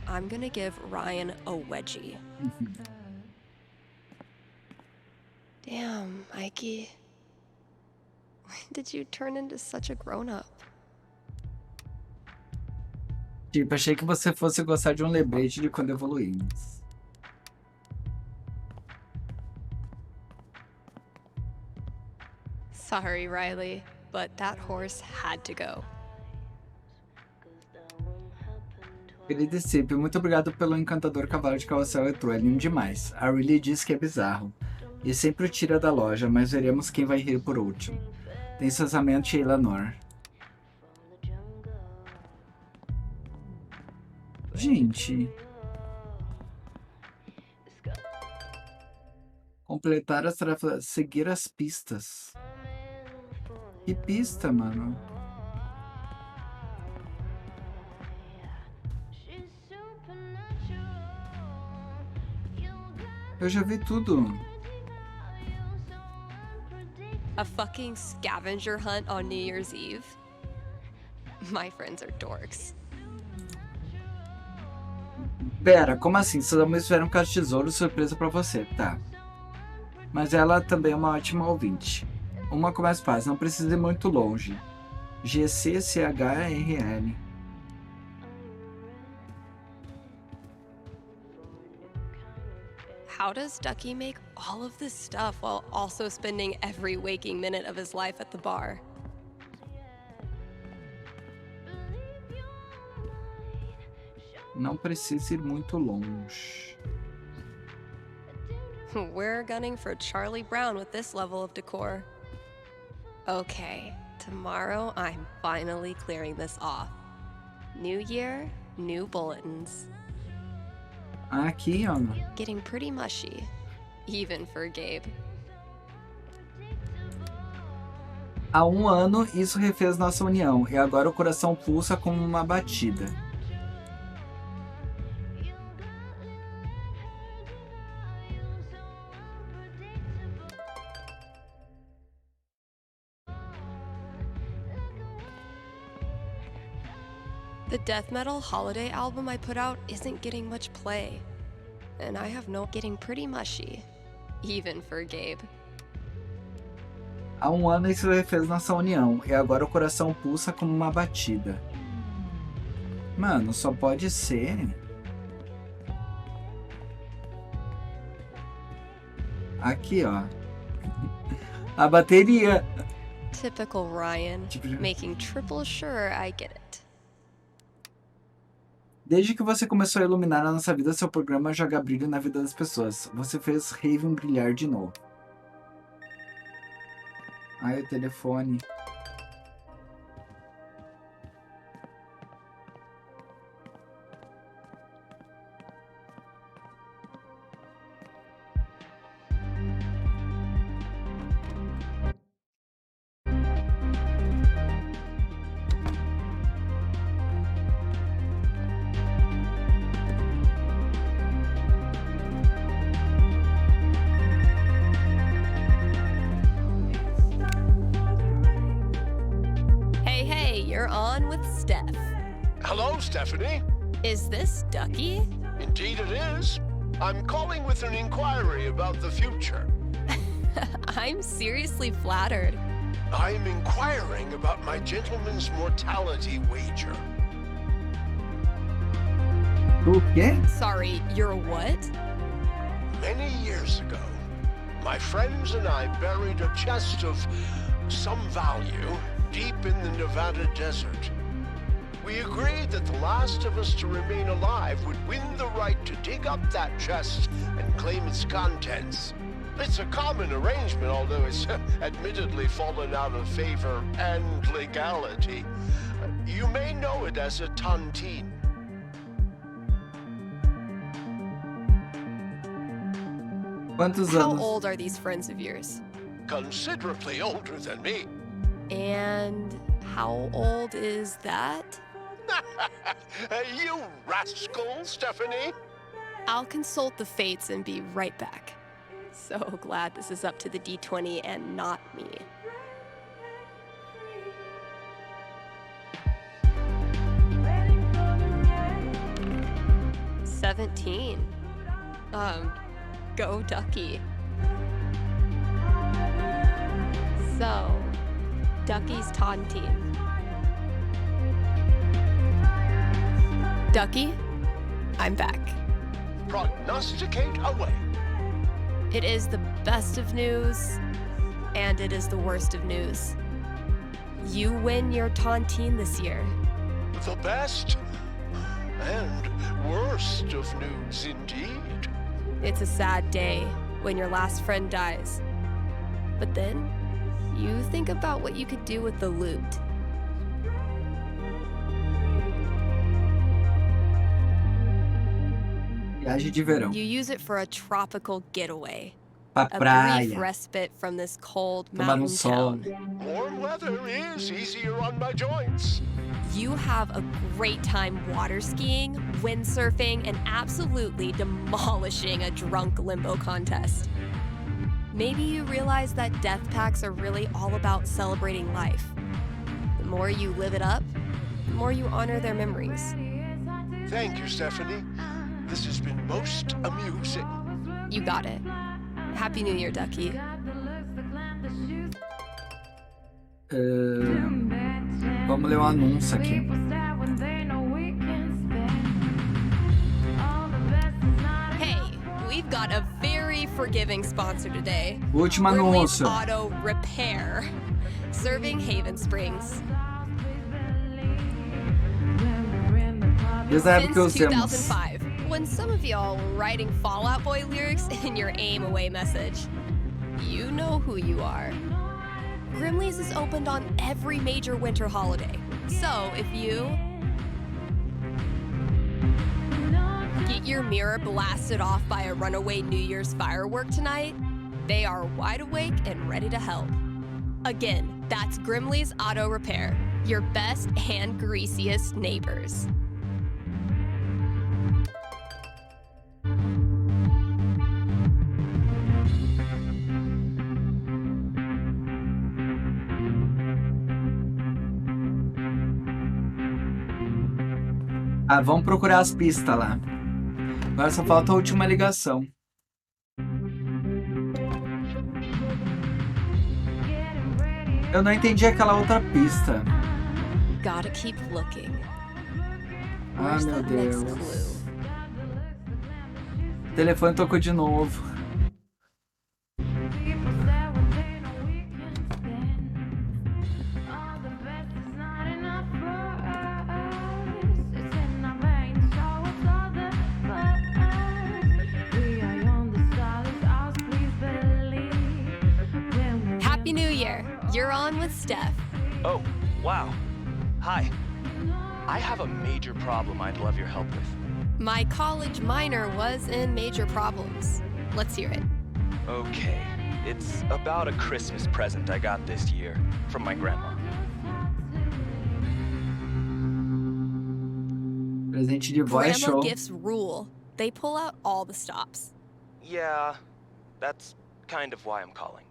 I'm gonna give Ryan a wedgie. Damn, Mikey. When did you turn into such a grown-up? Tipo, achei que você fosse gostar de lembrete de quando evoluímos. Sorry, Riley, but that horse had to go. Querido Steph, muito obrigado pelo encantador cavalo de carrossel retrô, é lindo demais. A Riley diz que é bizarro. E sempre o tira da loja, mas veremos quem vai rir por último. Tem casamento e Eleanor. Gente. Completar as tarefas, seguir as pistas. Que pista, mano? Eu já vi tudo. A fucking scavenger hunt on New Year's Eve? My friends are dorks. Pera, como assim? Seus amigos tiveram um caso de tesouro surpresa pra você, tá. Mas ela também é uma ótima ouvinte. Uma com mais paz, não precisa ir muito longe. GCCHRL. How does Ducky make all of this stuff while also spending every waking minute of his life at the bar? Não precisa ir muito longe. We're gunning for Charlie Brown with this level of decor. Okay, tomorrow I'm finally clearing this off. New year, new bulletins. Aqui, ó. Getting pretty mushy, even for Gabe. Há 1 ano, isso refez nossa união, e agora o coração pulsa como uma batida. The death metal holiday album I put out isn't getting much play. And I have no getting pretty mushy, even for Gabe. Há 1 ano isso refez nossa união, e agora o coração pulsa como uma batida. Mano, só pode ser... Aqui, ó. A bateria. Typical Ryan, making triple sure I get it. Desde que você começou a iluminar a nossa vida, seu programa joga brilho na vida das pessoas. Você fez Raven brilhar de novo. Ai, o telefone. You're on with Steph. Hello, Stephanie. Is this Ducky? Indeed it is. I'm calling with an inquiry about the future. I'm seriously flattered. I'm inquiring about my gentleman's mortality wager. O quê? Sorry, you're what? Many years ago, my friends and I buried a chest of some value deep in the Nevada desert. We agreed that the last of us to remain alive would win the right to dig up that chest and claim its contents. It's a common arrangement, although it's admittedly fallen out of favor and legality. You may know it as a tontine. Quantos How anos? old are these friends of yours? Considerably older than me. And how old is that? You rascal, Stephanie. I'll consult the fates and be right back. So glad this is up to the D20 and not me. "17. Go Ducky. So, Ducky's tontine. Ducky, I'm back. Prognosticate away. It is the best of news, and it is the worst of news. You win your tontine this year. The best and worst of news indeed. It's a sad day when your last friend dies. But then, you think about what you could do with the loot. Viagem de verão. You use it for a tropical getaway. Pra A praia. brief respite from this cold Tomar mountain sol. town. Warm weather is easier on my joints. You have a great time water skiing, windsurfing, and absolutely demolishing a drunk limbo contest. Maybe you realize that death packs are really all about celebrating life. The more you live it up, the more you honor their memories. Thank you, Stephanie. This has been most amusing. You got it. Happy New Year, Ducky. Vamos ler um anúncio aqui. Hey, we've got a very forgiving sponsor today. Último Grimley's anúncio. Auto Repair, serving Haven Springs. Desde a época que Since usamos. 2005, when some of y'all were writing Fall Out Boy lyrics in your aim away message. You know who you are. Grimley's is opened on every major winter holiday. So if you get your mirror blasted off by a runaway New Year's firework tonight, they are wide awake and ready to help. Again, that's Grimley's Auto Repair, your best and greasiest neighbors. Ah, vamos procurar as pistas lá. Agora só falta a última ligação. Eu não entendi aquela outra pista. Gotta keep looking. Ah, Where's meu that next Deus. clue? O telefone tocou de novo. Happy New Year. You're on with Steph. Oh, wow. Hi. I have a major problem I'd love your help with. My college minor was in major problems. Let's hear it. Okay. It's about a Christmas present I got this year from my grandma. Presente de voz Grandma show. gifts rule. They pull out all the stops. Yeah, that's kind of why I'm calling.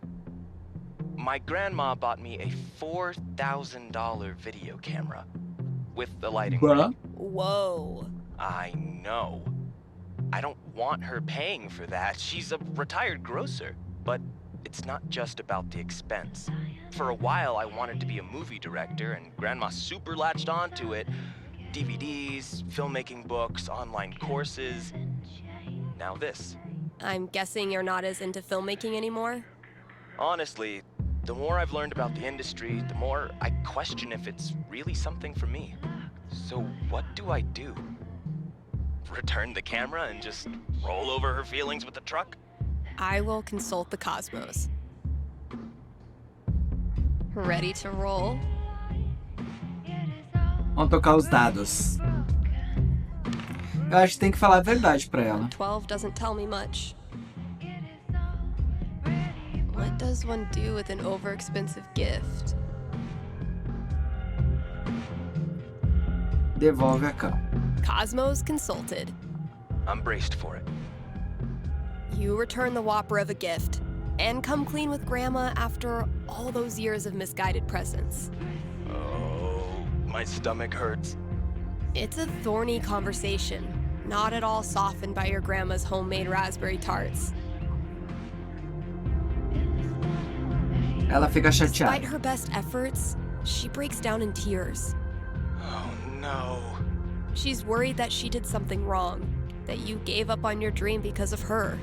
My grandma bought me a $4,000 video camera with the lighting rig. Whoa. I know. I don't want her paying for that. She's a retired grocer. But it's not just about the expense. For a while, I wanted to be a movie director, and Grandma super latched onto it. DVDs, filmmaking books, online courses. Now this. I'm guessing you're not as into filmmaking anymore? Honestly, the more I've learned about the industry, the more I question if it's really something for me. So what do I do? Return the camera and just roll over her feelings with the truck? I will consult the cosmos. Ready to roll? Vamos tocar os dados. Eu acho que tem que falar a verdade pra ela. 12 doesn't tell me much. What does one do with an overexpensive gift? Devolve a cão. Cosmos consulted. I'm braced for it. You return the whopper of a gift and come clean with Grandma after all those years of misguided presents. Oh, my stomach hurts. It's a thorny conversation, not at all softened by your grandma's homemade raspberry tarts. Ela fica Despite chateada. her best efforts, she breaks down in tears. Oh no. She's worried that she did something wrong, that you gave up on your dream because of her.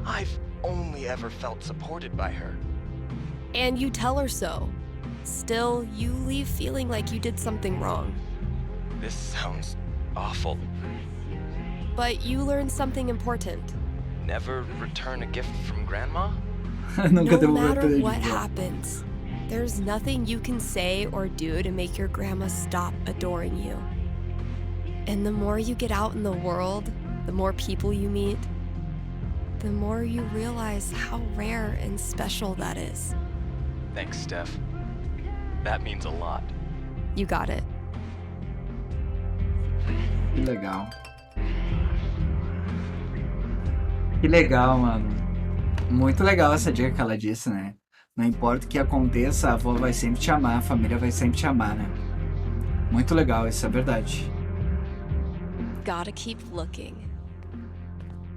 I've only ever felt supported by her. And you tell her so. Still, you leave feeling like you did something wrong. This sounds awful. But you learn something important. Never return a gift from Grandma? Nunca No devolver matter presente. what happens, there's nothing you can say or do to make your grandma stop adoring you. And the more you get out in the world, the more people you meet, the more you realize how rare and special that is. Thanks, Steph. That means a lot. You got it. Que legal. Que legal, mano. Muito legal essa dica que ela disse, né? Não importa o que aconteça, a avó vai sempre te amar, a família vai sempre te amar, né? Muito legal, isso é verdade. Gotta keep looking.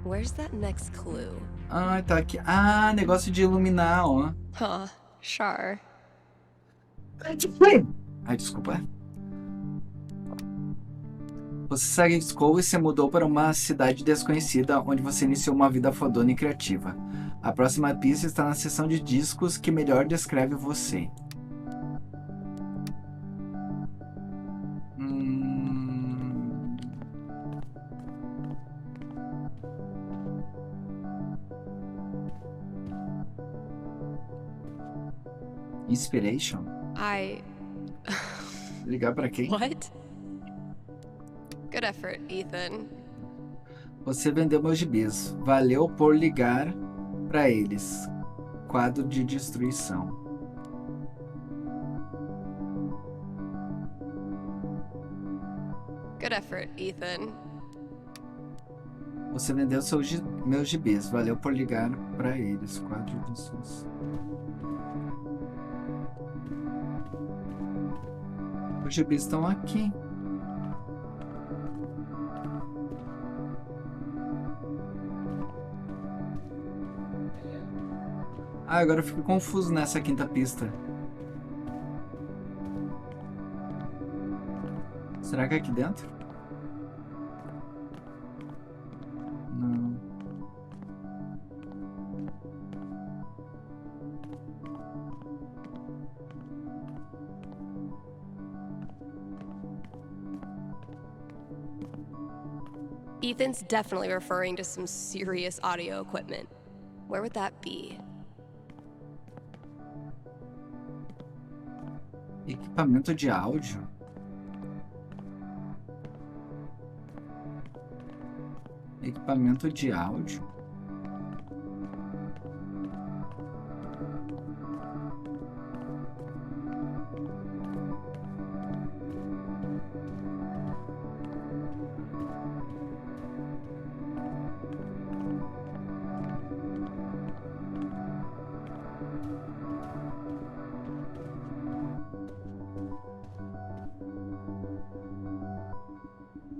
Where's that next clue? Ah, tá aqui. Ah, negócio de iluminar, ó. Huh, sure. Ai, desculpa. Você segue escola e se mudou para uma cidade desconhecida, onde você iniciou uma vida fodona e criativa. A próxima pista está na seção de discos que melhor descreve você. Inspiration? Ligar pra quem? What? Good effort, Ethan. Você vendeu meus gibis. Valeu por ligar pra eles. Quadro de destruição. Good effort, Ethan. Você vendeu meus gibis. Valeu por ligar pra eles. Quadro de destruição. Os gibis estão aqui. Ah, agora eu fico confuso nessa quinta pista. Será que é aqui dentro? Não. Ethan's definitely referring to some serious audio equipment. Where would that be? Equipamento de áudio? Equipamento de áudio?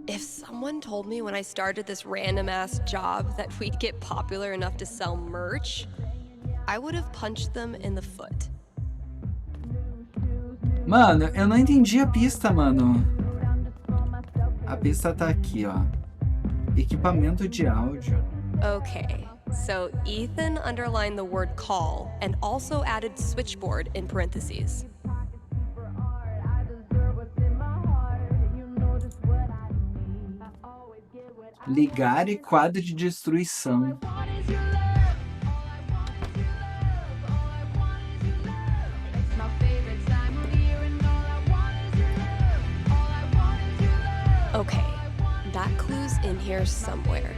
If someone told me when I started this random ass job that we'd get popular enough to sell merch, I would have punched them in the foot. Mano, eu não entendi a pista, mano. A pista tá aqui, ó. Equipamento de áudio. Okay, so Ethan underlined the word call and also added switchboard in parentheses. Ligar e quadro de destruição. Okay, that clue's in here somewhere.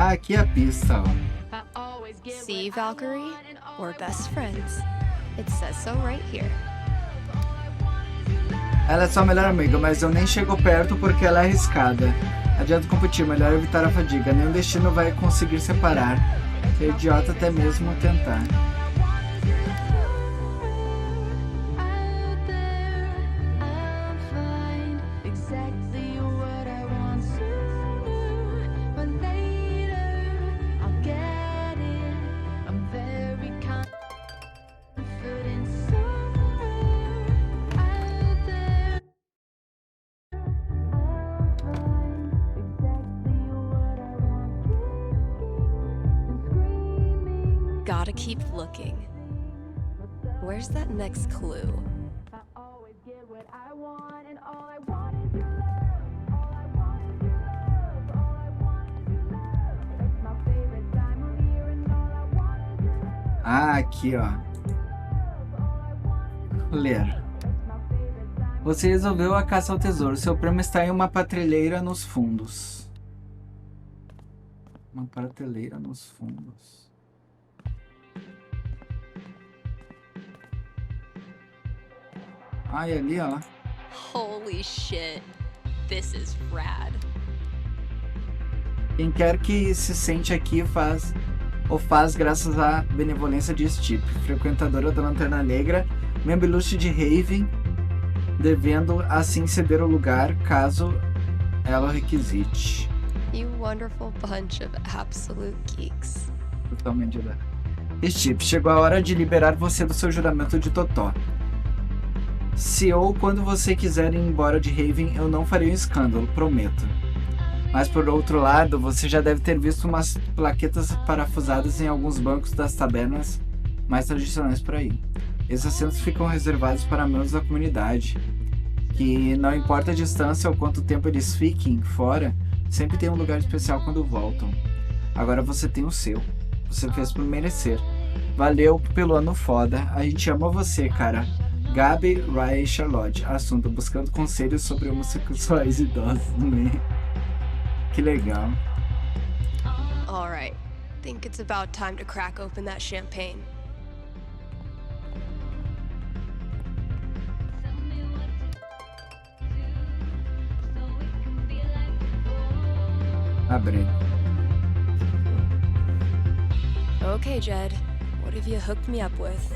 Ah, aqui é a pista, ó. See, Valkyrie? We're best friends. It says so right here. Ela é sua melhor amiga, mas eu nem chego perto porque ela é arriscada. Adianta competir, melhor evitar a fadiga. Nenhum destino vai conseguir separar. É idiota até mesmo tentar. gotta keep looking. Where's that next clue? Ah, aqui, ó. Vou ler. Você resolveu a caça ao tesouro. Seu prêmio está em uma prateleira nos fundos. Uma prateleira nos fundos. Ah, e ali, ó. Holy shit. This is rad. Quem quer que se sente aqui faz graças à benevolência de Steph, frequentadora da Lanterna Negra, membro ilustre de Raven, devendo assim ceder o lugar caso ela o requisite. You wonderful bunch of absolute geeks. Totalmente da. Steph, chegou a hora de liberar você do seu juramento de Totó. Se ou quando você quiser ir embora de Raven, eu não farei um escândalo, prometo. Mas por outro lado, você já deve ter visto umas plaquetas parafusadas em alguns bancos das tabernas mais tradicionais por aí. Esses assentos ficam reservados para membros da comunidade, que não importa a distância ou quanto tempo eles fiquem fora, sempre tem um lugar especial quando voltam. Agora você tem o seu. Você fez por merecer. Valeu pelo ano foda. A gente ama você, cara. Gabi, Ryan e Charlotte. Assunto: buscando conselhos sobre homossexuais idosos. Que legal. Alright, think it's about time to crack open that champagne. Abre. Okay, Jed, what have you hooked me up with?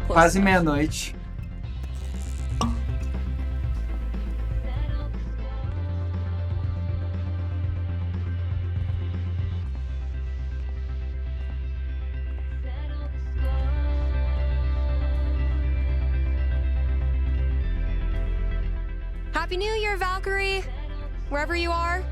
Quase meia-noite. Happy New Year, Valkyrie! Wherever you are.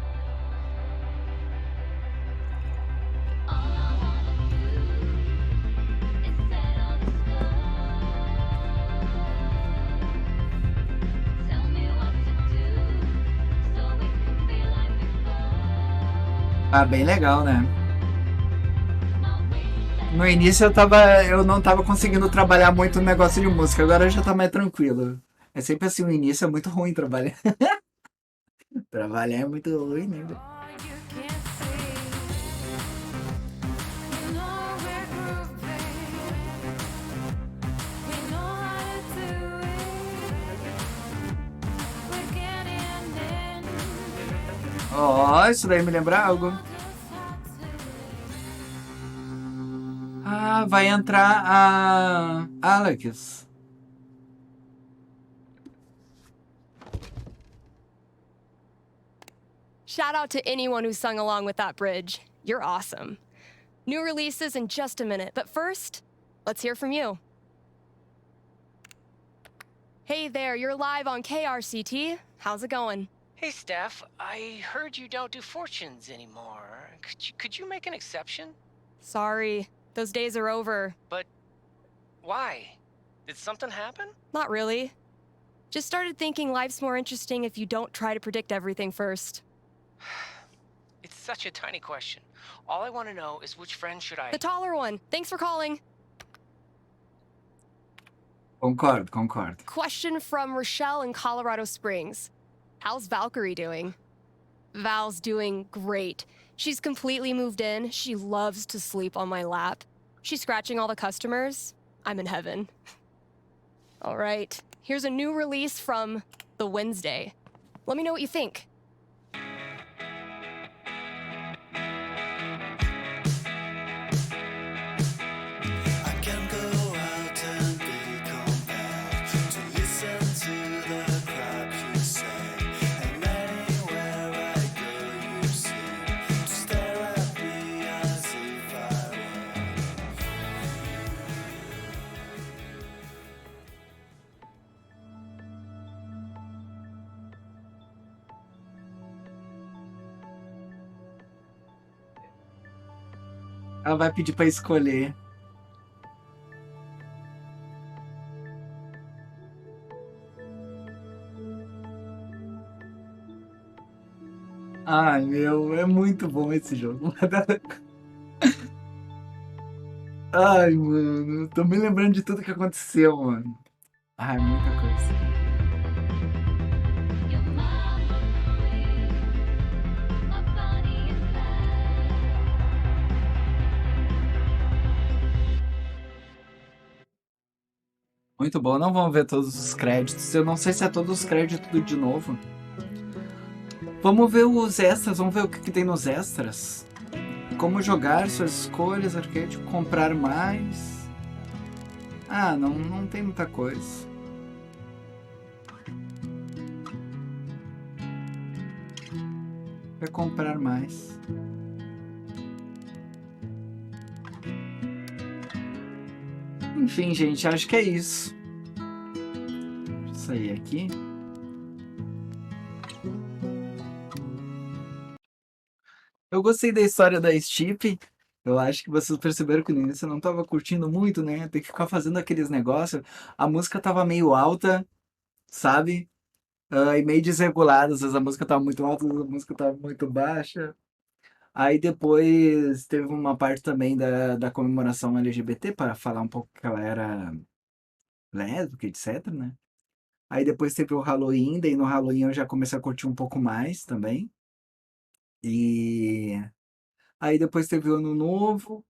Ah, bem legal, né? No início eu não tava conseguindo trabalhar muito no negócio de música, agora já tá mais tranquilo. É sempre assim, o início é muito ruim trabalhar. Trabalhar é muito ruim, né? Ó, isso daí me lembra algo. Ah, vai entrar a Alex. Shout out to anyone who sung along with that bridge. You're awesome. New releases in just a minute, but first, let's hear from you. Hey there, you're live on KRCT. How's it going? Hey, Steph. I heard you don't do fortunes anymore. Could you make an exception? Sorry, those days are over. But why? Did something happen? Not really. Just started thinking life's more interesting if you don't try to predict everything first. It's such a tiny question. All I want to know is which friend should I... The taller one. Thanks for calling. Concordo. Question from Rochelle in Colorado Springs. How's Valkyrie doing? Val's doing great. She's completely moved in. She loves to sleep on my lap. She's scratching all the customers. I'm in heaven. All right, here's a new release from The Wednesday. Let me know what you think. Ela vai pedir pra escolher. Ai, meu, é muito bom esse jogo. Ai, mano, tô me lembrando de tudo que aconteceu, mano. Ai, muita coisa. Muito bom, não vamos ver todos os créditos. Eu não sei se é todos os créditos tudo de novo. Vamos ver os extras, vamos ver o que tem nos extras. Como jogar, suas escolhas, arquétipo, comprar mais. Ah, não tem muita coisa. Vai comprar mais. Enfim, gente, acho que é isso. Deixa eu sair aqui. Eu gostei da história da Steph. Eu acho que vocês perceberam que no início eu não tava curtindo muito, né? Tem que ficar fazendo aqueles negócios. A música tava meio alta, sabe? E meio desregulada. Às vezes a música tava muito alta, às vezes a música tava muito baixa. Aí depois teve uma parte também da comemoração LGBT para falar um pouco que ela era lésbica, etc, né? Aí depois teve o Halloween, daí no Halloween eu já comecei a curtir um pouco mais também. E aí depois teve o Ano Novo,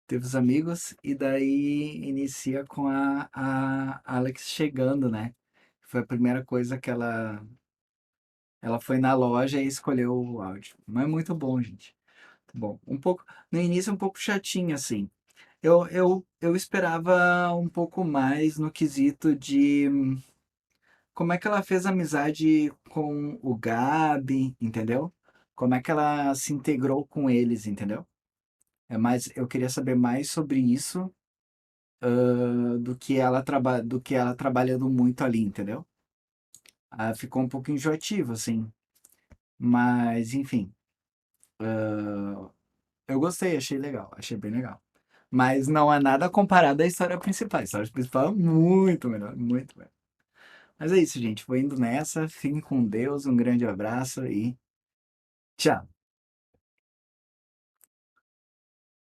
teve os amigos, e daí inicia com a Alex chegando, né? Foi a primeira coisa que ela foi na loja e escolheu o áudio. Mas é muito bom, gente. Bom, um pouco, no início um pouco chatinho, assim. Eu esperava um pouco mais no quesito de como é que ela fez amizade com o Gabi, entendeu? Como é que ela se integrou com eles, entendeu? Eu queria saber mais sobre isso, do que ela trabalhando muito ali, entendeu? Ficou um pouco enjoativo, assim. Mas, enfim. Eu gostei, achei legal, achei bem legal. Mas não é nada comparado à história principal. A história principal é muito melhor, muito melhor. Mas é isso, gente. Vou indo nessa. Fiquem com Deus. Um grande abraço e tchau.